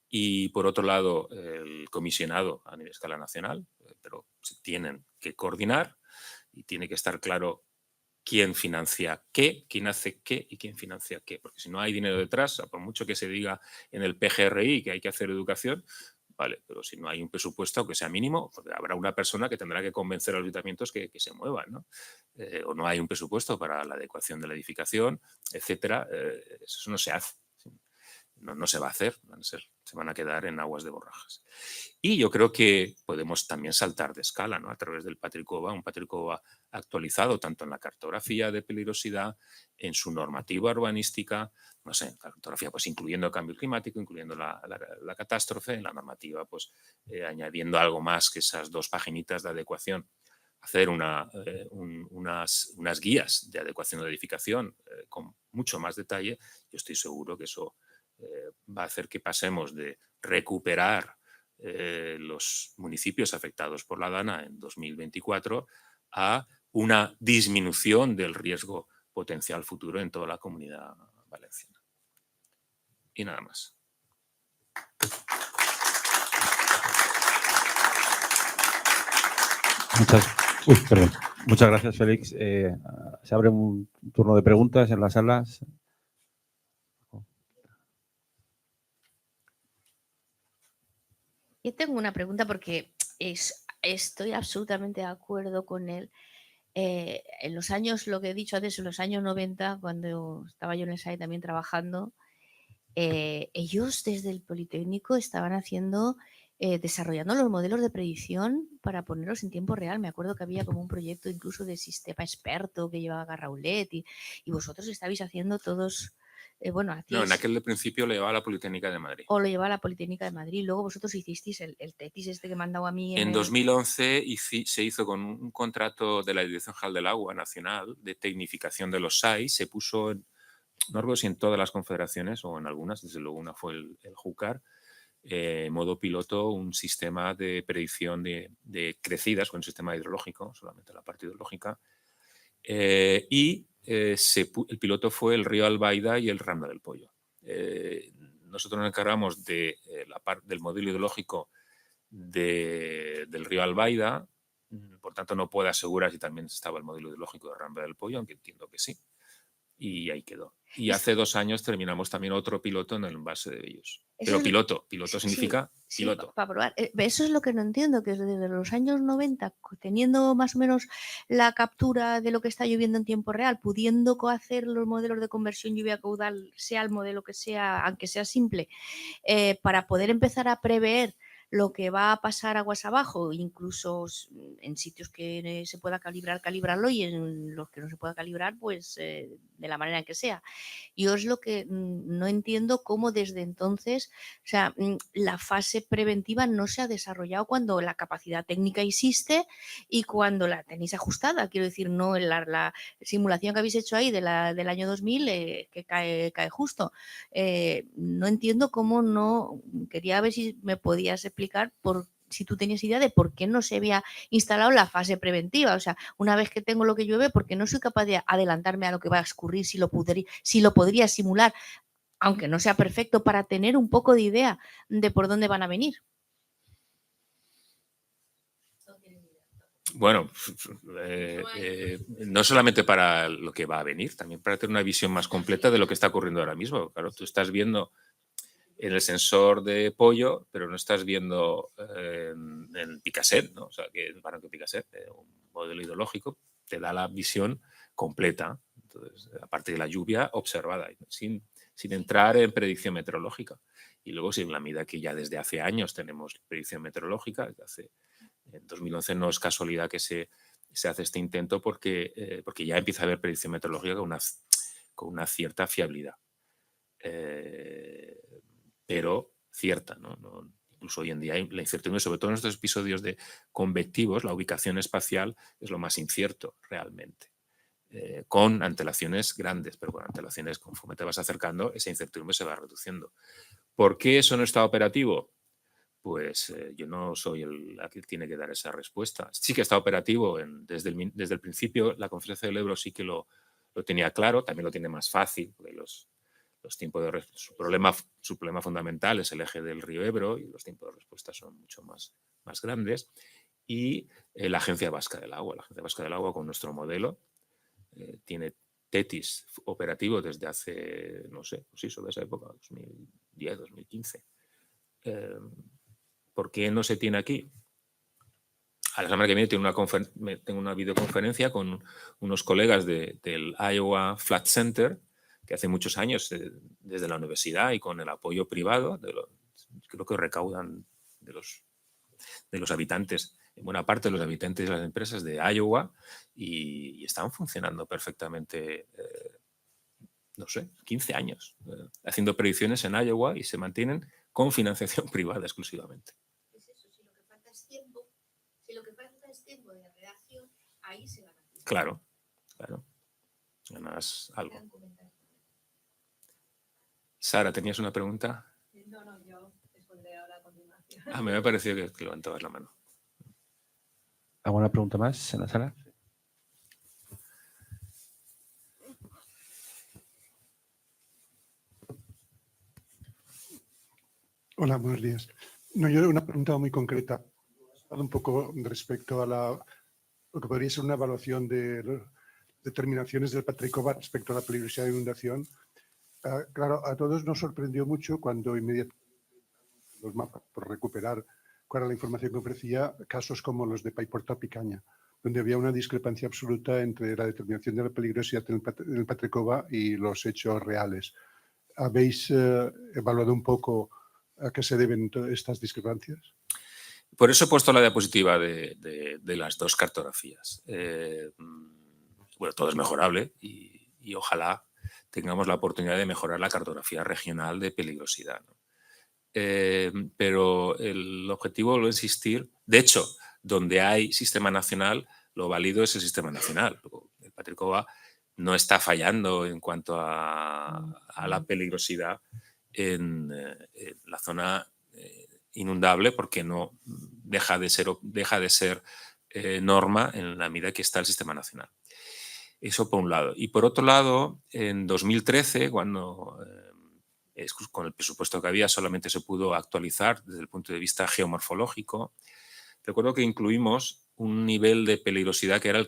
y, por otro lado, el comisionado a nivel escala nacional, pero se tienen que coordinar y tiene que estar claro quién financia qué, quién hace qué y quién financia qué, porque si no hay dinero detrás, por mucho que se diga en el PGRI que hay que hacer educación, vale, pero si no hay un presupuesto, aunque sea mínimo, pues habrá una persona que tendrá que convencer a los ayuntamientos que se muevan, ¿no? O no hay un presupuesto para la adecuación de la edificación, etcétera. Eso no se hace. No se va a hacer, se van a quedar en aguas de borrajas. Y yo creo que podemos también saltar de escala, ¿no? A través del Patricova, un Patricova actualizado tanto en la cartografía de peligrosidad, en su normativa urbanística, no sé, la cartografía pues incluyendo el cambio climático, incluyendo la catástrofe, en la normativa pues añadiendo algo más que esas 2 paginitas de adecuación, hacer unas guías de adecuación de edificación con mucho más detalle. Yo estoy seguro que eso va a hacer que pasemos de recuperar los municipios afectados por la DANA en 2024 a una disminución del riesgo potencial futuro en toda la Comunidad Valenciana. Y nada más. Muchas gracias, Félix. Se abre un turno de preguntas en las salas. Yo tengo una pregunta porque estoy absolutamente de acuerdo con él. En los años, lo que he dicho antes, en los años 90, cuando estaba yo en el SAE también trabajando, ellos desde el Politécnico estaban desarrollando los modelos de predicción para ponerlos en tiempo real. Me acuerdo que había como un proyecto incluso de sistema experto que llevaba Garraulet y vosotros estabais haciendo todos, No, en aquel principio lo llevaba la Politécnica de Madrid. O lo llevaba la Politécnica de Madrid. Luego vosotros hicisteis el tesis este que me han dado a mí. En 2011 se hizo con un contrato de la Dirección General del Agua Nacional de tecnificación de los SAI. Se puso, no recuerdo si en todas las confederaciones o en algunas, desde luego una fue el JUCAR, modo piloto, un sistema de predicción de crecidas con el sistema hidrológico, solamente la parte hidrológica. El piloto fue el río Albaida y el Rambla del Pollo. Nosotros nos encargamos de la parte del modelo hidrológico del río Albaida, por tanto no puedo asegurar si también estaba el modelo hidrológico de Rambla del Pollo, aunque entiendo que sí. Y ahí quedó. Y hace 2 años terminamos también otro piloto en el envase de Bellos. Pero piloto significa piloto. Para probar. Eso es lo que no entiendo, que desde los años 90, teniendo más o menos la captura de lo que está lloviendo en tiempo real, pudiendo hacer los modelos de conversión lluvia caudal, sea el modelo que sea, aunque sea simple, para poder empezar a prever lo que va a pasar aguas abajo, incluso en sitios que se pueda calibrarlo, y en los que no se pueda calibrar, pues de la manera que sea. Yo es lo que no entiendo, cómo desde entonces, o sea, la fase preventiva no se ha desarrollado cuando la capacidad técnica existe y cuando la tenéis ajustada. Quiero decir, no la simulación que habéis hecho ahí del año 2000 que cae justo. No entiendo cómo no. Quería ver si me podías explicar si tú tenías idea de por qué no se había instalado la fase preventiva. O sea, una vez que tengo lo que llueve, ¿por qué no soy capaz de adelantarme a lo que va a escurrir, si lo podría simular, aunque no sea perfecto, para tener un poco de idea de por dónde van a venir? Bueno, no solamente para lo que va a venir, también para tener una visión más completa de lo que está ocurriendo ahora mismo. Claro, tú estás viendo en el sensor de pollo, pero no estás viendo en el Picaset, ¿no? O sea, que el barranco Picaset, un modelo hidrológico, te da la visión completa. Entonces, a partir de la lluvia observada, sin entrar en predicción meteorológica. Y luego, si en la medida que ya desde hace años tenemos predicción meteorológica, en 2011 no es casualidad que se hace este intento porque ya empieza a haber predicción meteorológica con una cierta fiabilidad. Pero cierta, ¿no? Incluso hoy en día la incertidumbre, sobre todo en estos episodios de convectivos, la ubicación espacial es lo más incierto realmente. Con antelaciones grandes, pero con antelaciones, conforme te vas acercando, esa incertidumbre se va reduciendo. ¿Por qué eso no está operativo? Pues yo no soy el que tiene que dar esa respuesta. Sí que está operativo desde el principio. La Conferencia del Ebro sí que lo tenía claro, también lo tiene más fácil, porque los tiempos de su problema fundamental es el eje del río Ebro y los tiempos de respuesta son mucho más grandes. Y la Agencia Vasca del Agua. La Agencia Vasca del Agua, con nuestro modelo, tiene TETIS operativo desde hace, no sé, sí, sobre esa época, 2010, 2015. ¿Por qué no se tiene aquí? A la semana que viene tengo una videoconferencia con unos colegas del Iowa Flood Center, que hace muchos años, desde la universidad y con el apoyo privado, creo que recaudan de los habitantes, en buena parte de los habitantes de las empresas de Iowa, y están funcionando perfectamente, no sé, 15 años, haciendo predicciones en Iowa, y se mantienen con financiación privada exclusivamente. Es eso, si lo que falta es tiempo de redacción, ahí se van a hacer. Claro. Además, algo. Sara, ¿tenías una pregunta? No, yo responderé ahora a continuación. Me ha parecido que levantabas la mano. ¿Alguna pregunta más en la sala? Hola, buenos días. No, yo una pregunta muy concreta, un poco respecto a lo que podría ser una evaluación de determinaciones del Patricova respecto a la peligrosidad de inundación. Claro, a todos nos sorprendió mucho cuando inmediatamente los mapas por recuperar cuál era la información que ofrecía, casos como los de Paiporta Picaña, donde había una discrepancia absoluta entre la determinación de la peligrosidad del Patricova y los hechos reales. ¿Habéis evaluado un poco a qué se deben estas discrepancias? Por eso he puesto la diapositiva de las dos cartografías. Bueno, todo es mejorable y ojalá tengamos la oportunidad de mejorar la cartografía regional de peligrosidad, ¿no? Pero el objetivo, vuelvo a insistir, de hecho, donde hay sistema nacional, lo válido es el sistema nacional. El Patricova no está fallando en cuanto a la peligrosidad en la zona inundable, porque no deja de ser norma en la medida que está el sistema nacional. Eso por un lado. Y por otro lado, en 2013, cuando con el presupuesto que había solamente se pudo actualizar desde el punto de vista geomorfológico, recuerdo que incluimos un nivel de peligrosidad que era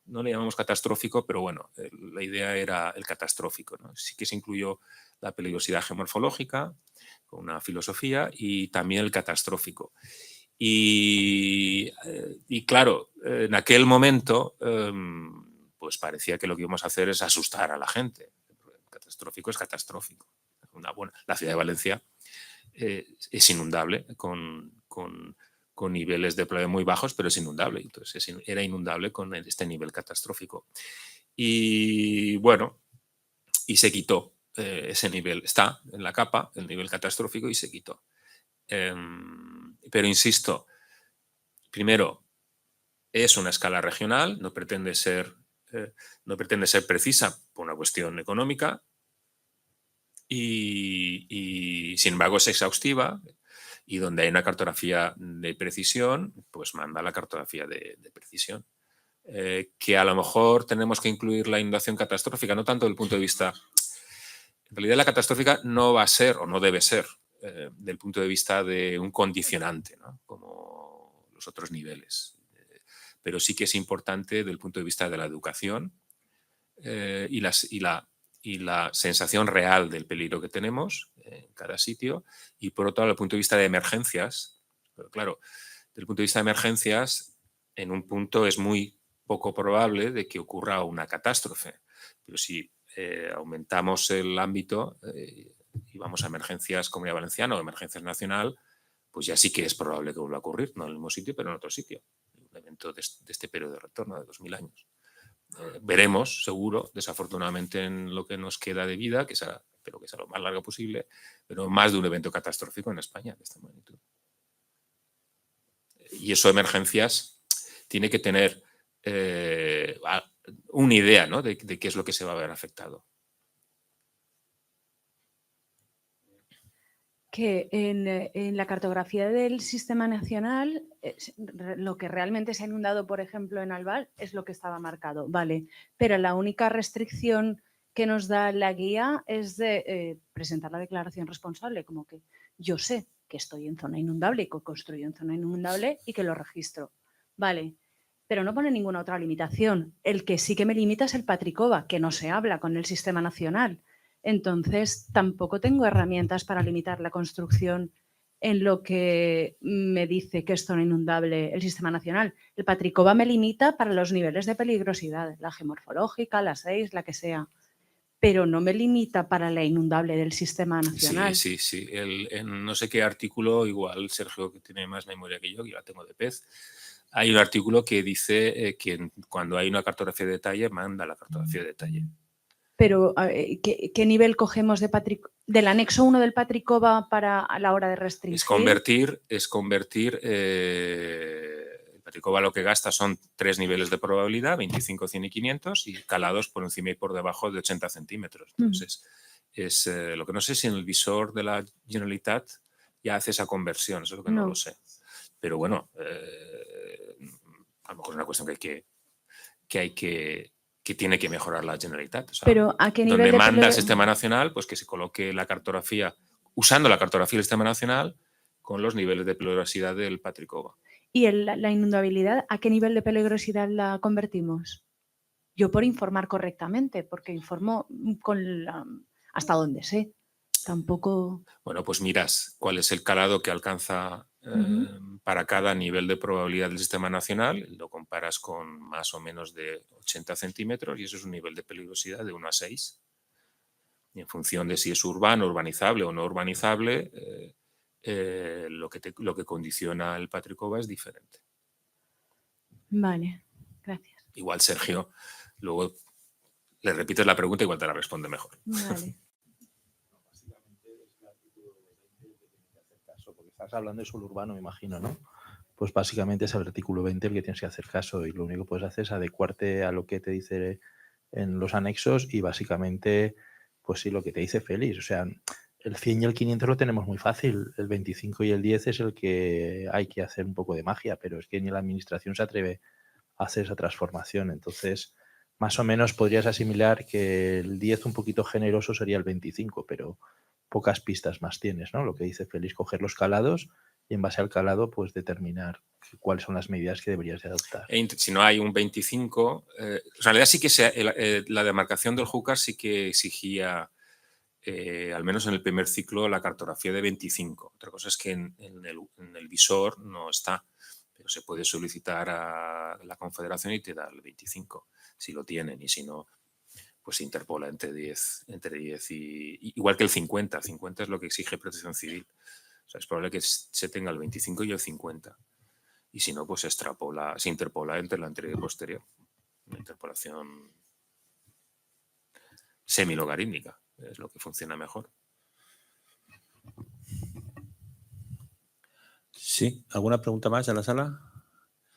no le llamamos catastrófico, pero bueno, la idea era el catastrófico, ¿no? Sí que se incluyó la peligrosidad geomorfológica con una filosofía y también el catastrófico. Y claro, en aquel momento pues parecía que lo que íbamos a hacer es asustar a la gente. El catastrófico es catastrófico. La ciudad de Valencia es inundable con niveles de pluvia muy bajos, pero es inundable. Entonces era inundable con este nivel catastrófico. Y bueno, y se quitó ese nivel. Está en la capa, el nivel catastrófico, y se quitó. Pero insisto, primero, es una escala regional, no pretende ser precisa por una cuestión económica y sin embargo es exhaustiva, y donde hay una cartografía de precisión, pues manda la cartografía de precisión. Que a lo mejor tenemos que incluir la inundación catastrófica, no tanto desde el punto de vista... En realidad la catastrófica no va a ser o no debe ser del punto de vista de un condicionante, ¿no? Como los otros niveles. Pero sí que es importante desde el punto de vista de la educación y la sensación real del peligro que tenemos en cada sitio. Y por otro lado, desde el punto de vista de emergencias, pero claro, desde el punto de vista de emergencias, en un punto es muy poco probable de que ocurra una catástrofe. Pero si aumentamos el ámbito y vamos a emergencias Comunidad Valenciana o emergencias nacional, pues ya sí que es probable que vuelva a ocurrir, no en el mismo sitio, pero en otro sitio. Un evento de este periodo de retorno de 2000 años. Veremos, seguro, desafortunadamente en lo que nos queda de vida, espero que sea lo más largo posible, pero más de un evento catastrófico en España de esta magnitud. Y eso, emergencias, tiene que tener una idea, ¿no? de qué es lo que se va a ver afectado. Que en la cartografía del sistema nacional, lo que realmente se ha inundado, por ejemplo, en Albal, es lo que estaba marcado, vale, pero la única restricción que nos da la guía es de presentar la declaración responsable, como que yo sé que estoy en zona inundable y que construyo en zona inundable y que lo registro, vale, pero no pone ninguna otra limitación. El que sí que me limita es el Patricova, que no se habla con el sistema nacional. Entonces, tampoco tengo herramientas para limitar la construcción en lo que me dice que es zona inundable el sistema nacional. El Patricova me limita para los niveles de peligrosidad, la geomorfológica, la 6, la que sea, pero no me limita para la inundable del sistema nacional. Sí. En no sé qué artículo, igual Sergio, que tiene más memoria que yo la tengo de pez, hay un artículo que dice que cuando hay una cartografía de detalle, manda la cartografía de detalle. Pero, ¿qué nivel cogemos del anexo 1 del Patricova a la hora de restringir? Es convertir el Patricova lo que gasta son 3 niveles de probabilidad, 25, 100 y 500, y calados por encima y por debajo de 80 centímetros. Entonces, es lo que no sé si en el visor de la Generalitat ya hace esa conversión, eso es lo que no lo sé. Pero bueno, a lo mejor es una cuestión que tiene que mejorar la Generalitat. O sea, pero ¿a qué nivel donde manda el sistema nacional, pues que se coloque la cartografía, usando la cartografía del sistema nacional con los niveles de peligrosidad del Patricova. ¿Y la inundabilidad, a qué nivel de peligrosidad la convertimos? Yo por informar correctamente, porque informo hasta donde sé. Tampoco... Bueno, pues miras cuál es el calado que alcanza para cada nivel de probabilidad del sistema nacional, lo comparas con más o menos de 80 centímetros y eso es un nivel de peligrosidad de 1 a 6. Y en función de si es urbano, urbanizable o no urbanizable, lo que condiciona el Patrick-Cova es diferente. Vale, gracias. Igual, Sergio, luego le repites la pregunta, igual te la responde mejor. Vale. Porque estás hablando de suelo urbano, me imagino, ¿no? Pues básicamente es el artículo 20 el que tienes que hacer caso y lo único que puedes hacer es adecuarte a lo que te dice en los anexos y básicamente, pues sí, lo que te dice Félix. O sea, el 100 y el 500 lo tenemos muy fácil, el 25 y el 10 es el que hay que hacer un poco de magia, pero es que ni la administración se atreve a hacer esa transformación. Entonces, más o menos podrías asimilar que el 10 un poquito generoso sería el 25, pero pocas pistas más tienes, ¿no? Lo que dice Félix, coger los calados y en base al calado, pues determinar cuáles son las medidas que deberías de adoptar. Si no hay un 25, en realidad sí que la demarcación del Júcar sí que exigía, al menos en el primer ciclo, la cartografía de 25. Otra cosa es que en el visor no está, pero se puede solicitar a la Confederación y te da el 25, si lo tienen, y si no, pues se interpola entre 10 y... Igual que el 50. 50 es lo que exige Protección Civil. O sea, es probable que se tenga el 25 y el 50. Y si no, pues se interpola entre la anterior y posterior. Una interpolación semilogarítmica es lo que funciona mejor. Sí, ¿alguna pregunta más en la sala?